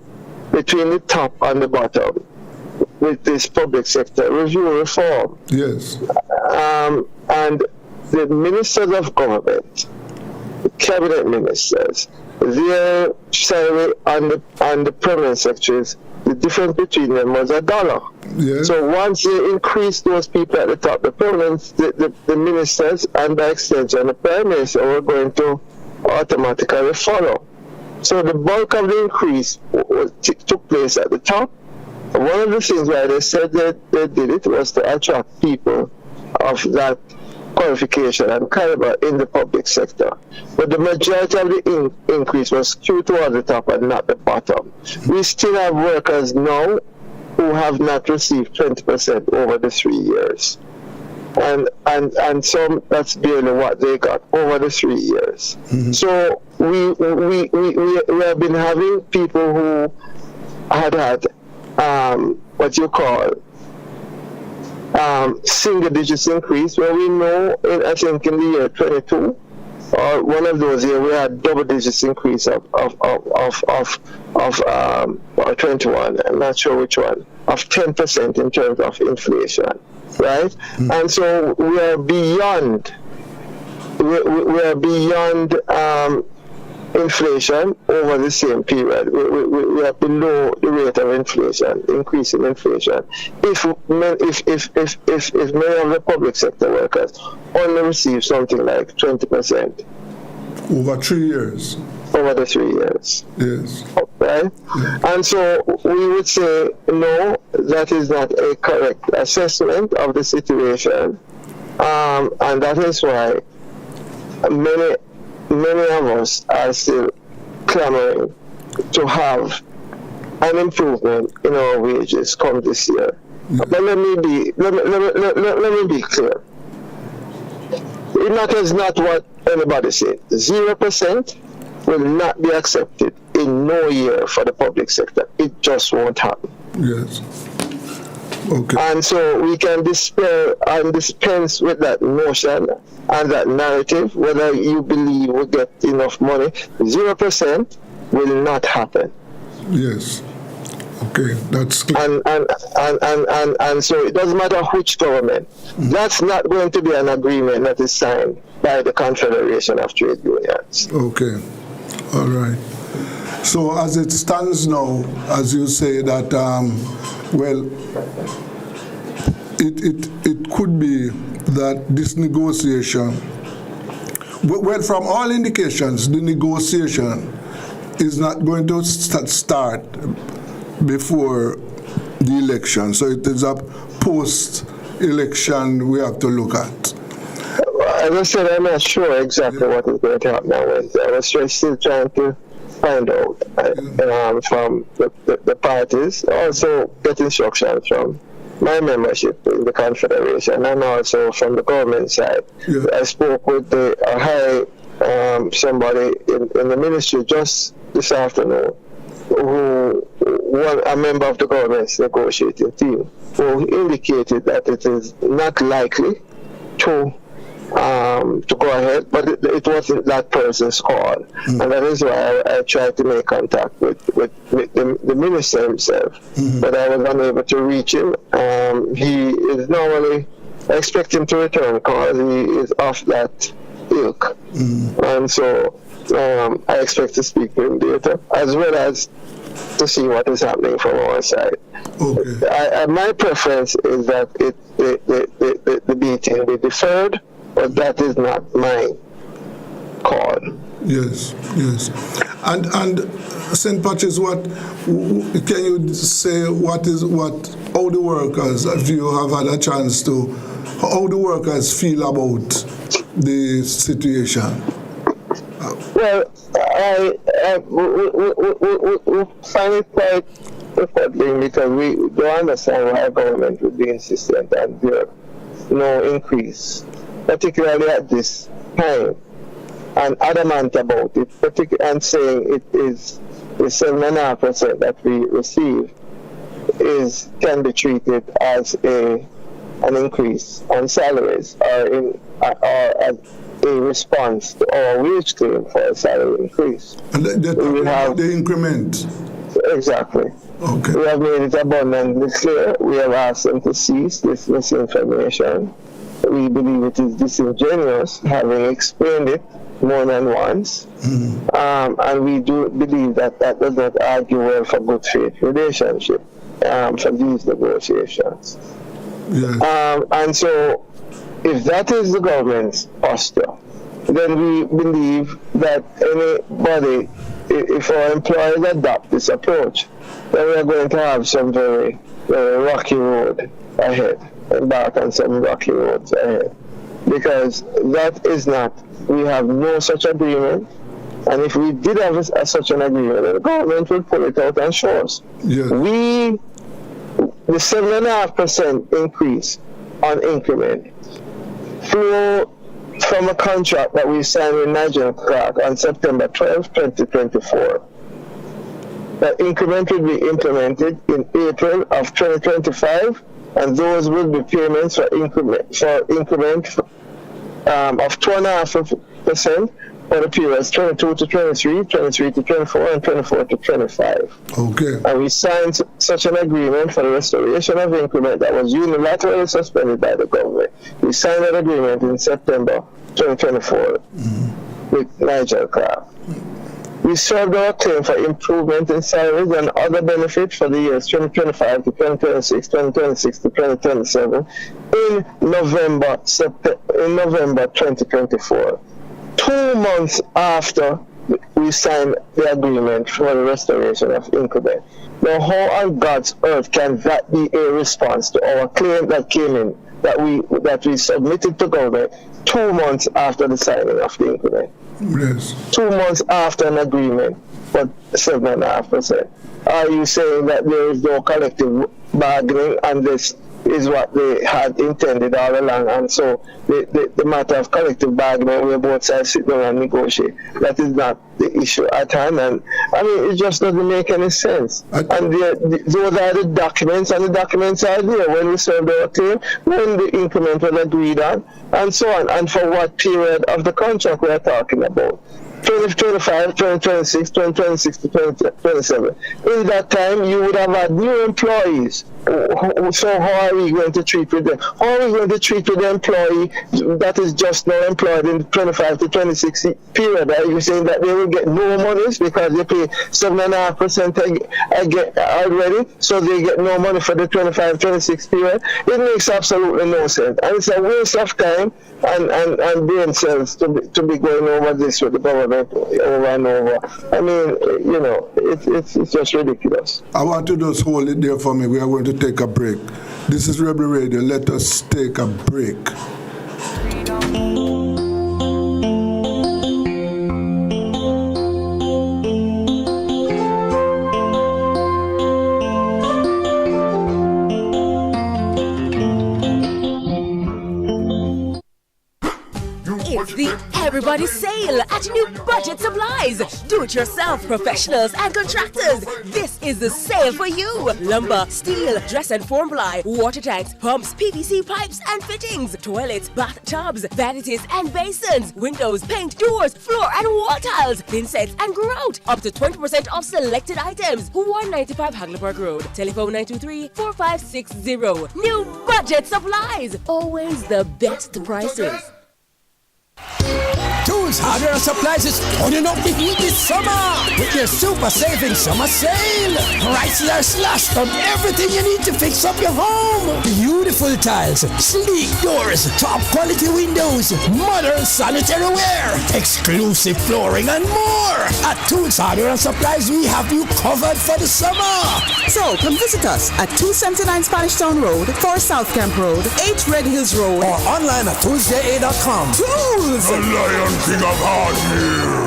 between the top and the bottom with this public sector review reform. Yes. And the ministers of government, the cabinet ministers, their salary and the permanent secretaries, the difference between them was $1. Yes. So once they increased those people at the top, the permanents, the ministers, and by extension the prime minister, were going to automatically follow. So the bulk of the increase took place at the top. One of the things why they said that they did it was to attract people of that qualification and caliber in the public sector. But the majority of the increase was skewed toward the top and not the bottom. We still have workers now who have not received 20% over the 3 years. And some, that's barely what they got over the 3 years. So we have been having people who had what you call single digits increase, where we know, I think in the year 22, or one of those years, we had double digits increase of or 21, I'm not sure which one, of 10% in terms of inflation, right? And so we are beyond inflation over the same period. We are below the rate of inflation, increase in inflation. If many of the public sector workers only receive something like 20% over 3 years. Over the 3 years. Yes. Right? And so we would say, no, that is not a correct assessment of the situation. And that is why many of us are still clamoring to have an improvement in our wages come this year. But let me be clear. It matters not what anybody says. 0% will not be accepted in no year for the public sector. It just won't happen. Yes. Okay. And so we can despair and dispense with that notion and that narrative, whether you believe we get enough money. 0% will not happen. Yes. Okay, that's clear. And so it doesn't matter which government. That's not going to be an agreement that is signed by the Confederation of Trade Unions. Okay. All right. So as it stands now, as you say that, well, it could be that this negotiation, well, from all indications, the negotiation is not going to start before the election. So it is a post-election we have to look at. As I said, I'm not sure exactly what is going to happen now. I was still trying to find out from the parties, also get instructions from my membership in the Confederation and also from the government side. Yeah. I spoke with the somebody in the ministry just this afternoon, who was a member of the government's negotiating team, who indicated that it is not likely to go ahead, but it wasn't that person's call. And that is why I tried to make contact with the minister himself, but I was unable to reach him. He is normally expecting to return because he is off that ilk. And so I expect to speak to him later, as well as to see what is happening from our side. Okay. My preference is that the meeting be deferred, but that is not my call. Yes, yes. And St. Patrick's, what can you say? How the workers, if you have had a chance to, how the workers feel about the situation? Well, we find it quite reflecting because we don't understand why our government would be insistent on there no increase, particularly at this time, and adamant about it, and saying it is the 7.5% that we receive can be treated as an increase on salaries or as a response to our wage claim for a salary increase. And we have the increment. Exactly. Okay. We have made it abundantly clear. We have asked them to cease this misinformation. We believe it is disingenuous, having explained it more than once. And we do believe that does not argue well for good faith relationship for these negotiations. Yes. And so, if that is the government's posture, then we believe that anybody, if our employers adopt this approach, then we are going to have some very, very rocky road ahead, embark on some rocky roads ahead. Because that is not, we have no such agreement, and if we did have such an agreement, the government would pull it out and show us. Yes. the 7.5% increase on increment flow from a contract that we signed with Nigel Clark on September 12, 2024. The increment will be implemented in April of 2025, and those will be payments for increment of 2.5% for the periods 22 to 23, 23 to 24, and 24 to 25. Okay. And we signed such an agreement for the restoration of increment that was unilaterally suspended by the government. We signed that agreement in September 2024 with Nigel Clark. We served our claim for improvement in salaries and other benefits for the years 2025 to 2026, 2026 to 2027 in November 2024. 2 months after we signed the agreement for the restoration of increment. Now, how on God's earth can that be a response to our claim that came in, that we submitted to government 2 months after the signing of the increment? Yes. 2 months after an agreement for 7.5%. Are you saying that there is no collective bargaining and this is what they had intended all along, and so the matter of collective bargaining where both sides sit down and negotiate, that is not the issue at hand? And I mean, it just doesn't make any sense. And those are the documents, and the documents are there when we served our claim, when the increment was agreed on, and so on, and for what period of the contract we are talking about. 2025, 2026, 2026 to 2027. In that time, you would have had new employees. So how are we going to treat with them? How are we going to treat with the employee that is just now employed in the 25 to 26 period? Are you saying that they will get no monies because they pay 7.5% already, so they get no money for the 25, 26 period? It makes absolutely no sense. And it's a waste of time and brain cells to be going over this with the government over and over. I mean, you know, it's just ridiculous. I want to just hold it there for me. We are going to take a break. This is Rebel Radio. Let us take a break. It's the Everybody Sale at New Budget Supplies. Do-it-yourself professionals and contractors. This is the sale for you. Lumber, steel, dress and form ply, water tanks, pumps, PVC pipes and fittings, toilets, bathtubs, vanities and basins, windows, paint, doors, floor and wall tiles, thin sets and grout. Up to 20% off selected items. 195 Hagleyburg Road. Telephone 923-4560. New Budget Supplies. Always the best prices. Tools, hardware, and supplies is turning up the heat this summer with your super saving summer sale. Prices are slashed on everything you need to fix up your home. Beautiful tiles, sleek doors, top quality windows, modern sanitary ware, exclusive flooring, and more. At Tools, hardware, and supplies, we have you covered for the summer. So come visit us at 279 Spanish Town Road, 4 South Camp Road, 8 Red Hills Road, or online at toolsja.com. Tools! The Lion King of Hardware.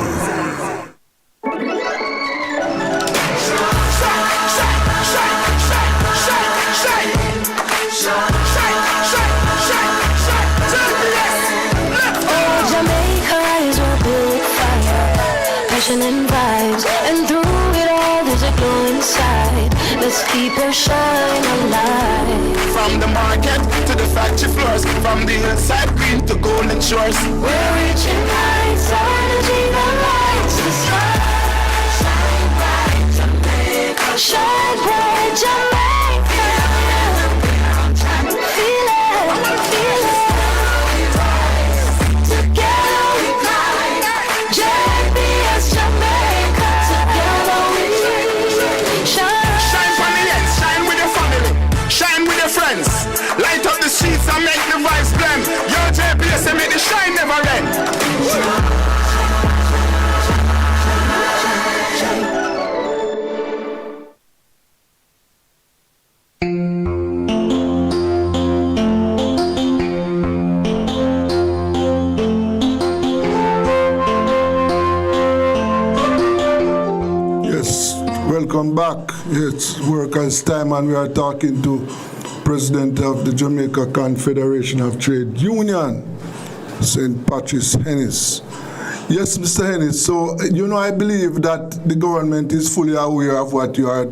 Passion and vibes, and through it all there's a glow inside. Let's keep your shine alive. From the market to the factory floors, from the hillside green to golden shores, we're reaching heights, energy that lights the sky. Shine bright, Jamaica. Shine bright, Jamaica. Feel it, feel it. Together we climb. JBS Jamaica. Together we shine. Shine for the ends, shine with your family, shine with your friends. Light up the streets and make the vibes blend. Your JBS and make the shine never end. welcome back. It's Workers' Time, and we are talking to President of the Jamaica Confederation of Trade Union, St. Patrice Hennis. Yes, Mr. Hennis, so, I believe that the government is fully aware of what you are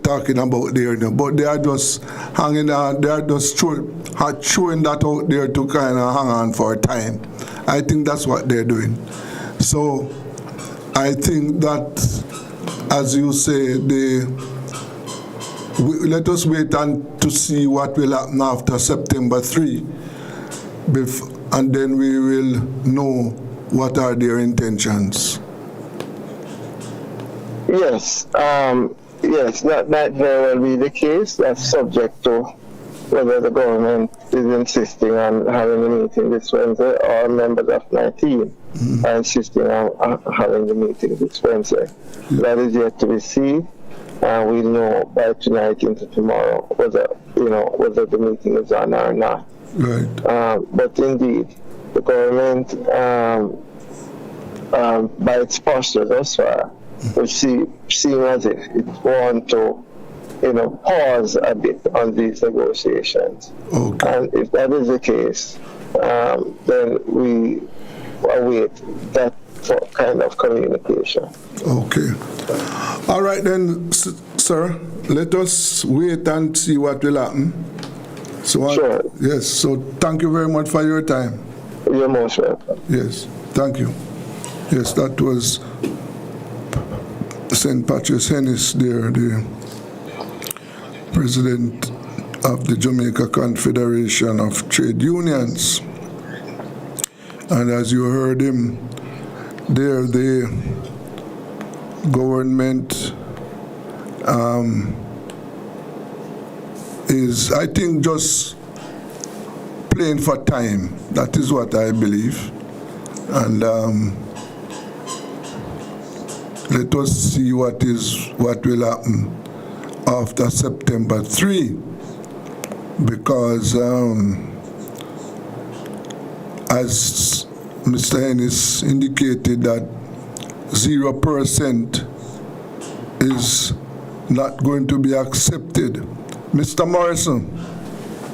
talking about there, but they are just hanging on, they are just throwing that out there to kind of hang on for a time. I think that's what they're doing. So, I think that, as you say, let us wait to see what will happen after September 3, and then we will know what are their intentions. Yes, yes, that might very well be the case. That's subject to whether the government is insisting on having a meeting this Wednesday or members of my team are insisting on having the meeting this Wednesday. That is yet to be seen. We'll know by tonight into tomorrow whether the meeting is on or not. Right. But indeed, the government, by its posture thus far, would seem as if it wants to, pause a bit on these negotiations. Okay. And if that is the case, then we await that kind of communication. Okay. All right then, sir. Let us wait and see what will happen. So, sure. Yes. So, thank you very much for your time. You're most welcome. Yes. Thank you. Yes, that was St. Patrice Hennis there, the President of the Jamaica Confederation of Trade Unions. And as you heard him, there the government is, I think, just playing for time. That is what I believe. And let us see what will happen after September 3, because as Mr. Hennis indicated, that 0% is not going to be accepted. Mr. Morrison.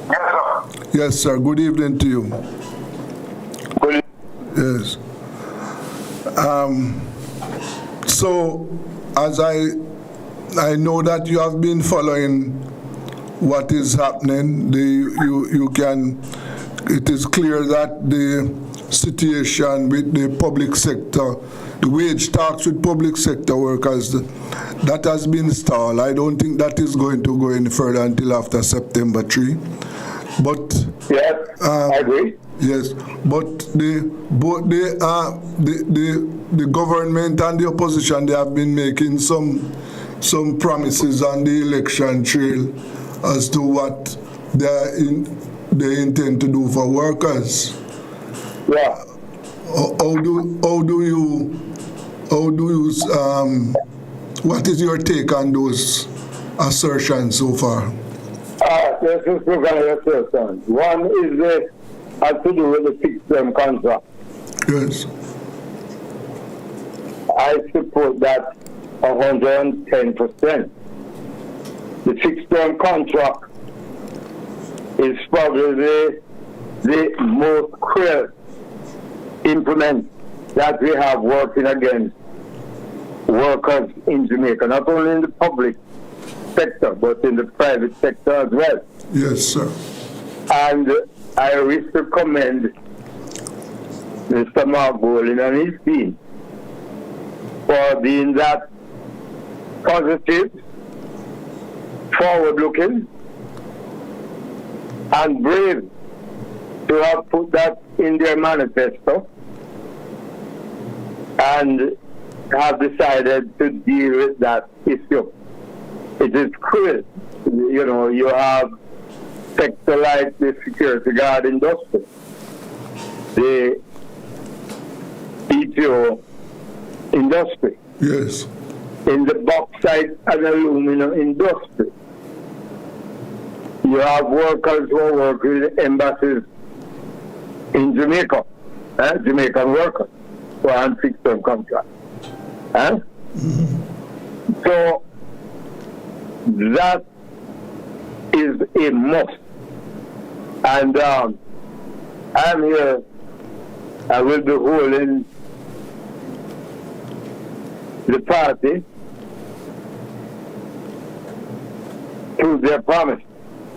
Yes, sir. Yes, sir. Good evening to you. Good evening. Yes. So, as I know that you have been following what is happening, it is clear that the situation with the public sector, the wage talks with public sector workers, that has been stalled. I don't think that is going to go any further until after September 3. But yes, I agree. Yes, but the government and the opposition, they have been making some promises on the election trail as to what they intend to do for workers. Yeah. What is your take on those assertions so far? There's two assertions. One is has to do with the fixed-term contract. Yes. I support that 110%. The fixed-term contract is probably the most cruel implement that we have working against workers in Jamaica, not only in the public sector, but in the private sector as well. Yes, sir. And I wish to commend Mr. Mark Bolin and his team for being that positive, forward-looking, and brave to have put that in their manifesto and have decided to deal with that issue. It is cruel. You have sector like the security guard industry, the PTO industry, yes, in the bauxite and aluminum industry. You have workers who work with embassies in Jamaica, Jamaican workers who are on fixed-term contracts. So That is a must. And I'm here. I will be holding the party to their promise.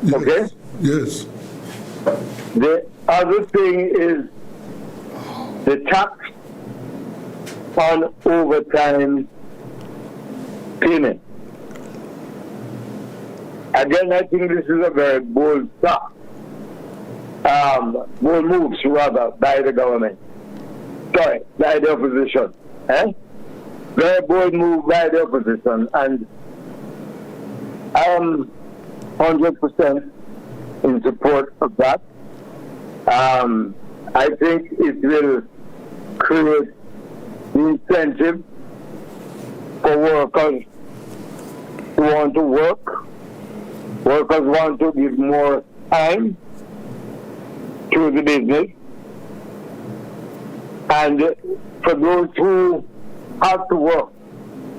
Yes. Okay? Yes. The other thing is the tax on overtime payment. Again, I think this is a very bold step. Bold moves, rather, by the government. Sorry, by the opposition. Very bold move by the opposition. And I am 100% in support of that. I think it will create incentive for workers who want to work. Workers want to give more time to the business. And for those who have to work,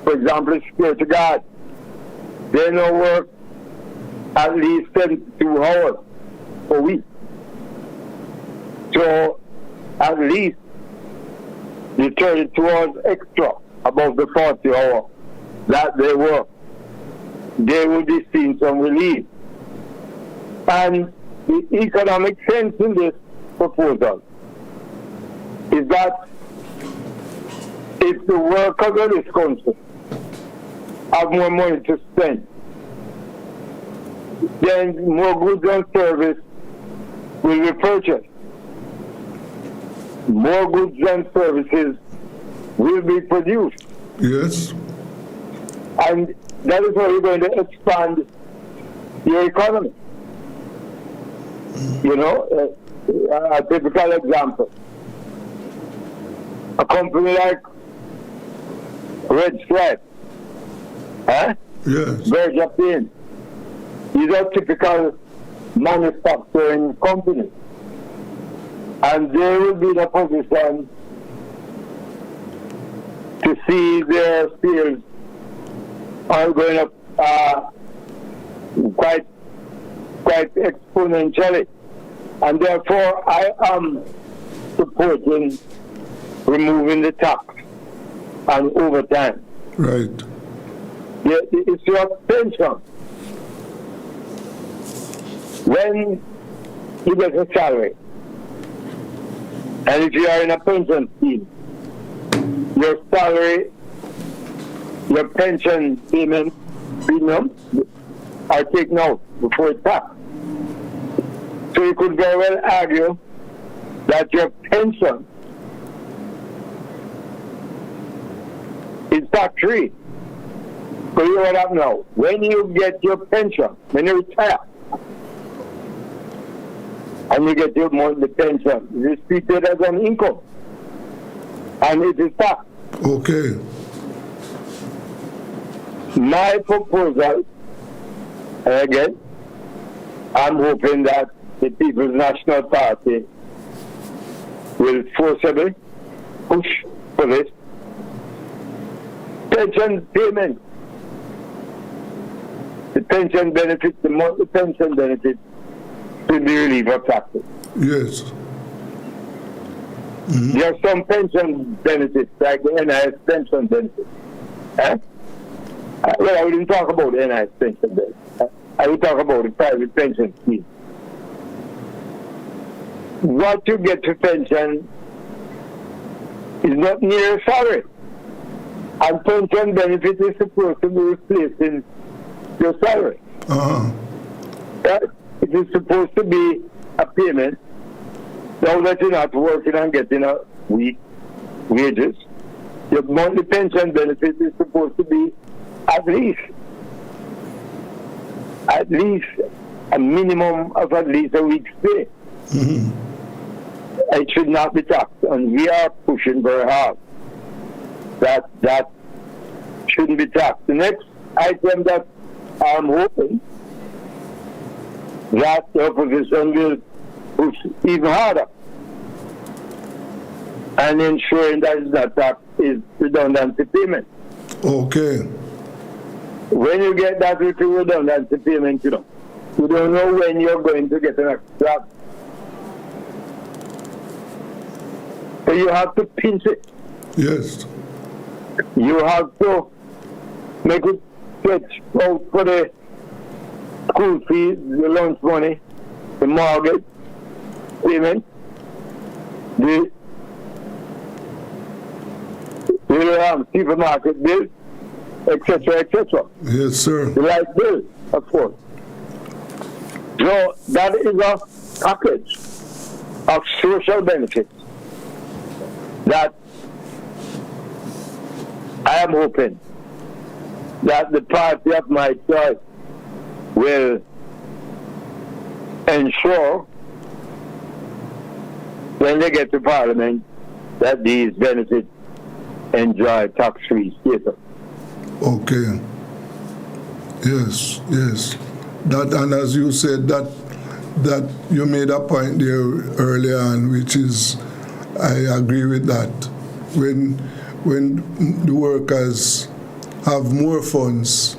for example, security guard, they now work at least 72 hours a week. So at least the 32 hours extra above the 40 hours that they work, they will be seeing some relief. And the economic sense in this proposal is that if the workers of this country have more money to spend, then more goods and services will be purchased. More goods and services will be produced. Yes. And that is how you're going to expand your economy. You know, a typical example. A company like Restream, Yes. Berger Paint, is a typical manufacturing company. And they will be in a position to see their sales are going up quite exponentially. And therefore, I am supporting removing the tax on overtime. Right. It's your pension. When you get a salary, and if you are in a pension scheme, your salary, your pension payment premium are taken out before it's taxed. So you could very well argue that your pension is tax-free. But you know what happens now? When you get your pension, when you retire, and you get your monthly pension, it is treated as an income. And it is taxed. Okay. My proposal, and again, I'm hoping that the People's National Party will forcibly push for this. Pension payment, the pension benefits, the monthly pension benefits will be relieved of taxes. Yes. There are some pension benefits, like the NIS pension benefit. Well, I wouldn't talk about the NIS pension benefit. I would talk about the private pension scheme. What you get to pension is not near a salary. And pension benefit is supposed to be replacing your salary. It is supposed to be a payment. Now that you're not working and getting a week wages, your monthly pension benefit is supposed to be at least a minimum of at least a week's pay. It should not be taxed, and we are pushing very hard that shouldn't be taxed. The next item that I'm hoping that the opposition will push even harder and ensuring that it's not taxed is redundancy payment. Okay. When you get that little redundancy payment, you know, you don't know when you're going to get an next job. So you have to pinch it. Yes. You have to make it stretch out for the school fees, the lunch money, the mortgage payment, the supermarket bill, etc., etc. Yes, sir. The light bill, of course. So that is a package of social benefits that I am hoping that the party of my choice will ensure when they get to Parliament that these benefits enjoy tax-free status. Okay. Yes, yes. That, and as you said, that you made a point there earlier on, which is, I agree with that. When the workers have more funds,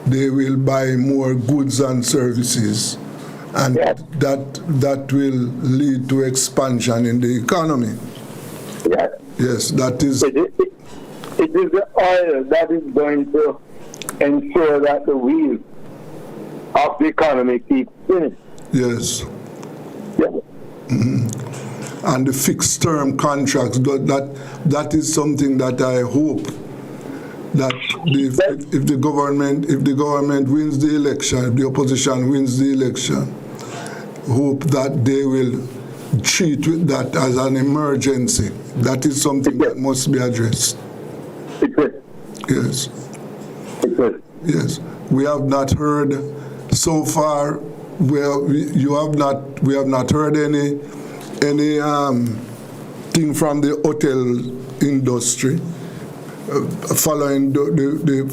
they will buy more goods and services, and that will lead to expansion in the economy. Yes. Yes, that is. It is the oil that is going to ensure that the wheels of the economy keep spinning. Yes. Yeah. Mm-hmm. And the fixed term contracts, that is something that I hope that if the government wins the election, if the opposition wins the election, hope that they will treat with that as an emergency. That is something that must be addressed. Yes. Yes. We have not heard so far. We have not heard any thing from the hotel industry following the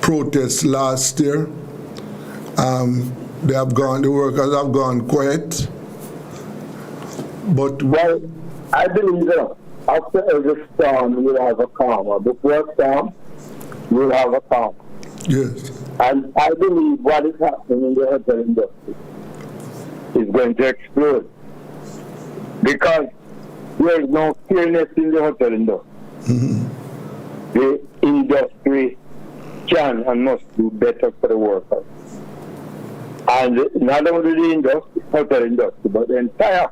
protests last year. The workers have gone quiet. But well, I believe that after every storm you'll have a calm. Before a storm, you'll have a calm. Yes. And I believe what is happening in the hotel industry is going to explode. Because there is no fairness in the hotel industry. Mm-hmm. The industry can and must do better for the workers. And not only the hotel industry, but the entire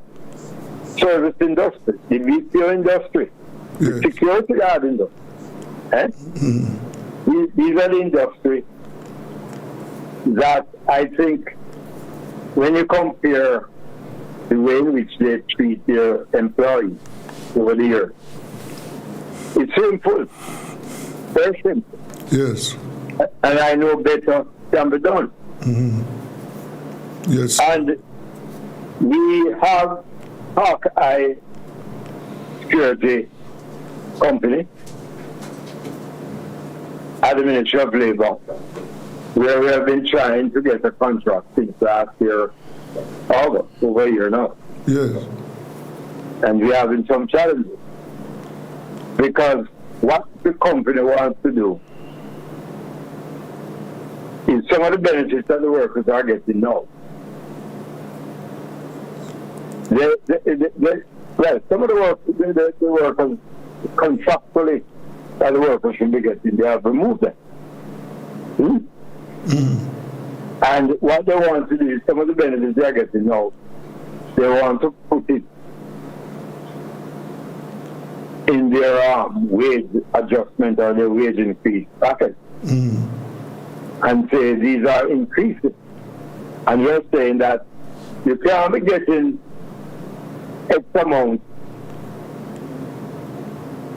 service industry, the BPO industry, the security guard industry. Mm-hmm. These are the industries that I think when you compare the way in which they treat their employees over the years, it's simple, very simple. Yes. And I know better can be done. Mm-hmm. Yes. And we have Hawkeye Security Company at the Ministry of Labour, where we have been trying to get a contract since last year, August, over a year now. Yes. And we are having some challenges. Because what the company wants to do is some of the benefits that the workers are getting now. Some of the workers contractually that the workers should be getting, they have removed them. And what they want to do is some of the benefits they are getting now, they want to put it in their wage adjustment or their wage increase package. And say these are increases. And you're saying that you can't be getting X amount,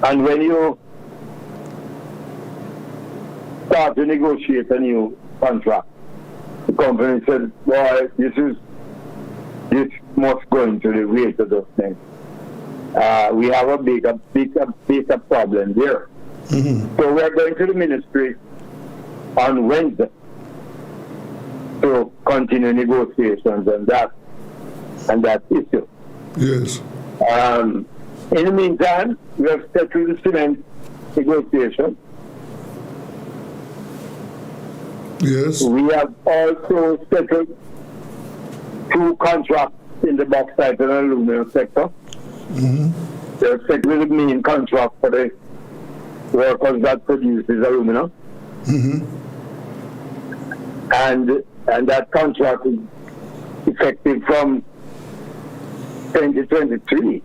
and when you start to negotiate a new contract, the company said, boy, this must go into the wage adjustment. We have a bigger problem there. Mm-hmm. So we're going to the ministry on Wednesday to continue negotiations on that issue. Yes. In the meantime, we have settled the cement negotiation. Yes. We have also settled 2 contracts in the bauxite and aluminum sector. They're settled the main contract for the workers that produces aluminum. And that contract is effective from 2023,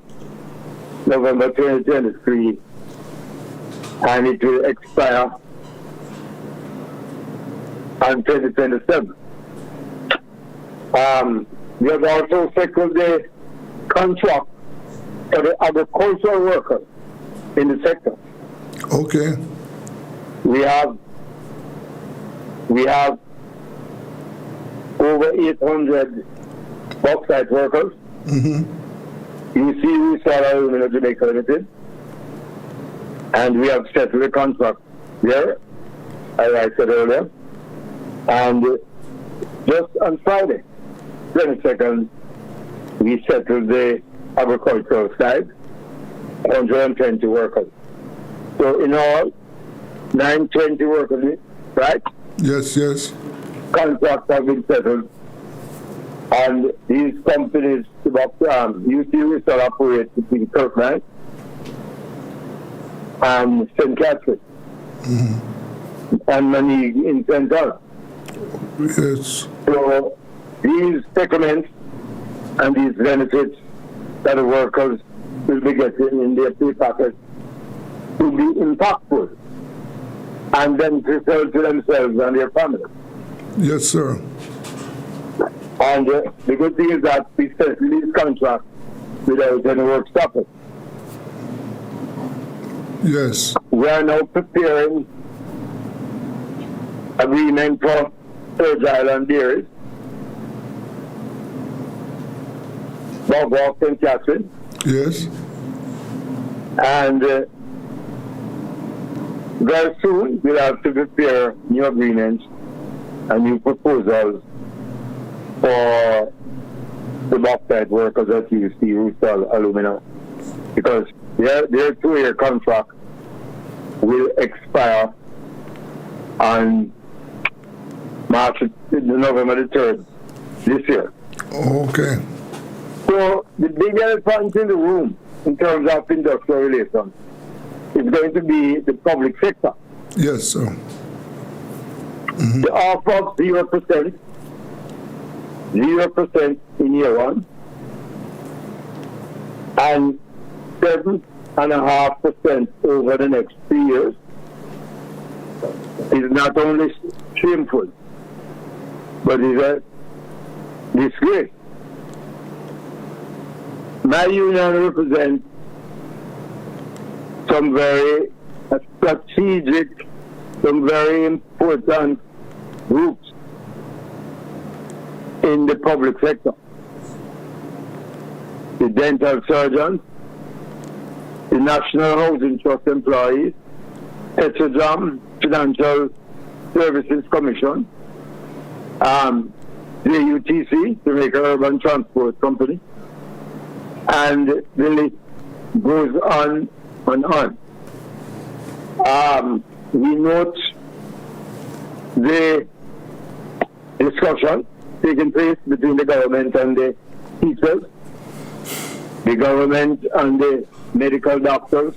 November 2023, and it will expire on 2027. We have also settled the contract for the agricultural workers in the sector. Okay. We have over 800 bauxite workers. You see, we started Aluminum Jamaica Limited, and we have settled the contract there, as I said earlier. And just on Friday, 22nd, we settled the agricultural side, 120 workers. So in all, 920 workers, right? Yes, yes. Contracts have been settled. And these companies, you see, we still operate between Kirkland and St. Catherine and Manig in St. John. Yes. So these settlements and these benefits that the workers will be getting in their pay package will be impactful and beneficial to themselves and their families. Yes, sir. And the good thing is that we settle these contracts without any work stoppage. Yes. We are now preparing agreement for Third Island dairies, Bob St. Catherine. Yes. And very soon we'll have to prepare new agreements and new proposals for the bauxite workers at UC Rusal Alumina, because their 2-year contract will expire on November the 3rd this year. Okay. So the big elephant in the room in terms of industrial relations is going to be the public sector. Yes, sir. The offer of 0% in year 1, and 7.5% over the next 3 years is not only shameful, but is a disgrace. My union represents some very strategic, some very important groups in the public sector. The dental surgeons, the National Housing Trust employees, HESOJAM, Financial Services Commission, the UTC, Jamaica Urban Transport Company, and the list goes on and on. We note the discussion taking place between the government and the teachers, the government and the medical doctors,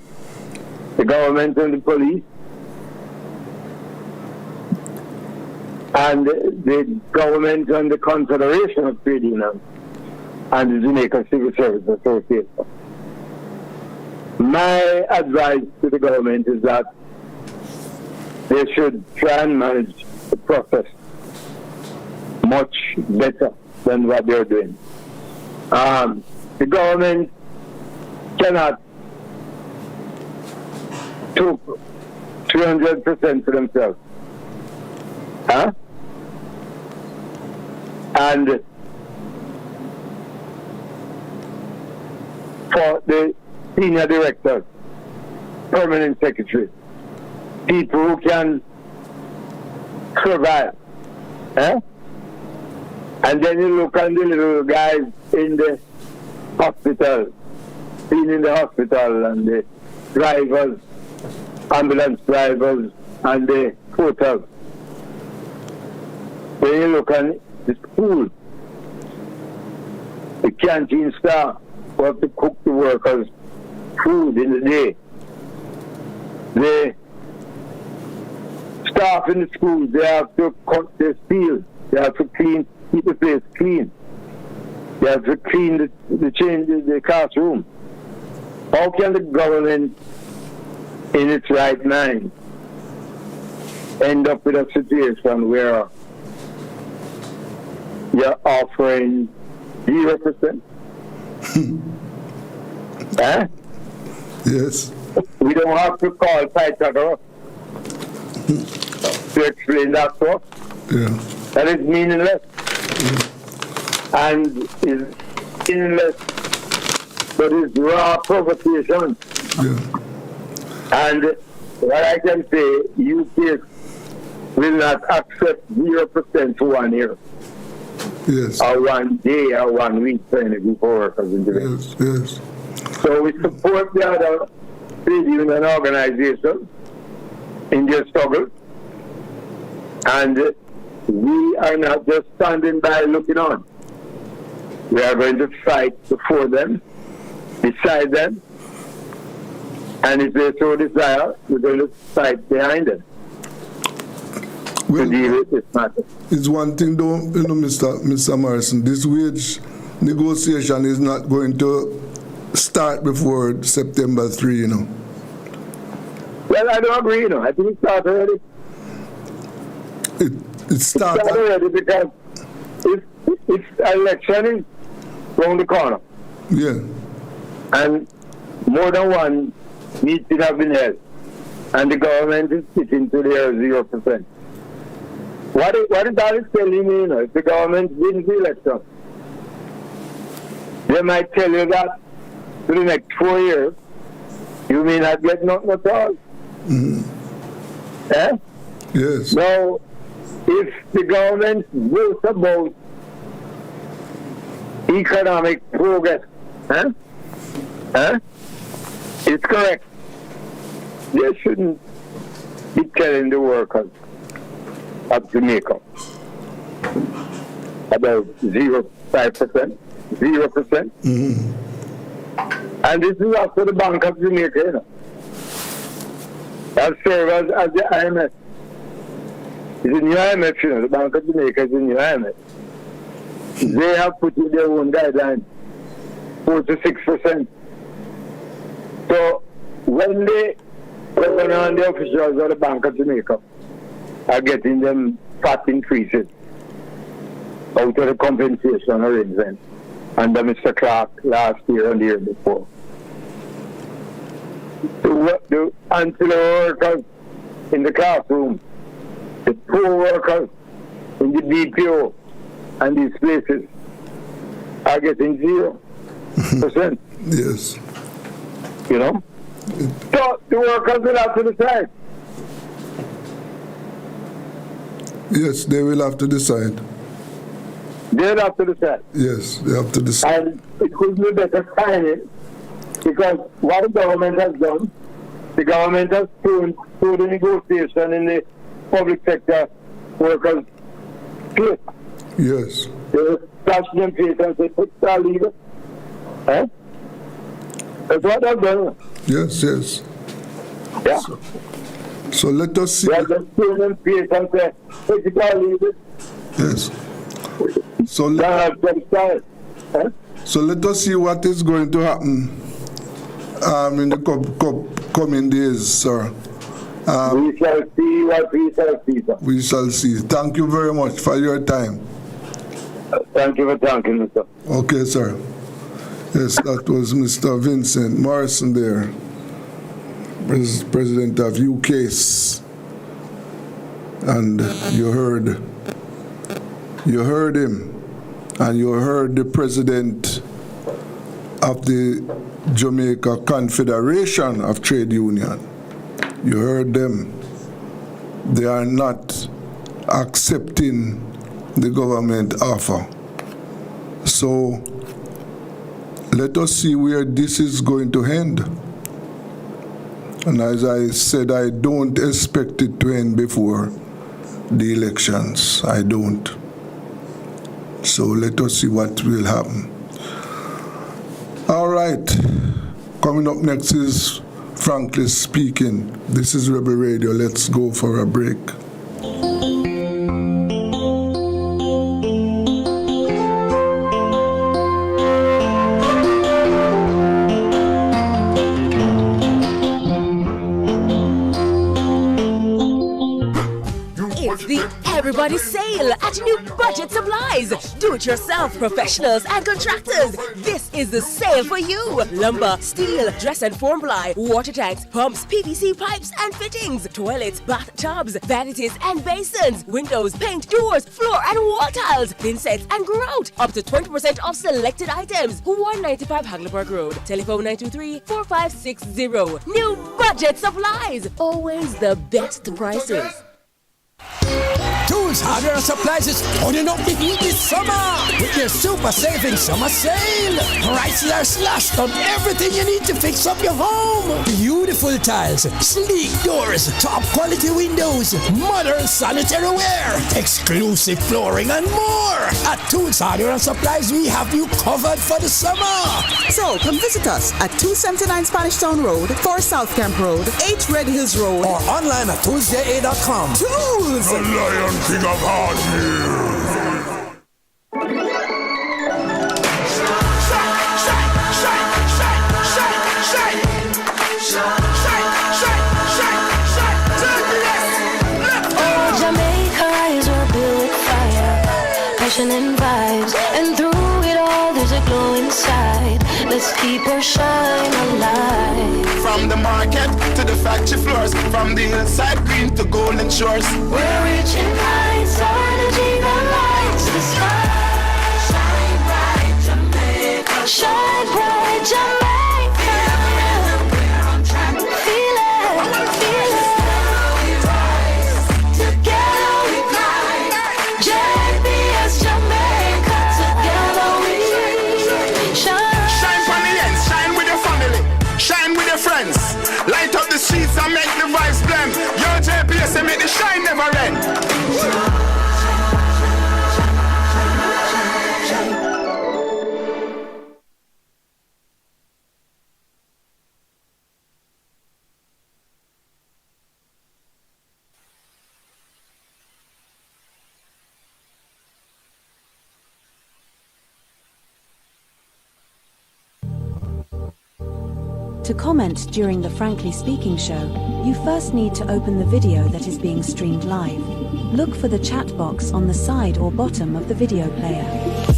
the government and the police, and the government and the Confederation of Trade Unions and the Jamaica Civil Service Association. My advice to the government is that they should try and manage the process much better than what they're doing. The government cannot take 300% for themselves. And for the senior directors, permanent secretaries, people who can survive. And then you look at the little guys in the hospital, being in the hospital, and the drivers, ambulance drivers, and the porters. When you look at the school, the canteen staff who have to cook the workers food in the day. The staff in the schools, they have to cut their steel. They have to keep the place clean. They have to clean the classroom. How can the government, in its right mind, end up with a situation where you're offering 0%? Huh? Yes. We don't have to call Pythagoras to explain that to us. Yeah. That is meaningless. And is meaningless, but it's raw provocation. Yeah. And what I can say, UK will not accept 0% for 1 year. Yes. Or 1 day or 1 week for any group of workers in the Yes, yes. So we support the other trade union organizations in their struggle. And we are not just standing by looking on. We are going to fight before them, beside them, and if they so desire, we're going to fight behind them. Well, to deal with this matter. It's one thing though, Mr. Morrison, this wage negotiation is not going to start before September 3, Well, I don't agree, I think it started already. It started already because if election is around the corner. Yeah. And more than one meeting have been held. And the government is sticking to their 0%. What that is telling me, if the government wins the election, they might tell you that for the next 4 years, you may not get nothing at all. Eh? Yes. Now, if the government votes about economic progress, it's correct. They shouldn't be telling the workers of Jamaica about 0.5%, 0%. And this is after the Bank of Jamaica, That serves as the IMF. It's a new IMF, the Bank of Jamaica is a new IMF. They have put in their own guidelines, 4 to 6%. So when the governor and the officials of the Bank of Jamaica are getting them fat increases out of the compensation arrangement under Mr. Clark last year and the year before, the ancillary workers in the classroom, the poor workers in the BPO and these places are getting 0%. Yes. So the workers will have to decide. Yes, they will have to decide. They'll have to decide. Yes, they have to decide. And it could be better timing, because what the government has done, the government has through the negotiation in the public sector workers' place. Yes. They will touch them face and say, put that leader. That's what they've done. Yes, yes. Yeah. So let us see. They have just thrown them face and say, put that leader. Yes. So let us see what is going to happen in the coming days, sir. We shall see what we shall see, sir. We shall see. Thank you very much for your time. Thank you for thanking me, sir. Okay, sir. Yes, that was Mr. Vincent Morrison there, President of UCASE. And you heard him, and you heard the President of the Jamaica Confederation of Trade Union. You heard them. They are not accepting the government offer. So let us see where this is going to end. And as I said, I don't expect it to end before the elections. I don't. So let us see what will happen. All right. Coming up next is Frankly Speaking. This is Rebel Radio. Let's go for a break. It's the Everybody Sale at New Budget Supplies. Do-it-yourself professionals and contractors. This is the sale for you. Lumber, steel, dress and form ply, water tanks, pumps, PVC pipes and fittings, toilets, bathtubs, vanities and basins, windows, paint, doors, floor and wall tiles, thin sets and grout. Up to 20% off selected items. 195 Hagleyburg Road. Telephone 923-4560. New Budget Supplies. Always the best prices. Tools, hardware, and supplies is turning up the heat this summer with their super saving summer sale. Prices are slashed on everything you need to fix up your home. Beautiful tiles, sleek doors, top quality windows, modern sanitary ware, exclusive flooring, and more. At Tools, hardware, and supplies, we have you covered for the summer. So come visit us at 279 Spanish Town Road, 4 South Camp Road, 8 Red Hills Road, or online at toolsja.com. Tools! The Lion King of Hard Oh, Jamaica is where built with fire, passion and vibes, and through it all there's a glow inside. Let's keep our shine alive. From the market to the factory floors, from the hillside green to golden shores. We're reaching heights, our energy that lights the sky. Shine bright, Jamaica. Shine bright, Jamaica. We're on track. Feel it, feel it. We rise, together we climb. JBS Jamaica, together we shine. Shine for the ends, shine with your family, shine with your friends. Light up the streets and make the vibes blend. Your JPS and make the shine never end. To comment during the Frankly Speaking show, you first need to open the video that is being streamed live. Look for the chat box on the side or bottom of the video player.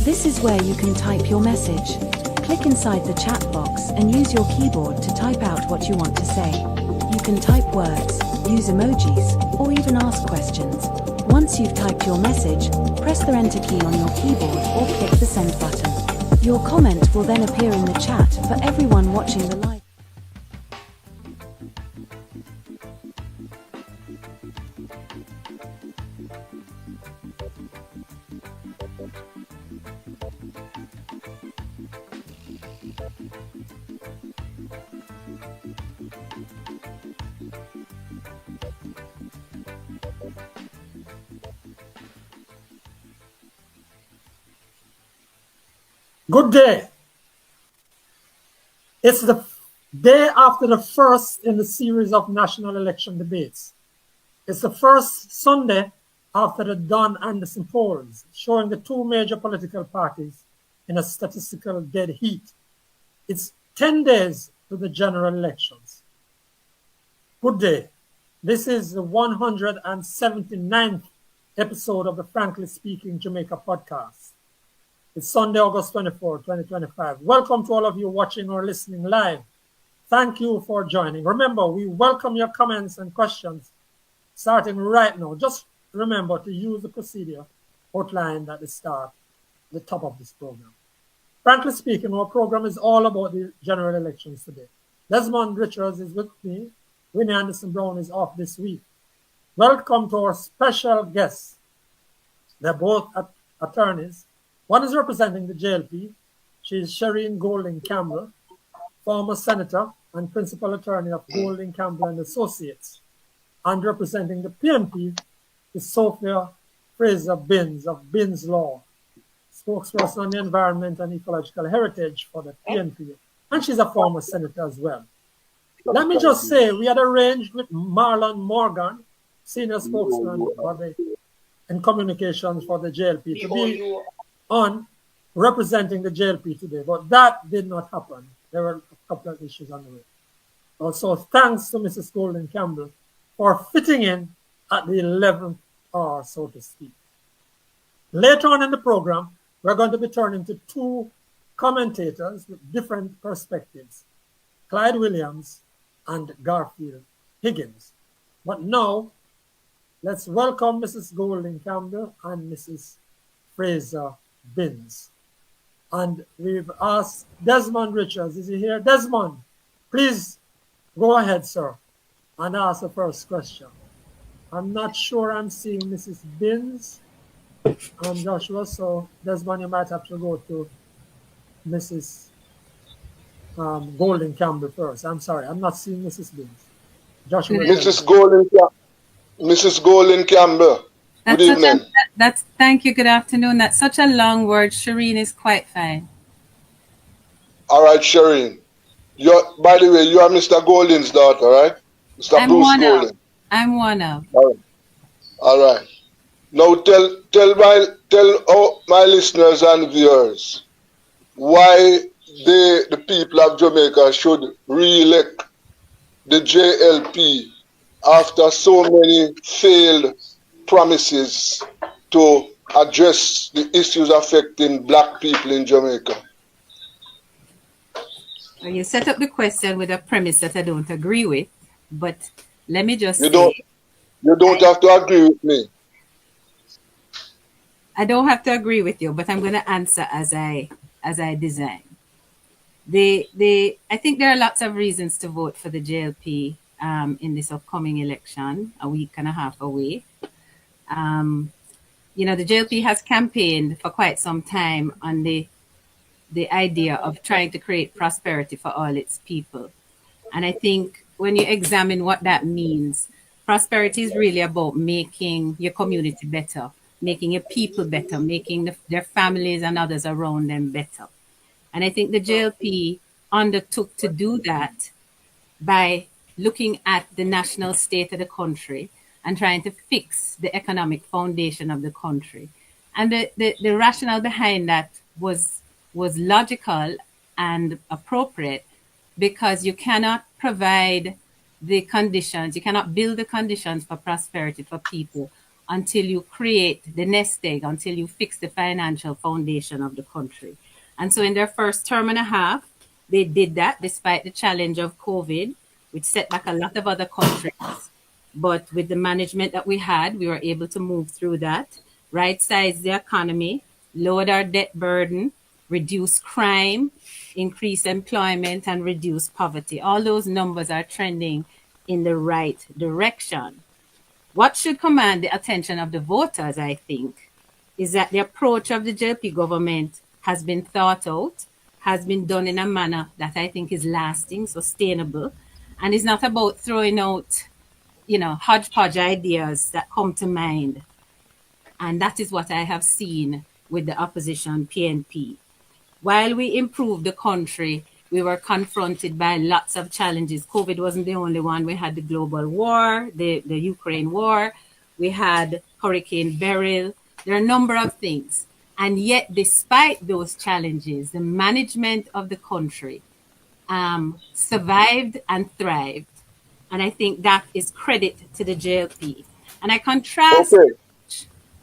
This is where you can type your message. Click inside the chat box and use your keyboard to type out what you want to say. You can type words, use emojis, or even ask questions. Once you've typed your message, press the enter key on your keyboard or click the send button. Your comment will then appear in the chat for everyone watching the live. Good day. It's the day after the first in the series of national election debates. It's the first Sunday after the Don Anderson polls, showing the two major political parties in a statistical dead heat. It's 10 days to the general elections. Good day. This is the 179th episode of the Frankly Speaking Jamaica podcast. It's Sunday, August 24, 2025. Welcome to all of you watching or listening live. Thank you for joining. Remember, we welcome your comments and questions starting right now. Just remember to use the procedure outlined at the top of this program. Frankly speaking, our program is all about the general elections today. Desmond Richards is with me. Winnie Anderson Brown is off this week. Welcome to our special guests. They're both attorneys. One is representing the JLP. She is Shireen Golding Campbell, former senator and principal attorney of Golding Campbell and Associates. And representing the PNP is Sophia Fraser Binns of Binns Law, spokesperson on the environment and ecological heritage for the PNP, and she's a former senator as well. Let me just say, we had arranged with Marlon Morgan, senior spokesman in communications for the JLP, to be on representing the JLP today, but that did not happen. There were a couple of issues on the way. Also, thanks to Mrs. Golden Campbell for fitting in at the 11th hour, so to speak. Later on in the program, we're going to be turning to two commentators with different perspectives, Clyde Williams and Garfield Higgins. But now, let's welcome Mrs. Golden Campbell and Mrs. Fraser Binns. And we've asked Desmond Richards, is he here? Desmond, please go ahead, sir, and ask the first question. I'm not sure I'm seeing Mrs. Binns and Joshua, so Desmond, you might have to go to Mrs. Golden Campbell first. I'm sorry, I'm not seeing Mrs. Binns. Joshua. Mrs. Golden Campbell. Good evening. Thank you. Good afternoon. That's such a long word. Shireen is quite fine. All right, Shireen. By the way, you are Mr. Golden's daughter, right? Mr. Bruce Golden. I'm one of. All right. Now tell my listeners and viewers why the people of Jamaica should re-elect the JLP after so many failed promises to address the issues affecting black people in Jamaica. Well, you set up the question with a premise that I don't agree with, but let me just You don't have to agree with me. I don't have to agree with you, but I'm going to answer as I design. I think there are lots of reasons to vote for the JLP in this upcoming election, a week and a half away. The JLP has campaigned for quite some time on the idea of trying to create prosperity for all its people. And I think when you examine what that means, prosperity is really about making your community better, making your people better, making their families and others around them better. And I think the JLP undertook to do that by looking at the national state of the country and trying to fix the economic foundation of the country. And the rationale behind that was logical and appropriate, because you cannot provide the conditions, you cannot build the conditions for prosperity for people until you create the nest egg, until you fix the financial foundation of the country. And so in their first term and a half, they did that despite the challenge of COVID, which set back a lot of other countries. But with the management that we had, we were able to move through that, right-size the economy, lowered our debt burden, reduce crime, increase employment, and reduce poverty. All those numbers are trending in the right direction. What should command the attention of the voters, I think, is that the approach of the JLP government has been thought out, has been done in a manner that I think is lasting, sustainable, and is not about throwing out, hodgepodge ideas that come to mind. And that is what I have seen with the opposition PNP. While we improved the country, we were confronted by lots of challenges. COVID wasn't the only one. We had the global war, the Ukraine war. We had Hurricane Beryl. There are a number of things. And yet, despite those challenges, the management of the country survived and thrived. And I think that is credit to the JLP. And I contrast... Okay.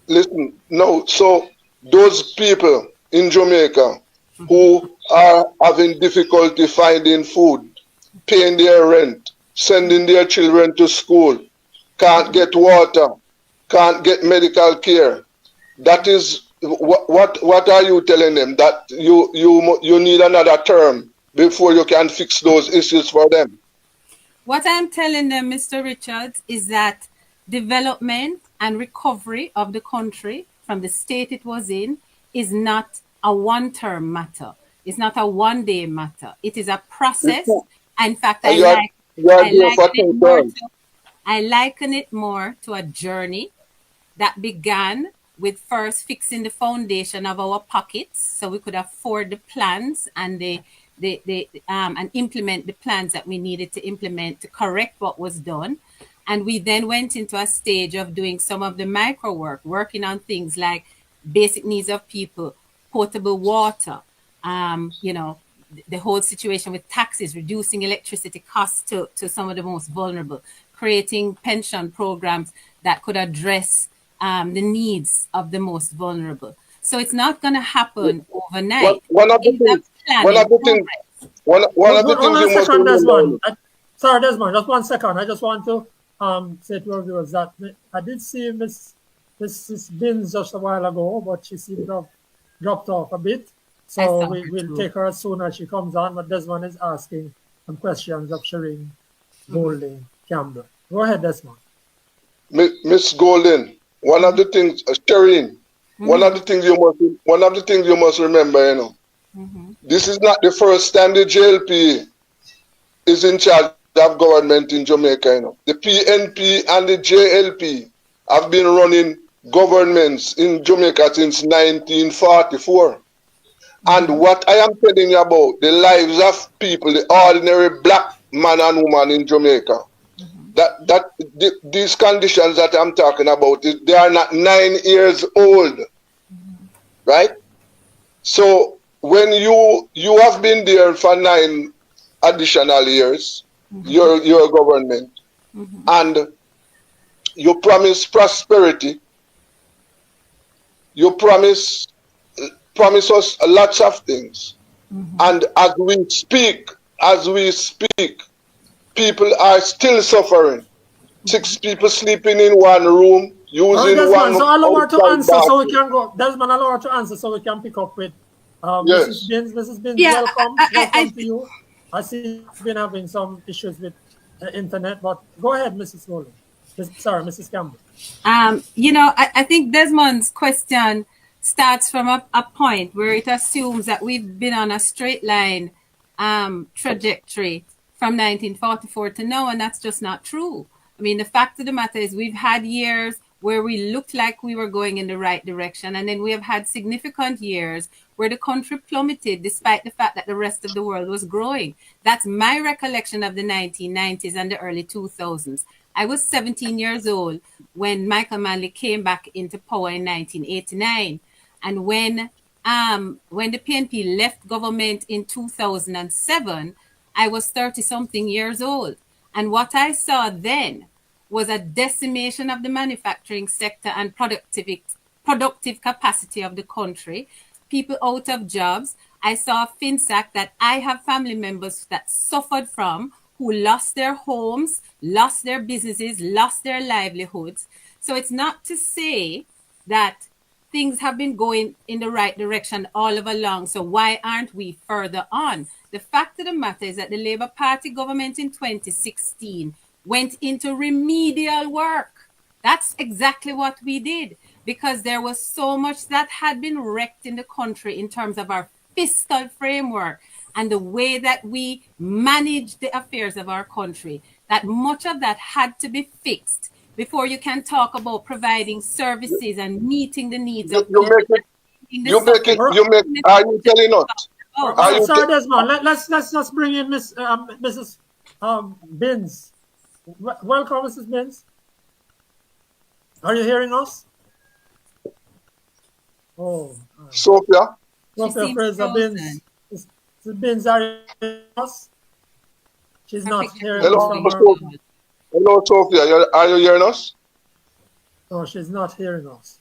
Listen, no, so those people in Jamaica who are having difficulty finding food, paying their rent, sending their children to school, can't get water, can't get medical care. That is what are you telling them? That you need another term before you can fix those issues for them? What I'm telling them, Mr. Richards, is that development and recovery of the country from the state it was in is not a one-term matter. It's not a one-day matter. It is a process. In fact, I liken it more to a journey that began with first fixing the foundation of our pockets so we could afford the plans and and implement the plans that we needed to implement to correct what was done. And we then went into a stage of doing some of the micro work, working on things like basic needs of people, potable water, the whole situation with taxes, reducing electricity costs to some of the most vulnerable, creating pension programs that could address the needs of the most vulnerable. So it's not going to happen overnight. One of the things you must remember. Sorry, Desmond, just 1 second. I just want to say to our viewers that I did see Mrs. Binns just a while ago, but she seemed to have dropped off a bit. So we'll take her as soon as she comes on. But Desmond is asking some questions of Shireen Golding Campbell. Go ahead, Desmond. Miss Golden, one of the things, Shireen, one of the things you must remember, this is not the first time the JLP is in charge of government in Jamaica. The PNP and the JLP have been running governments in Jamaica since 1944. And what I am telling you about the lives of people, the ordinary black man and woman in Jamaica, these conditions that I'm talking about, they are not 9 years old, right? So when you have been there for 9 additional years, your government, and you promise prosperity, you promise us lots of things, and as we speak, people are still suffering. 6 people sleeping in one room, using Desmond, one. so allow her to answer so we can go. Desmond, allow her to answer so we can pick up with yes. Mrs. Binns. Mrs. Binns, Yeah, welcome to you. I see you've been having some issues with the internet, but go ahead, Mrs. Golding. Sorry, Mrs. Campbell. I think Desmond's question starts from a point where it assumes that we've been on a straight line trajectory from 1944 to now, and that's just not true. I mean, the fact of the matter is we've had years where we looked like we were going in the right direction, and then we have had significant years where the country plummeted despite the fact that the rest of the world was growing. That's my recollection of the 1990s and the early 2000s. I was 17 years old when Michael Manley came back into power in 1989. And when the PNP left government in 2007, I was 30-something years old. And what I saw then was a decimation of the manufacturing sector and productive capacity of the country, people out of jobs. I saw FinSac that I have family members that suffered from, who lost their homes, lost their businesses, lost their livelihoods. So it's not to say that things have been going in the right direction all of along. So why aren't we further on? The fact of the matter is that the Labour Party government in 2016 went into remedial work. That's exactly what we did, because there was so much that had been wrecked in the country in terms of our fiscal framework and the way that we manage the affairs of our country, that much of that had to be fixed before you can talk about providing services and meeting the needs of people. Are you telling us? Sorry, Desmond. Let's bring in Mrs. Binns. Welcome, Mrs. Binns. Are you hearing us? Oh, Sophia Fraser Binns. Mrs. Binns, are you hearing us? She's not hearing us. Hello, Sophia. Are you hearing us? No, she's not hearing us.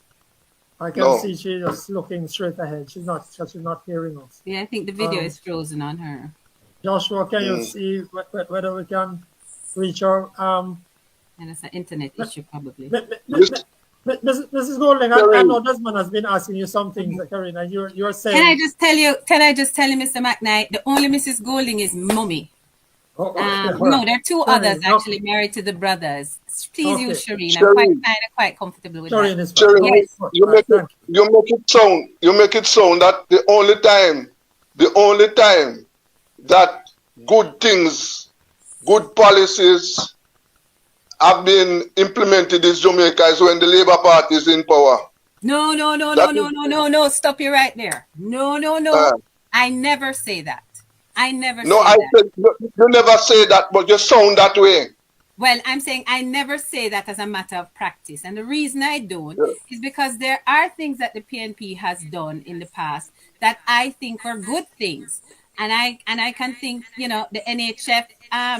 I can see she's just looking straight ahead. She's not hearing us. Yeah, I think the video is frozen on her. Joshua, can you see whether we can reach her? And it's an internet issue, probably. Mrs. Golding, I know Desmond has been asking you some things, Karina. You're saying. Can I just tell you, Mr. McKnight, the only Mrs. Golding is Mummy. No, there are 2 others actually married to the brothers. Please use Shireen. I'm quite comfortable with that. Shireen, you make it sound that the only time that good things, good policies, have been implemented in Jamaica is when the Labour Party is in power. No. Stop you right there. No. I never say that. I never No, say I that. said you never say that, but you sound that way. Well, I'm saying I never say that as a matter of practice. And the reason I don't is because there are things that the PNP has done in the past that I think are good things. And I can think, the NHF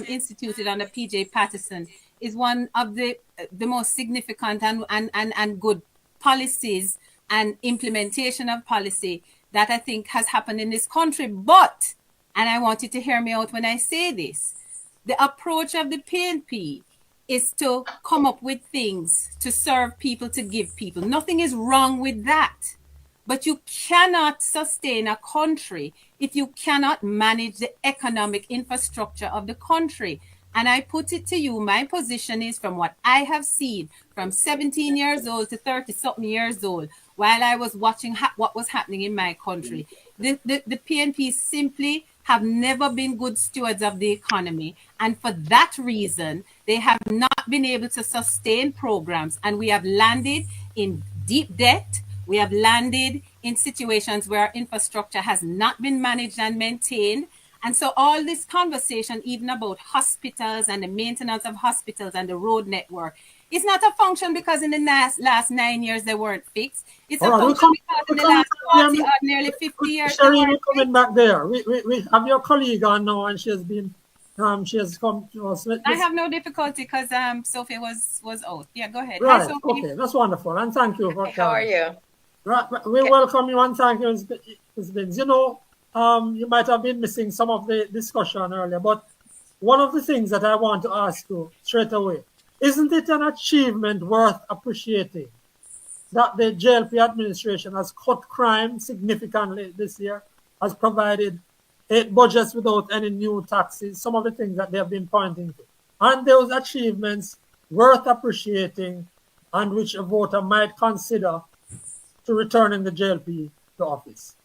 instituted under PJ Patterson is one of the most significant and good policies and implementation of policy that I think has happened in this country. But, and I want you to hear me out when I say this, the approach of the PNP is to come up with things to serve people, to give people. Nothing is wrong with that. But you cannot sustain a country if you cannot manage the economic infrastructure of the country. And I put it to you, my position is, from what I have seen from 17 years old to 30-something years old, while I was watching what was happening in my country, the PNP simply have never been good stewards of the economy. And for that reason, they have not been able to sustain programs. And we have landed in deep debt. We have landed in situations where our infrastructure has not been managed and maintained. And so all this conversation, even about hospitals and the maintenance of hospitals and the road network, is not a function because in the last 9 years they weren't fixed. It's a function because in the last 40 or nearly 50 years they weren't fixed. Coming back there. We have your colleague on now, and she has come to us. I have no difficulty because Sophie was out. Yeah, go ahead. Right. Hi, Sophie. Okay, that's wonderful. And thank you for How are you? Right, we welcome you and thank you, Ms. Binns. You might have been missing some of the discussion earlier, but one of the things that I want to ask you straight away, isn't it an achievement worth appreciating that the JLP administration has cut crime significantly this year, has provided 8 budgets without any new taxes, some of the things that they have been pointing to? And those achievements worth appreciating and which a voter might consider to returning the JLP to office?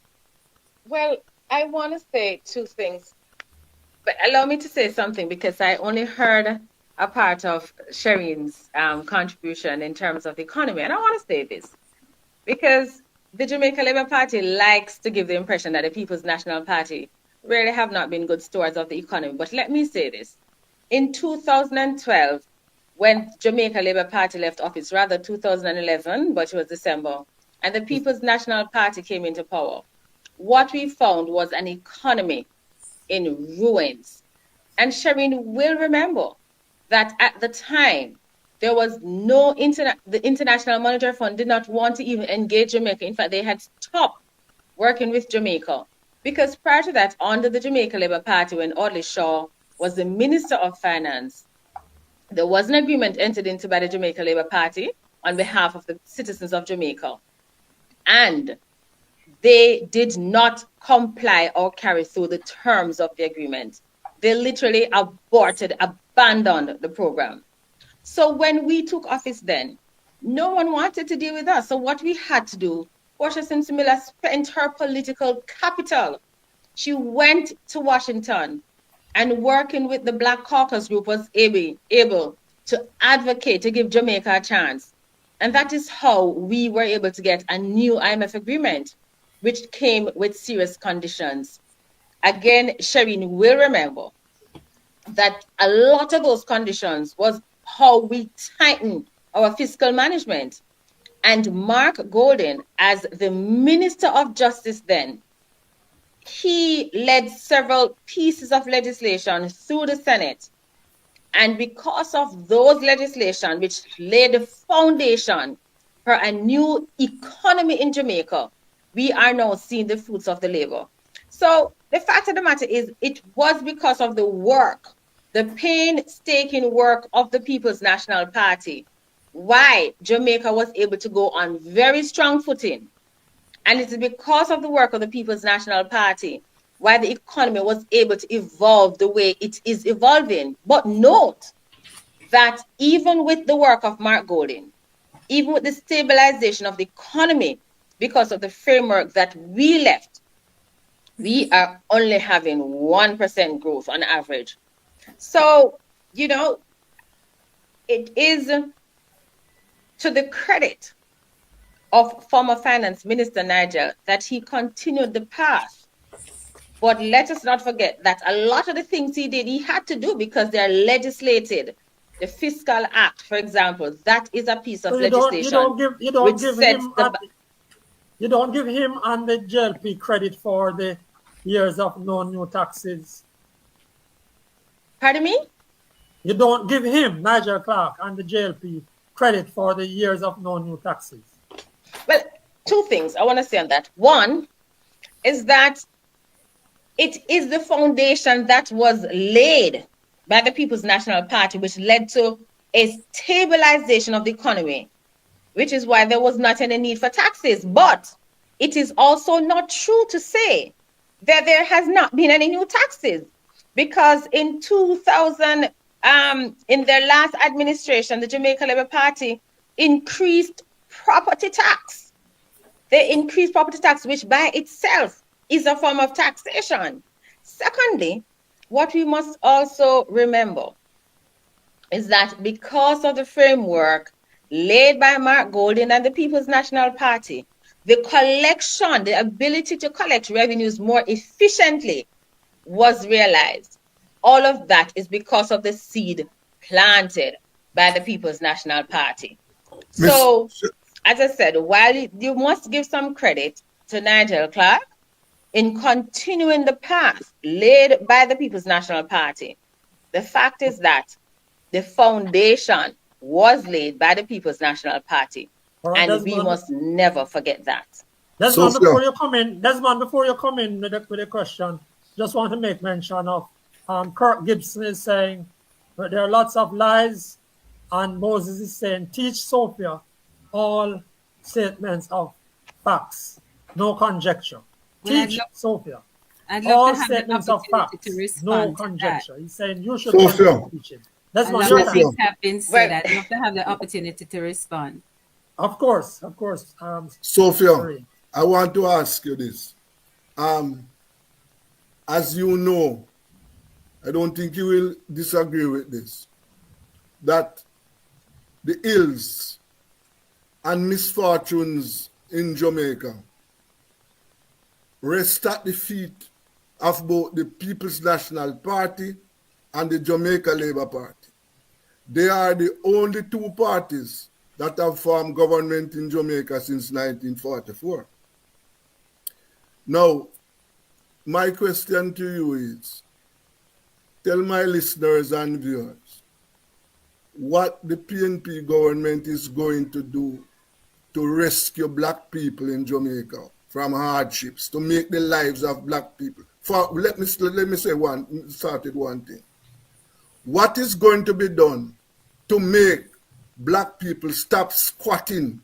Well, I want to say 2 things, but allow me to say something because I only heard a part of Shireen's contribution in terms of the economy. And I want to say this because the Jamaica Labour Party likes to give the impression that the People's National Party really have not been good stewards of the economy. But let me say this. In 2012, when Jamaica Labour Party left office, rather 2011, but it was December, and the People's National Party came into power, what we found was an economy in ruins. And Shireen will remember that at the time, there was no the International Monetary Fund did not want to even engage Jamaica. In fact, they had stopped working with Jamaica because prior to that, under the Jamaica Labour Party, when Audley Shaw was the Minister of Finance, there was an agreement entered into by the Jamaica Labour Party on behalf of the citizens of Jamaica. And they did not comply or carry through the terms of the agreement. They literally abandoned the program. So when we took office then, no one wanted to deal with us. So what we had to do, Portia Simpson-Miller spent her political capital. She went to Washington and working with the Black Caucus Group was able to advocate to give Jamaica a chance. And that is how we were able to get a new IMF agreement, which came with serious conditions. Again, Shireen will remember that a lot of those conditions was how we tightened our fiscal management. And Mark Golden, as the Minister of Justice then, he led several pieces of legislation through the Senate. And because of those legislation, which laid the foundation for a new economy in Jamaica, we are now seeing the fruits of the labor. So the fact of the matter is, it was because of the work, the painstaking work of the People's National Party, why Jamaica was able to go on very strong footing. And it's because of the work of the People's National Party why the economy was able to evolve the way it is evolving. But note that even with the work of Mark Golden, even with the stabilization of the economy, because of the framework that we left, we are only having 1% growth on average. So, it is to the credit of former Finance Minister Nigel that he continued the path. But let us not forget that a lot of the things he did, he had to do because they are legislated. The Fiscal Act, for example, that is a piece of So legislation you don't which give sets him the you don't give him and the JLP credit for the years of no new taxes. Pardon me? You don't give him, Nigel Clark, and the JLP credit for the years of no new taxes. Well, two things I want to say on that. One is that it is the foundation that was laid by the People's National Party, which led to a stabilization of the economy, which is why there was not any need for taxes. But it is also not true to say that there has not been any new taxes, because in 2000, in their last administration, the Jamaica Labour Party increased property tax. They increased property tax, which by itself is a form of taxation. Secondly, what we must also remember is that because of the framework laid by Mark Golding and the People's National Party, the collection, the ability to collect revenues more efficiently was realized. All of that is because of the seed planted by the People's National Party. So, as I said, while you must give some credit to Nigel Clark in continuing the path laid by the People's National Party, the fact is that the foundation was laid by the People's National Party, Right, and we must never forget that. Desmond, before you come in with a question, just want to make mention of Kirk Gibson is saying that there are lots of lies, and Moses is saying, teach Sophia all statements of facts, no conjecture. Teach Sophia all statements of facts, no conjecture. He's saying you should teach it. That's what you're things have been said. I'd love to have the opportunity to respond. Of course. Sophia, I want to ask you this. As you know, I don't think you will disagree with this, that the ills and misfortunes in Jamaica rest at the feet of both the People's National Party and the Jamaica Labour Party. They are the only two parties that have formed government in Jamaica since 1944. Now, my question to you is, tell my listeners and viewers what the PNP government is going to do to rescue black people in Jamaica from hardships, to make the lives of black people. Let me start with one thing. What is going to be done to make black people stop squatting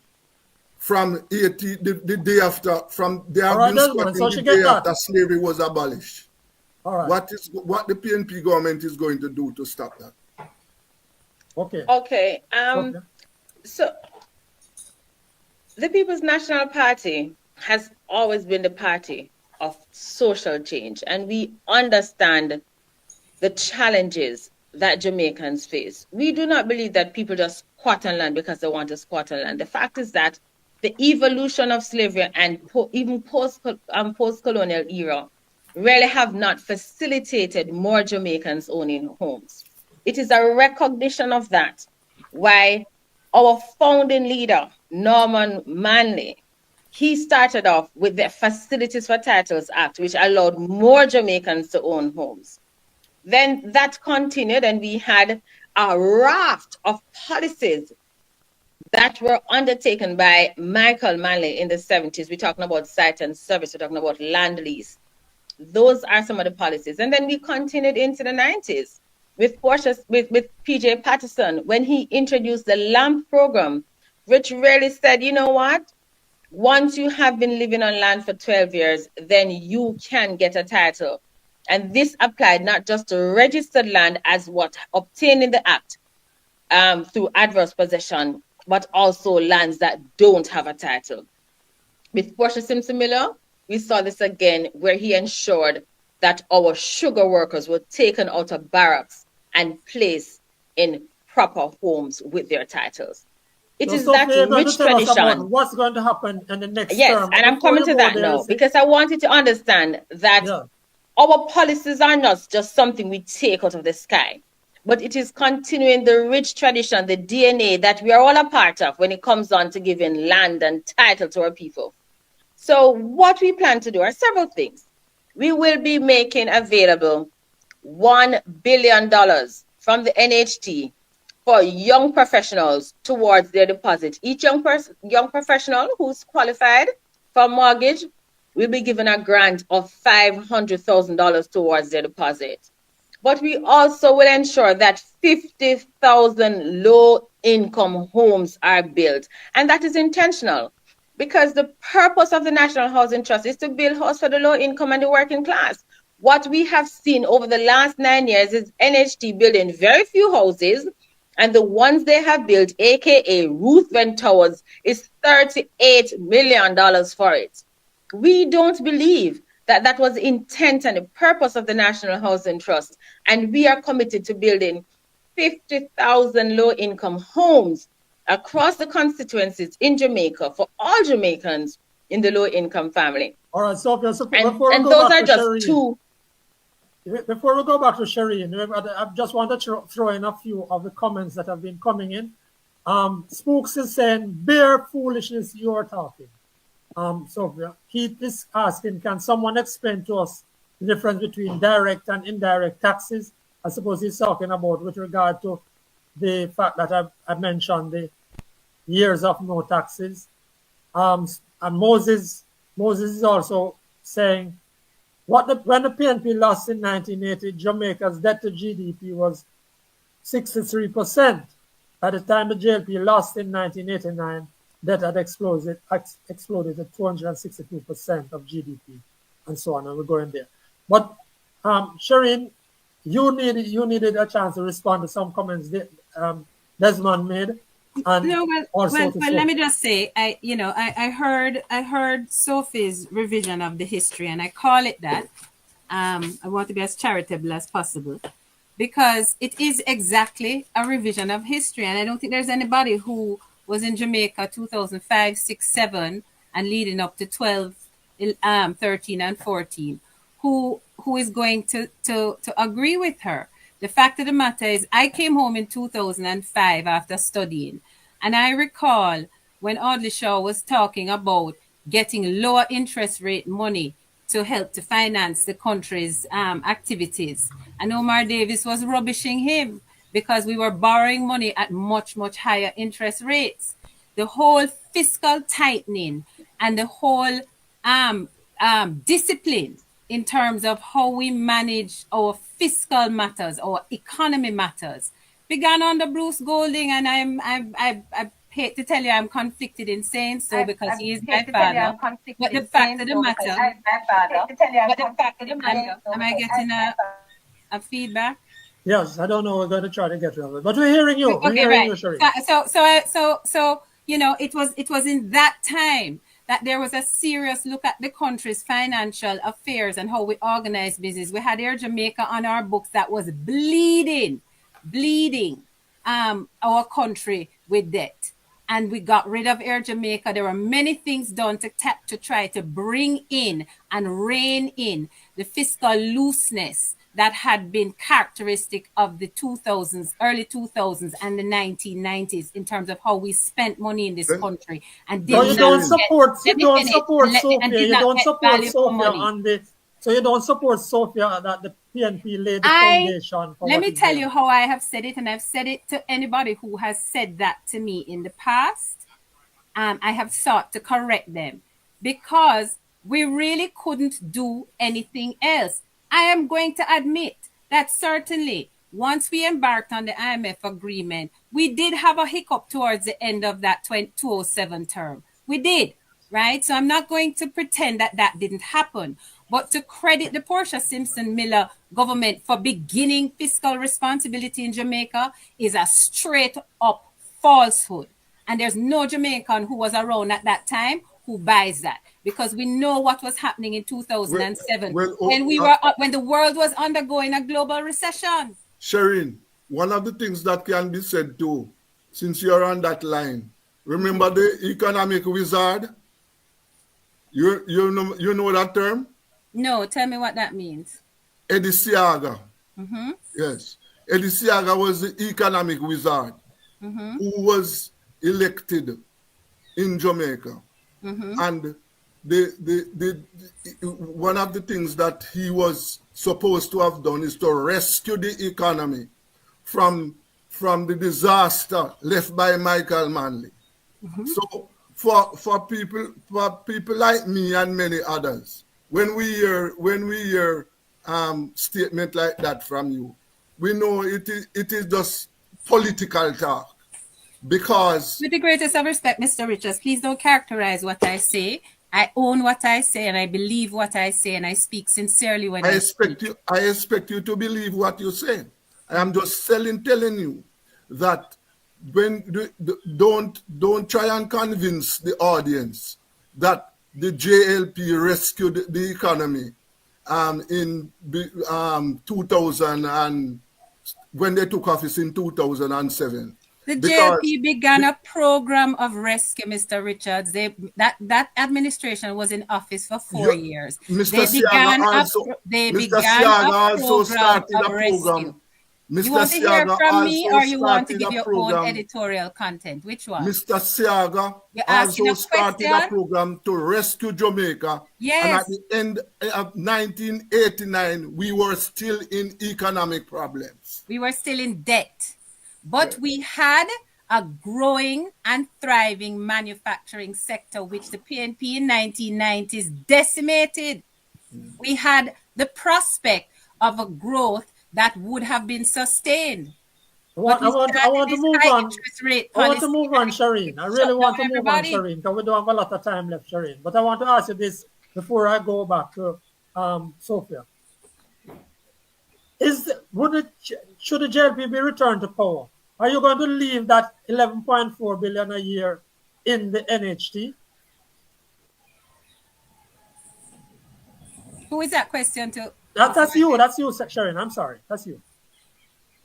from the day after, they have been squatting the day after slavery was abolished? What the PNP government is going to do to stop that? Okay. So the People's National Party has always been the party of social change, and we understand the challenges that Jamaicans face. We do not believe that people just squat on land because they want to squat on land. The fact is that the evolution of slavery and even post-colonial era really have not facilitated more Jamaicans owning homes. It is a recognition of that why our founding leader, Norman Manley, he started off with the Facilities for Titles Act, which allowed more Jamaicans to own homes. Then that continued, and we had a raft of policies that were undertaken by Michael Manley in the 70s. We're talking about site and service, we're talking about land lease. Those are some of the policies. And then we continued into the 90s with PJ Patterson when he introduced the LAMP program, which really said, you know what? Once you have been living on land for 12 years, then you can get a title. And this applied not just to registered land as what obtained in the Act through adverse possession, but also lands that don't have a title. With Portia Simpson Miller, we saw this again, where he ensured that our sugar workers were taken out of barracks and placed in proper homes with their titles. It So, is Sophie, that you're going to rich tell us about tradition. what's going to happen in the next Yes, term. and I'm Before coming you to go that there, now because I want you to understand that our policies are not just something we take out of the sky, but it is continuing the rich tradition, the DNA that we are all a part of when it comes on to giving land and title to our people. So what we plan to do are several things. We will be making available $1 billion from the NHT for young professionals towards their deposit. Each young professional who's qualified for mortgage will be given a grant of $500,000 towards their deposit. But we also will ensure that 50,000 low-income homes are built. And that is intentional because the purpose of the National Housing Trust is to build houses for the low-income and the working class. What we have seen over the last 9 years is NHT building very few houses, and the ones they have built, aka Ruthven Towers, is $38 million for it. We don't believe that that was the intent and the purpose of the National Housing Trust, and we are committed to building 50,000 low-income homes across the constituencies in Jamaica for all Jamaicans in the low-income family. All right, Sophia, and those are just two. Before we go back to Shireen, I just want to throw in a few of the comments that have been coming in. Spooks is saying, bare foolishness you are talking. Sophia, Keith is asking, can someone explain to us the difference between direct and indirect taxes? I suppose he's talking about with regard to the fact that I mentioned the years of no taxes. And Moses is also saying, when the PNP lost in 1980, Jamaica's debt to GDP was 63%. By the time the JLP lost in 1989, debt had exploded to 262% of GDP, and so on, and we're going there. But Shireen, you needed a chance to respond to some comments that Desmond made. And no, well, let me just say, I heard Sophie's revision of the history, and I call it that. I want to be as charitable as possible because it is exactly a revision of history, and I don't think there's anybody who was in Jamaica 2005, 6, 7, and leading up to 12, 13, and 14, who is going to agree with her. The fact of the matter is, I came home in 2005 after studying, and I recall when Audley Shaw was talking about getting lower interest rate money to help to finance the country's activities. And Omar Davis was rubbishing him because we were borrowing money at much, much higher interest rates. The whole fiscal tightening and the whole discipline in terms of how we manage our fiscal matters, our economy matters, began under Bruce Golding, and I hate to tell you I'm conflicted in saying so because he is my father. But the fact of the matter, am I getting a feedback? Yes, I don't know. We're going to try to get rid of it, but we're hearing you. Okay, we're hearing right. you, Shireen. So it was in that time that there was a serious look at the country's financial affairs and how we organize business. We had Air Jamaica on our books that was bleeding our country with debt. And we got rid of Air Jamaica. There were many things done to try to bring in and rein in the fiscal looseness that had been characteristic of the 2000s, early 2000s and the 1990s in terms of how we spent money in this country. And you don't support Sophia on the. So you don't support Sophia that the PNP laid the foundation for. Let me tell you how I have said it, and I've said it to anybody who has said that to me in the past. I have sought to correct them because we really couldn't do anything else. I am going to admit that certainly once we embarked on the IMF agreement, we did have a hiccup towards the end of that 2007 term. We did, right? So I'm not going to pretend that that didn't happen. But to credit the Portia Simpson Miller government for beginning fiscal responsibility in Jamaica is a straight up falsehood. And there's no Jamaican who was around at that time who buys that, because we know what was happening in 2007 when the world was undergoing a global recession. Shireen, one of the things that can be said too, since you're on that line, remember the economic wizard? You know that term? No, tell me what that means. Eddie Siaga. Mm-hmm. Yes. Eddie Siaga was the economic wizard Mm-hmm. who was elected in Jamaica. Mm-hmm. And one of the things that he was supposed to have done is to rescue the economy from the disaster left by Michael Manley. Mm-hmm. So for people like me and many others, when we hear statement like that from you, we know it is just political talk. Because with the greatest of respect, Mr. Richards, please don't characterize what I say. I own what I say and I believe what I say and I speak sincerely when I expect you to believe what you say. I am just telling you that don't try and convince the audience that the JLP rescued the economy in 2000 and when they took office in 2007. The JLP began a program of rescue, Mr. Richards. That administration was in office for 4 years. Mr. They began a program of rescue. You want to hear from me or you want to give your own editorial content? Which one? Mr. Siaga also started a program to rescue Jamaica. Yes. And at the end of 1989, we were still in economic problems. We were still in debt. But we had a growing and thriving manufacturing sector, which the PNP in 1990s decimated. We had the prospect of a growth that would have been sustained. I want to move on. I want to move on, Shireen. I really want to move on, Shireen, because we don't have a lot of time left, Shireen. But I want to ask you this before I go back to Sophia. Should the JLP be returned to power? Are you going to leave that 11.4 billion a year in the NHT? Who is that question to? That's you, Sharon. I'm sorry. That's you.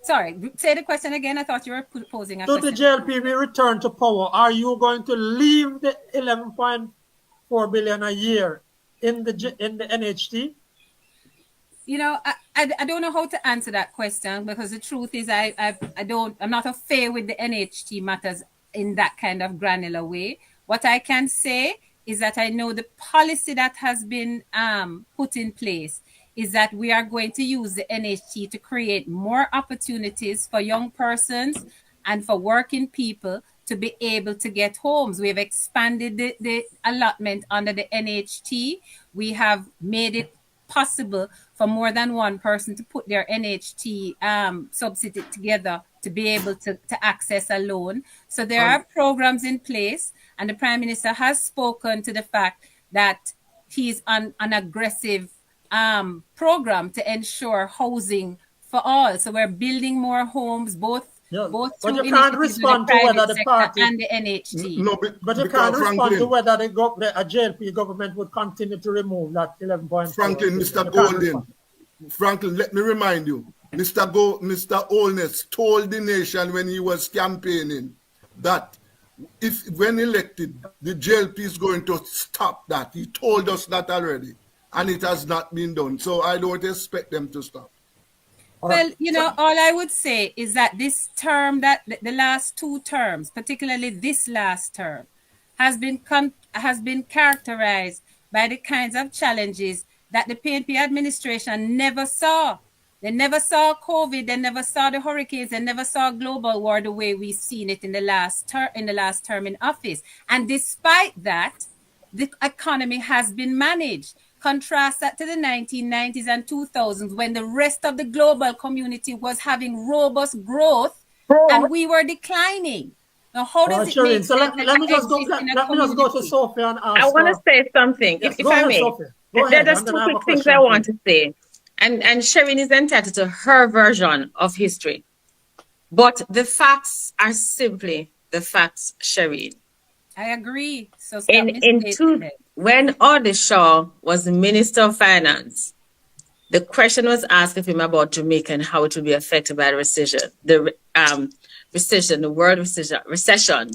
Sorry, say the question again. I thought you were posing a question. Should the JLP be returned to power? Are you going to leave the 11.4 billion a year in the NHT? You know, I don't know how to answer that question because the truth is I'm not affair with the NHT matters in that kind of granular way. What I can say is that I know the policy that has been put in place is that we are going to use the NHT to create more opportunities for young persons and for working people to be able to get homes. We have expanded the allotment under the NHT. We have made it possible for more than one person to put their NHT subsidy together to be able to access a loan. So there are programs in place, and the Prime Minister has spoken to the fact that he's on an aggressive program to ensure housing for all. So we're building more homes, both but you can't respond to whether the party and the NHT. No, but you can't respond to whether the JLP government would continue to remove that 11.4. Franklin, let me remind you, Mr. Olness told the nation when he was campaigning that when elected, the JLP is going to stop that. He told us that already, and it has not been done. So I don't expect them to stop. Well, you know, all I would say is that this term, that the last 2 terms, particularly this last term, has been characterized by the kinds of challenges that the PNP administration never saw. They never saw COVID, they never saw the hurricanes, they never saw global war the way we've seen it in the last term in office. And despite that, the economy has been managed. Contrast that to the 1990s and 2000s when the rest of the global community was having robust growth and we were declining. Now, how does it make sense? So let me just go to Sophia and ask. I want to say something, if I may. There are just 2 quick things I want to say. And Shireen is entitled to her version of history. But the facts are simply the facts, Shireen. I agree. So when Odishaw was Minister of Finance, The question was asked of him about Jamaica and how it will be affected by the recession, the word recession.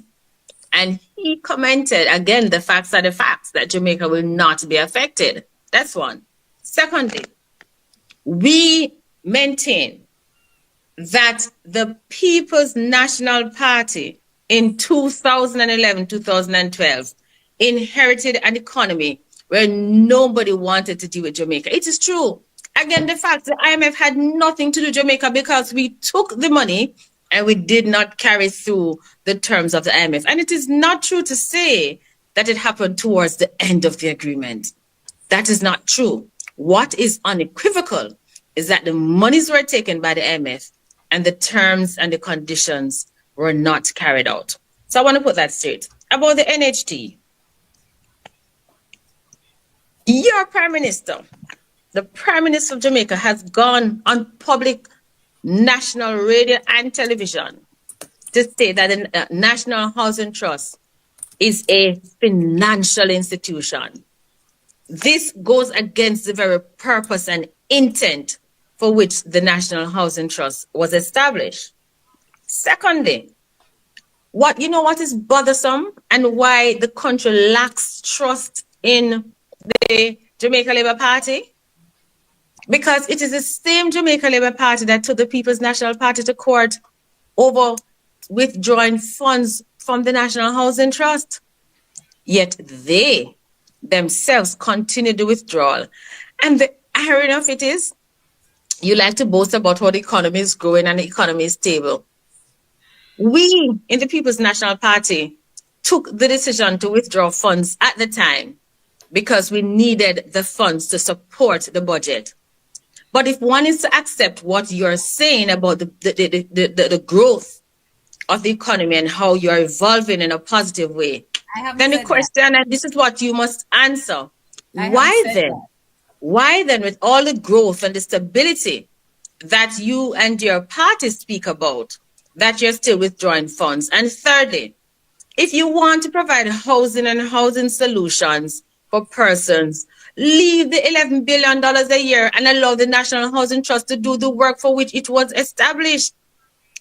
And he commented, again, the facts are the facts, that Jamaica will not be affected. That's one. Secondly, we maintain that the People's National Party in 2011, 2012 inherited an economy where nobody wanted to deal with Jamaica. It is true. Again, the fact the IMF had nothing to do with Jamaica because we took the money and we did not carry through the terms of the IMF. And it is not true to say that it happened towards the end of the agreement. That is not true. What is unequivocal is that the monies were taken by the IMF and the terms and the conditions were not carried out. So I want to put that straight. About the NHT, your Prime Minister, the Prime Minister of Jamaica, has gone on public national radio and television to say that the National Housing Trust is a financial institution. This goes against the very purpose and intent for which the National Housing Trust was established. Secondly, what is bothersome and why the country lacks trust in the Jamaica Labour Party? Because it is the same Jamaica Labour Party that took the People's National Party to court over withdrawing funds from the National Housing Trust. Yet they themselves continue the withdrawal. And the irony of it is, you like to boast about how the economy is growing and the economy is stable. We in the People's National Party took the decision to withdraw funds at the time because we needed the funds to support the budget. But if one is to accept what you're saying about the growth of the economy and how you're evolving in a positive way, then the question, and this is what you must answer, why then, with all the growth and the stability that you and your party speak about, that you're still withdrawing funds? And thirdly, if you want to provide housing and housing solutions for persons, leave the $11 billion a year and allow the National Housing Trust to do the work for which it was established.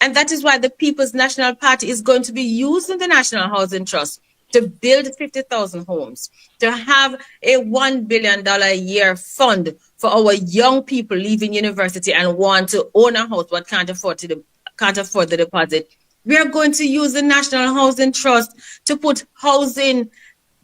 And that is why the People's National Party is going to be using the National Housing Trust to build 50,000 homes, to have a $1 billion a year fund for our young people leaving university and want to own a house but can't afford the deposit. We are going to use the National Housing Trust to put housing,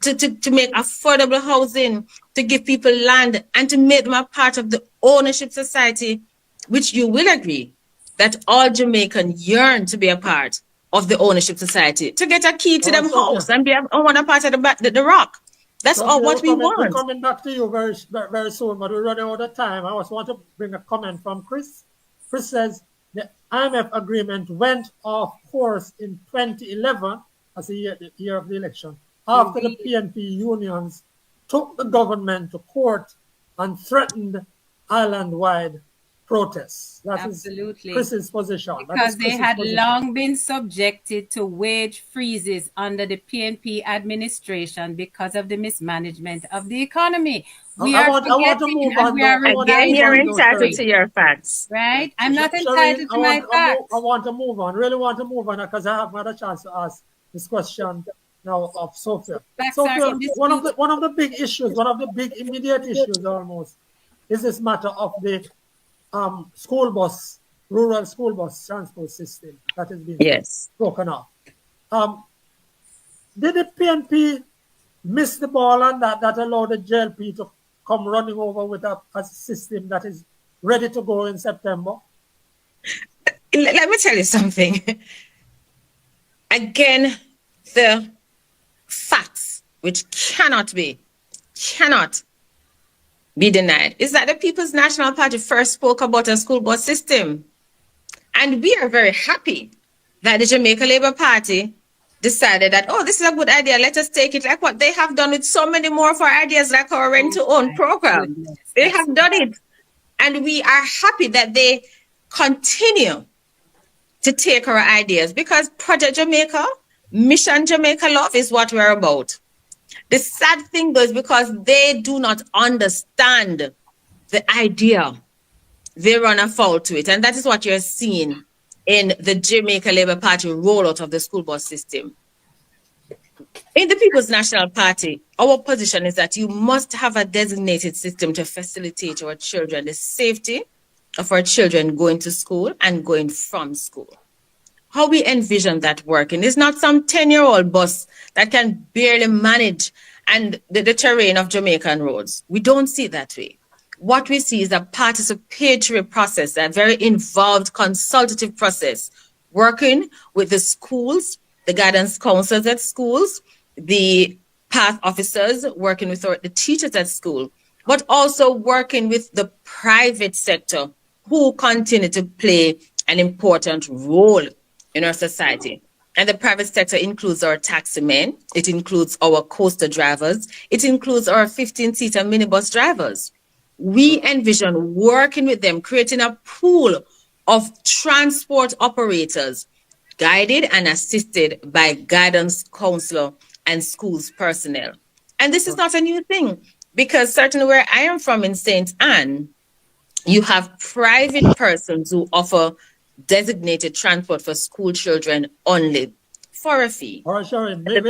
to make affordable housing, to give people land, and to make them a part of the ownership society, which you will agree that all Jamaicans yearn to be a part of the ownership society, to get a key to them house and be a part of the rock. That's all what we want. We're coming back to you very, very soon, but we're running out of time. I also want to bring a comment from Chris. Chris says the IMF agreement went off course in 2011, as the year of the election, after the PNP unions took the government to court and threatened island-wide protests. That Absolutely. is Chris's position. Because they had long been subjected to wage freezes under the PNP administration because of the mismanagement of the economy. I want to move on. Again, you're entitled to your facts. Right? I'm not entitled to my facts. I want to move on. Really want to move on because I haven't had a chance to ask this question now of Sophia. Sophia, one of the big issues, one of the big immediate issues almost, is this matter of the rural school bus transport system that has been broken off. Did the PNP miss the ball on that allowed the JLP to come running over with a system that is ready to go in September? Let me tell you something. Again, the facts, which cannot be denied, is that the People's National Party first spoke about a school bus system. And we are very happy that the Jamaica Labour Party decided that, this is a good idea, let us take it, like what they have done with so many more of our ideas, like our rent-to-own program. They have done it. And we are happy that they continue to take our ideas, because Project Jamaica, Mission Jamaica Love is what we're about. The sad thing though is because they do not understand the idea, they run afoul to it. And that is what you're seeing in the Jamaica Labour Party rollout of the school bus system. In the People's National Party, our position is that you must have a designated system to facilitate our children, the safety of our children going to school and going from school. How we envision that working is not some 10-year-old bus that can barely manage and the terrain of Jamaican roads. We don't see it that way. What we see is a participatory process, a very involved consultative process, working with the schools, the guidance counselors at schools, the path officers, working with the teachers at school, but also working with the private sector who continue to play an important role in our society. And the private sector includes our taximen, it includes our coaster drivers, it includes our 15-seater minibus drivers. We envision working with them, creating a pool of transport operators, guided and assisted by guidance counselor and schools personnel. And this is not a new thing, because certainly where I am from in St. Anne, you have private persons who offer designated transport for school children only for a fee. All right, Sharon, we're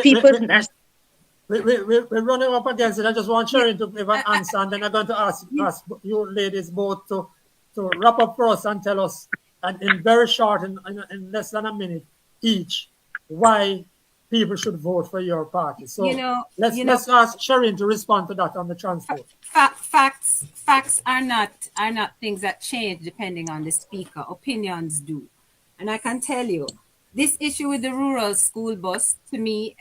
running up against it. I just want Sharon to give an answer, and then I'm going to ask you ladies both to wrap up for us and tell us, and in very short, in less than a minute each, why people should vote for your party. So let's ask Sharon to respond to that on the transport. Facts are not things that change depending on the speaker. Opinions do. And I can tell you, this issue with the rural school bus, to me,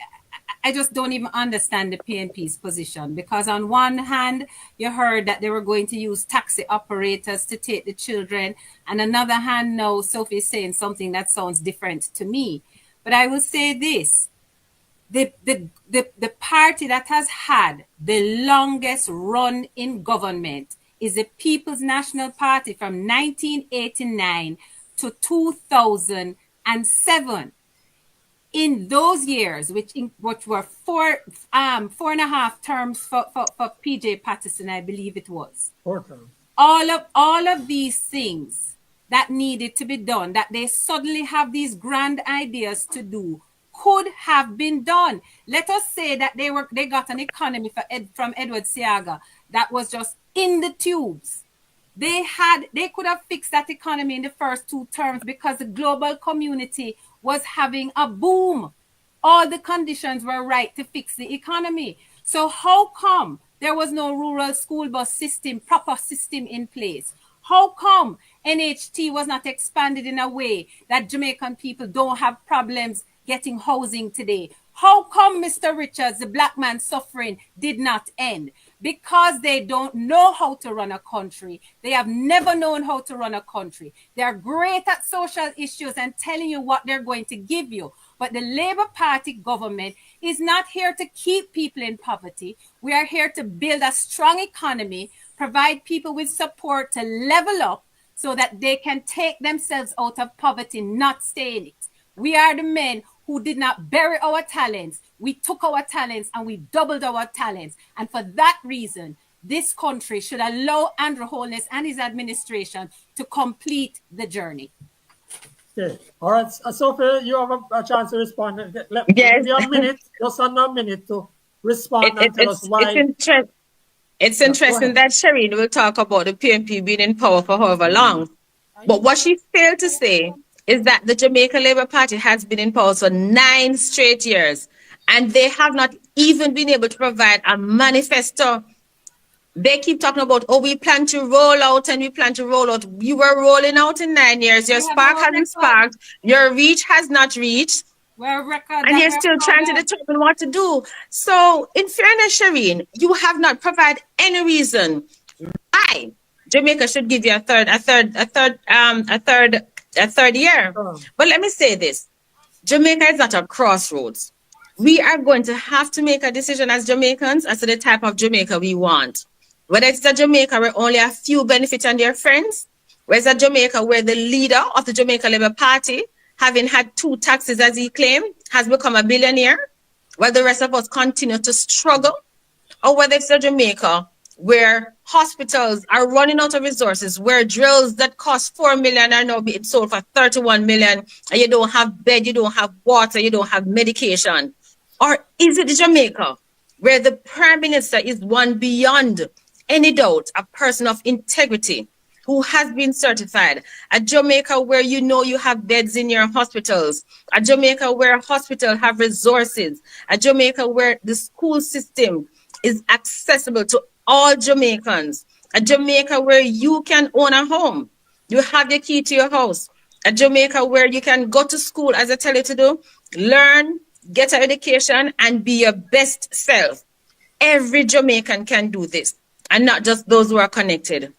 I just don't even understand the PNP's position, because on one hand, you heard that they were going to use taxi operators to take the children. And another hand, now Sophie is saying something that sounds different to me. But I will say this. The party that has had the longest run in government is the People's National Party from 1989 to 2007. In those years, which were four and a half terms for PJ Patterson, I believe it was. 4 terms. All of these things that needed to be done, that they suddenly have these grand ideas to do, could have been done. Let us say that they got an economy from Edward Seaga that was just in the tubes. They could have fixed that economy in the first 2 terms, because the global community was having a boom. All the conditions were right to fix the economy. So how come there was no rural school bus system, proper system in place? How come NHT was not expanded in a way that Jamaican people don't have problems getting housing today? How come, Mr. Richards, the black man suffering did not end? Because they don't know how to run a country. They have never known how to run a country. They are great at social issues and telling you what they're going to give you. But the Labour Party government is not here to keep people in poverty. We are here to build a strong economy, provide people with support to level up so that they can take themselves out of poverty, not stay in it. We are the men who did not bury our talents. We took our talents and we doubled our talents. And for that reason, this country should allow Andrew Holness and his administration to complete the journey. Okay. All right. Sophie, you have a chance to respond. Yes. Give you a minute, just under a minute to respond and tell us why. It's interesting that Shireen will talk about the PNP being in power for however long. But what she failed to say is that the Jamaica Labour Party has been in power for 9 straight years, and they have not even been able to provide a manifesto. They keep talking about, oh, we plan to roll out and we plan to roll out. You were rolling out in 9 years. Your spark hasn't sparked. Your reach has not reached. And you're still trying to determine what to do. So, in fairness, Shireen, you have not provided any reason why Jamaica should give you a third year. But let me say this. Jamaica is not a crossroads. We are going to have to make a decision as Jamaicans as to the type of Jamaica we want. Whether it's a Jamaica where only a few benefit and their friends, whether it's a Jamaica where the leader of the Jamaica Labour Party, having had 2 taxes as he claimed, has become a billionaire, where the rest of us continue to struggle, or whether it's a Jamaica where hospitals are running out of resources, where drills that cost 4 million are now being sold for 31 million, and you don't have bed, you don't have water, you don't have medication? Or is it Jamaica, where the Prime Minister is one beyond any doubt, a person of integrity who has been certified? A Jamaica where you know you have beds in your hospitals, a Jamaica where hospitals have resources, a Jamaica where the school system is accessible to all Jamaicans, a Jamaica where you can own a home, you have your key to your house, a Jamaica where you can go to school, as I tell you to do, learn, get an education, and be your best self. Every Jamaican can do this, and not just those who are connected.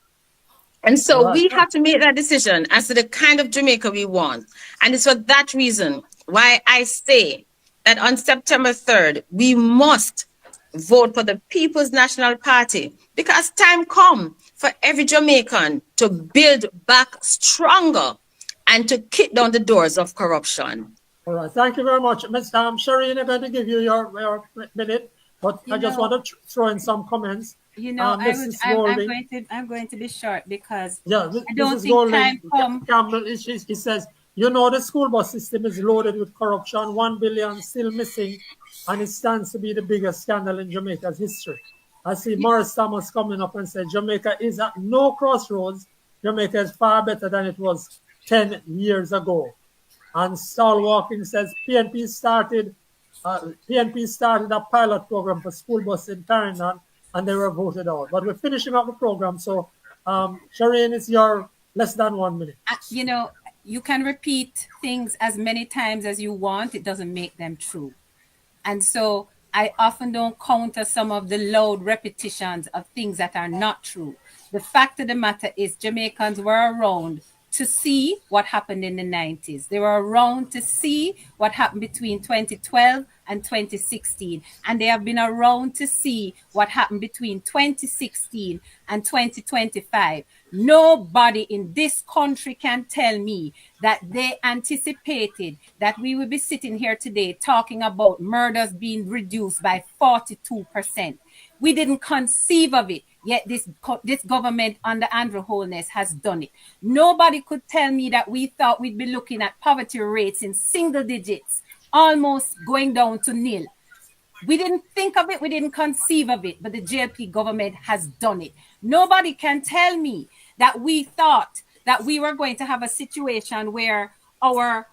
And so we have to make that decision as to the kind of Jamaica we want. And it's for that reason why I say that on September 3rd, we must vote for the People's National Party, because time come for every Jamaican to build back stronger and to kick down the doors of corruption. All right, thank you very much. Ms. Shireen, I'm going to give you your minute, but I just want to throw in some comments. I'm going to be short because I don't think time come. Campbell, he says, you know, the school bus system is loaded with corruption, 1 billion still missing, and it stands to be the biggest scandal in Jamaica's history. I see Morris Thomas coming up and said, Jamaica is at no crossroads. Jamaica is far better than it was 10 years ago. And Saul Walking says, PNP started a pilot program for school bus in Clarendon, and they were voted out. But we're finishing up the program, so Shireen, it's your less than 1 minute. You know, you can repeat things as many times as you want. It doesn't make them true. And so I often don't counter some of the loud repetitions of things that are not true. The fact of the matter is Jamaicans were around to see what happened in the 90s. They were around to see what happened between 2012 and 2016. And they have been around to see what happened between 2016 and 2025. Nobody in this country can tell me that they anticipated that we would be sitting here today talking about murders being reduced by 42%. We didn't conceive of it, yet this government under Andrew Holness has done it. Nobody could tell me that we thought we'd be looking at poverty rates in single digits, almost going down to nil. We didn't think of it, we didn't conceive of it, but the JLP government has done it. Nobody can tell me that we thought that we were going to have a situation where our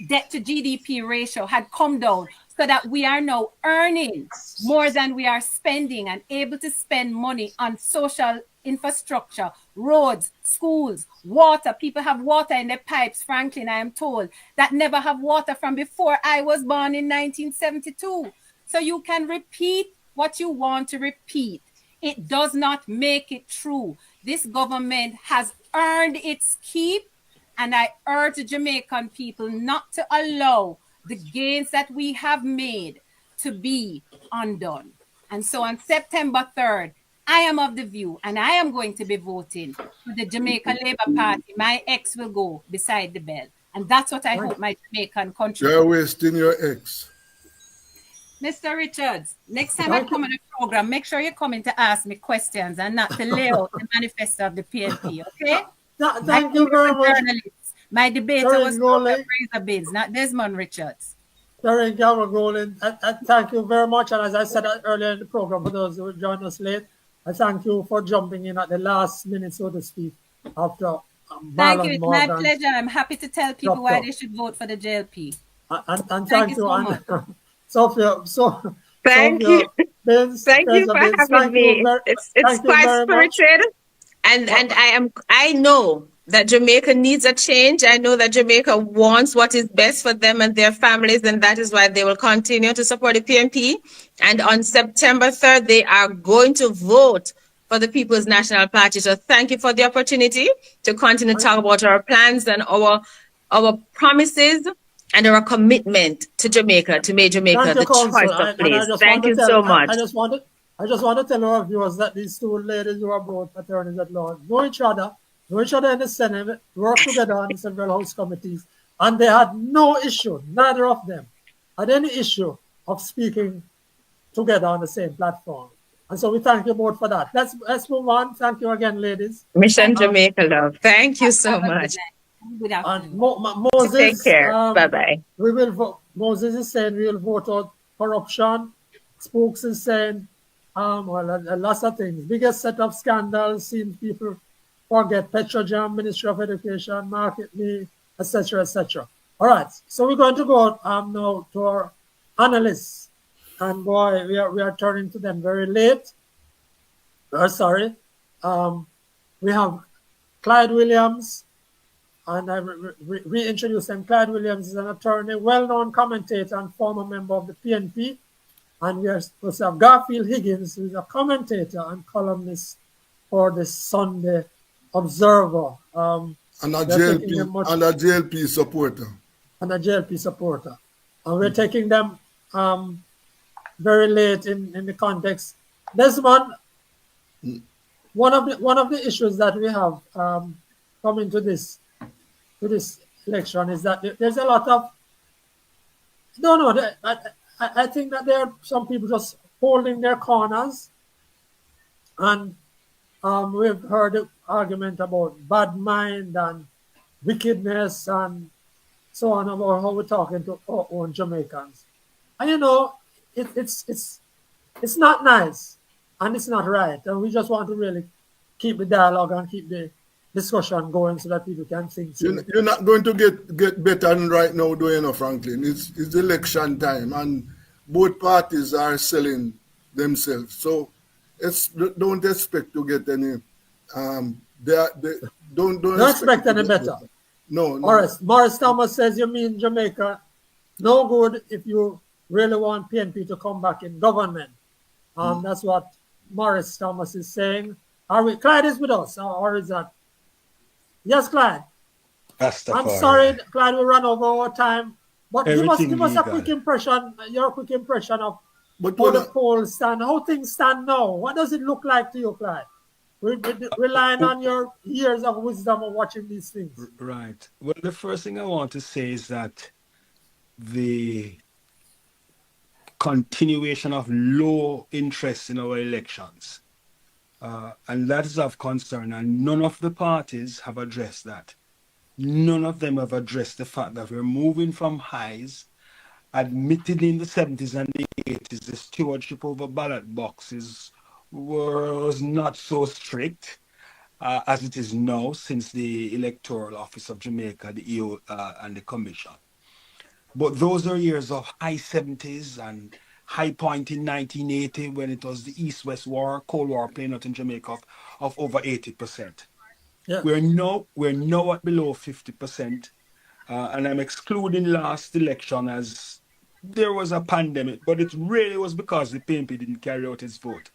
debt to GDP ratio had come down, so that we are now earning more than we are spending and able to spend money on social infrastructure, roads, schools, water. People have water in their pipes, Franklin, I am told, that never have water from before I was born in 1972. So you can repeat what you want to repeat. It does not make it true. This government has earned its keep, and I urge the Jamaican people not to allow the gains that we have made to be undone. And so on September 3rd, I am of the view, and I am going to be voting for the Jamaica Labour Party. My ex will go beside the bell. And that's what I hope my Jamaican country. You're wasting your ex. Mr. Richards, next time I come on the program, make sure you're coming to ask me questions and not to lay out the manifesto of the PNP, okay? Thank you very much. My debater was Razor Bids, not Desmond Richards. Terry Golan, thank you very much. And as I said earlier in the program, for those who joined us late, I thank you for jumping in at the last minute, so to speak, after thank you. It's my pleasure. I'm happy to tell people why they should vote for the JLP. And thank you so much. Sophia, thank you. Thank you for having me. It's quite spirited. And I know that Jamaica needs a change. I know that Jamaica wants what is best for them and their families, and that is why they will continue to support the PNP. And on September 3rd, they are going to vote for the People's National Party. So thank you for the opportunity to continue to talk about our plans and our promises and our commitment to Jamaica, to make Jamaica the choice of place. Thank you so much. I just want to tell our viewers that these two ladies who are both attorneys at law know each other in the Senate, work together on the several House committees, and they had no issue, neither of them had any issue of speaking together on the same platform. And so we thank you both for that. Let's move on. Thank you again, ladies. Mission Jamaica, love. Thank you so much. Good And afternoon. Take Moses, care. Bye-bye. we will vote. Moses is saying we will vote out corruption. Spooks is saying, lots of things. Biggest set of scandals, seeing people forget Petrojam, Ministry of Education, Market Me, etc., etc. All right, so we're going to go now to our analysts, and boy, we are turning to them very late. Sorry, we have Clyde Williams, and I reintroduce him. Clyde Williams is an attorney, well-known commentator and former member of the PNP. And we also have Garfield Higgins, who is a commentator and columnist for the Sunday Observer. And a JLP supporter. And a JLP supporter. And we're taking them very late in the context. Desmond, one of the issues that we have coming to this election is that there's a lot of I think that there are some people just holding their corners, and we've heard the argument about bad mind and wickedness and so on, about how we're talking to our own Jamaicans. And it's not nice and it's not right, and we just want to really keep the dialogue and keep the discussion going so that people can think. You're not going to get better right now, though, Franklin. It's election time, and both parties are selling themselves. So don't expect to get any. Don't expect any better. No. Morris Thomas says, you mean Jamaica no good if you really want PNP to come back in government. That's what Morris Thomas is saying. Clyde is with us, or is that? Yes, Clyde. I'm sorry, Clyde, we ran over our time. But give us a quick impression, your quick impression of how the polls stand, how things stand now. What does it look like to you, Clyde? Relying on your years of wisdom of watching these things. Right. Well, the first thing I want to say is that the continuation of low interest in our elections, and that is of concern, and none of the parties have addressed that. None of them have addressed the fact that we're moving from highs. Admittedly, in the 70s and the 80s, the stewardship over ballot boxes was not so strict as it is now, since the Electoral Office of Jamaica, the EO, and the Commission. But those are years of high 70s and high point in 1980, when it was the East-West War, Cold War playing out in Jamaica of over 80%. Yeah. We're now at below 50%, and I'm excluding last election as there was a pandemic, but it really was because the PNP didn't carry out its vote.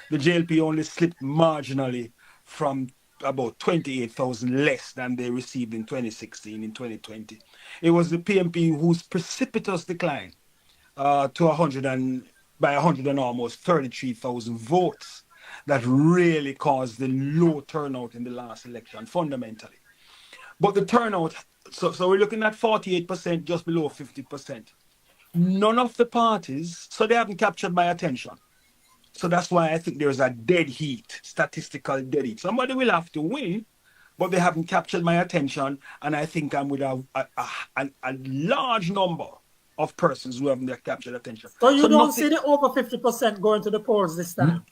The JLP only slipped marginally from about 28,000 less than they received in 2016, in 2020. It was the PNP whose precipitous decline to 100 and almost 33,000 votes that really caused the low turnout in the last election, fundamentally. But the turnout, so we're looking at 48%, just below 50%. None of the parties, so they haven't captured my attention. So that's why I think there's a dead heat, statistical dead heat. Somebody will have to win, but they haven't captured my attention. And I think I'm with a large number of persons who haven't captured attention. So you don't see the over 50% going to the polls this time?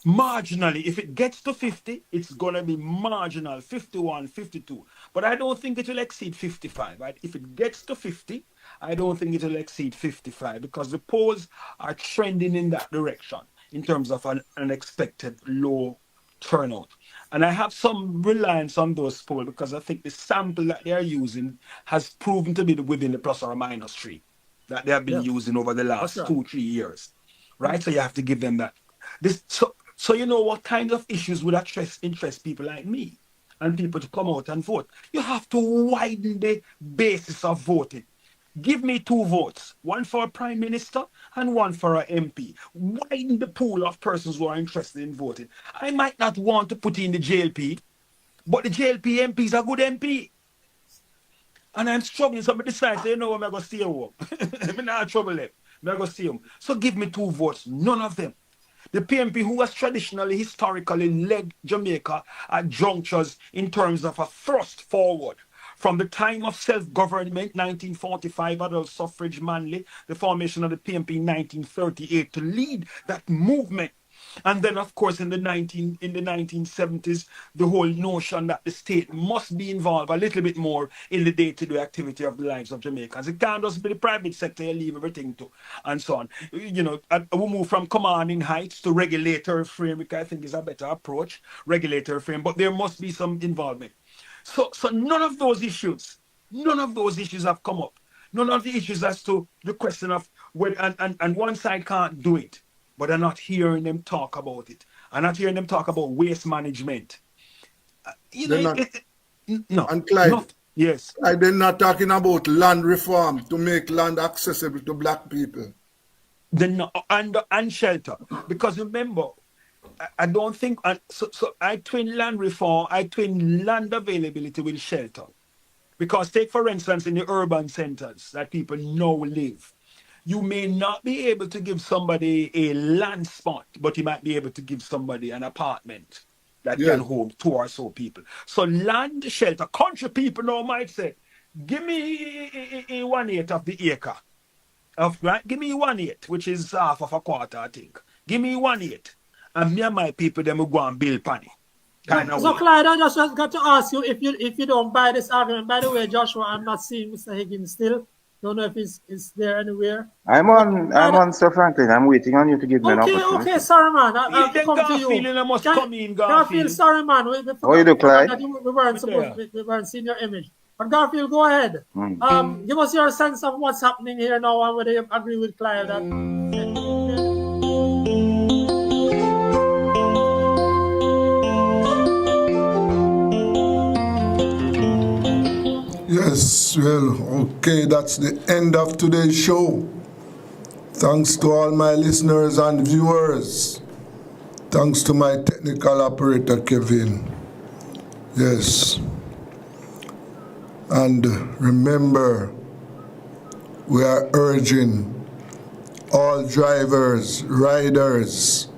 Marginally. If it gets to 50, it's going to be marginal, 51, 52. But I don't think it will exceed 55. Right? If it gets to 50, I don't think it will exceed 55, because the polls are trending in that direction in terms of an expected low turnout. And I have some reliance on those polls because I think the sample that they are using has proven to be within the plus or minus 3 that they have been using over the last 2-3 years. Right? So you have to give them that. So you know what kinds of issues would interest people like me and people to come out and vote. You have to widen the basis of voting. Give me 2 votes, one for a prime minister and one for an MP. Widen the pool of persons who are interested in voting. I might not want to put in the JLP, but the JLP MP is a good MP. And I'm struggling. Somebody decides, you know what, I'm going to stay home. I'm not trouble them. I'm going to stay home. So give me 2 votes, none of them. The PNP, who has traditionally, historically led Jamaica at junctures in terms of a thrust forward. From the time of self-government, 1945, adult suffrage manly, the formation of the PNP in 1938 to lead that movement. And then, of course, in the 1970s, the whole notion that the state must be involved a little bit more in the day-to-day activity of the lives of Jamaicans. It can't just be the private sector you leave everything to, and so on. You know, we move from commanding heights to regulatory frame, which I think is a better approach, regulatory frame, but there must be some involvement. So none of those issues have come up. None of the issues as to the question of whether, and one side can't do it, but I'm not hearing them talk about it. I'm not hearing them talk about waste management. No. And Clyde, not, yes. They're not talking about land reform to make land accessible to black people. And shelter. Because remember, I don't think, so I twin land reform, I twin land availability with shelter. Because take, for instance, in the urban centers that people now live, you may not be able to give somebody a land spot, but you might be able to give somebody an apartment that can hold 2 or so people. So land, shelter, country people now might say, give me a 1/8 of the acre. Right? Give me 1/8, which is half of a quarter, I think. Give me 1/8. And me and my people, then we go and build panny. So Clyde, I just got to ask you if you don't buy this argument. By the way, Joshua, I'm not seeing Mr. Higgins still. Don't know if he's there anywhere. I'm on Sir Franklin. I'm waiting on you to give me an opportunity. Okay, sorry, man. I'll come to you. Garfield, sorry, man. How you do, Clyde? We weren't seeing your image. But Garfield, go ahead. Give us your sense of what's happening here now and whether you agree with Clyde. Yes, well, okay, that's the end of today's show. Thanks to all my listeners and viewers. Thanks to my technical operator, Kevin. Yes. And remember, we are urging all drivers, riders,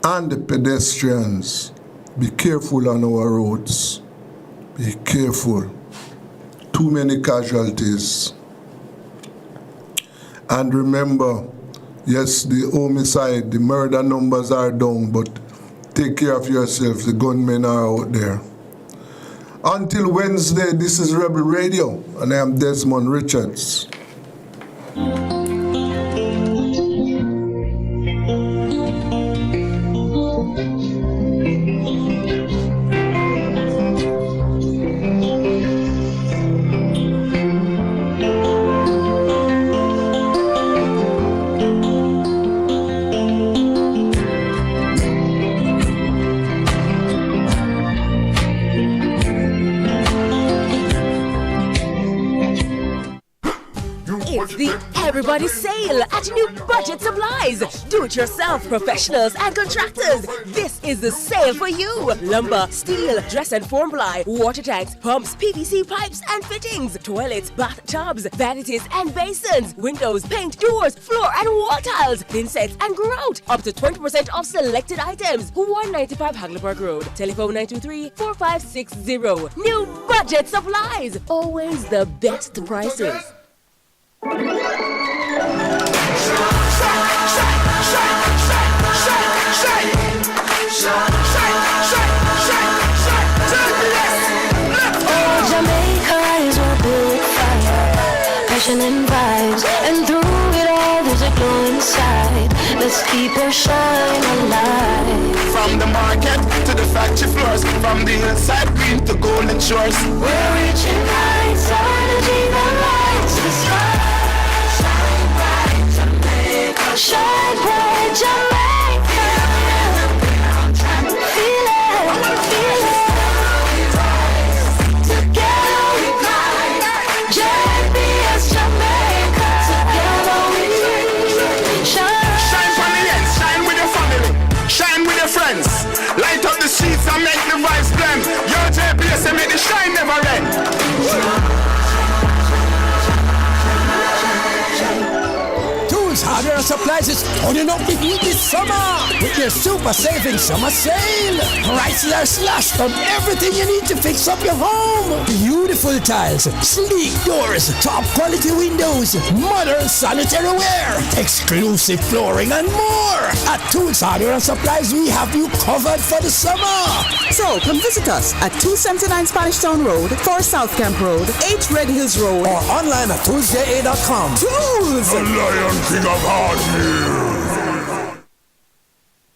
and pedestrians, be careful on our roads. Be careful. Too many casualties. And remember, yes, the homicide, the murder numbers are down, but take care of yourself. The gunmen are out there. Until Wednesday, this is Rebel Radio, and I am Desmond Richards. Everybody sale at New Budget Supplies. Do-it-yourself professionals and contractors. This is the sale for you. Lumber, steel, dress and form ply, water tanks, pumps, PVC pipes and fittings, toilets, bathtubs, vanities and basins, windows, paint, doors, floor and wall tiles, thin sets and grout. Up to 20% off selected items. 195 Hagleyburg Road. Telephone 923-4560. New Budget Supplies. Always the best prices. Jamaica is what built fire, passion and vibes, and through it all there's a glow inside. Let's keep our shine alive. From the market to the factory floors, from the hillside green to golden shores, we're reaching heights, energy that lights the sky. Shine bright, Jamaica. Shine bright, Jamaica. Feel it, feel it. Together we climb. JBS Jamaica. Together we shine. Shine for the ends, shine with your family, shine with your friends. Light up the streets and make the vibes blend. Your JBS and make the shine never end. and Supplies is turning up the heat this summer with their super saving summer sale. Prices are slashed on everything you need to fix up your home. Beautiful tiles, sleek doors, top quality windows, modern sanitary ware, exclusive flooring and more. At Tools Hardware and Supplies, we have you covered for the summer. So come visit us at 279 Spanish Town Road, 4 South Camp Road, 8 Red Hills Road, or online at toolsja.com. Tools! The Lion King of Hardware.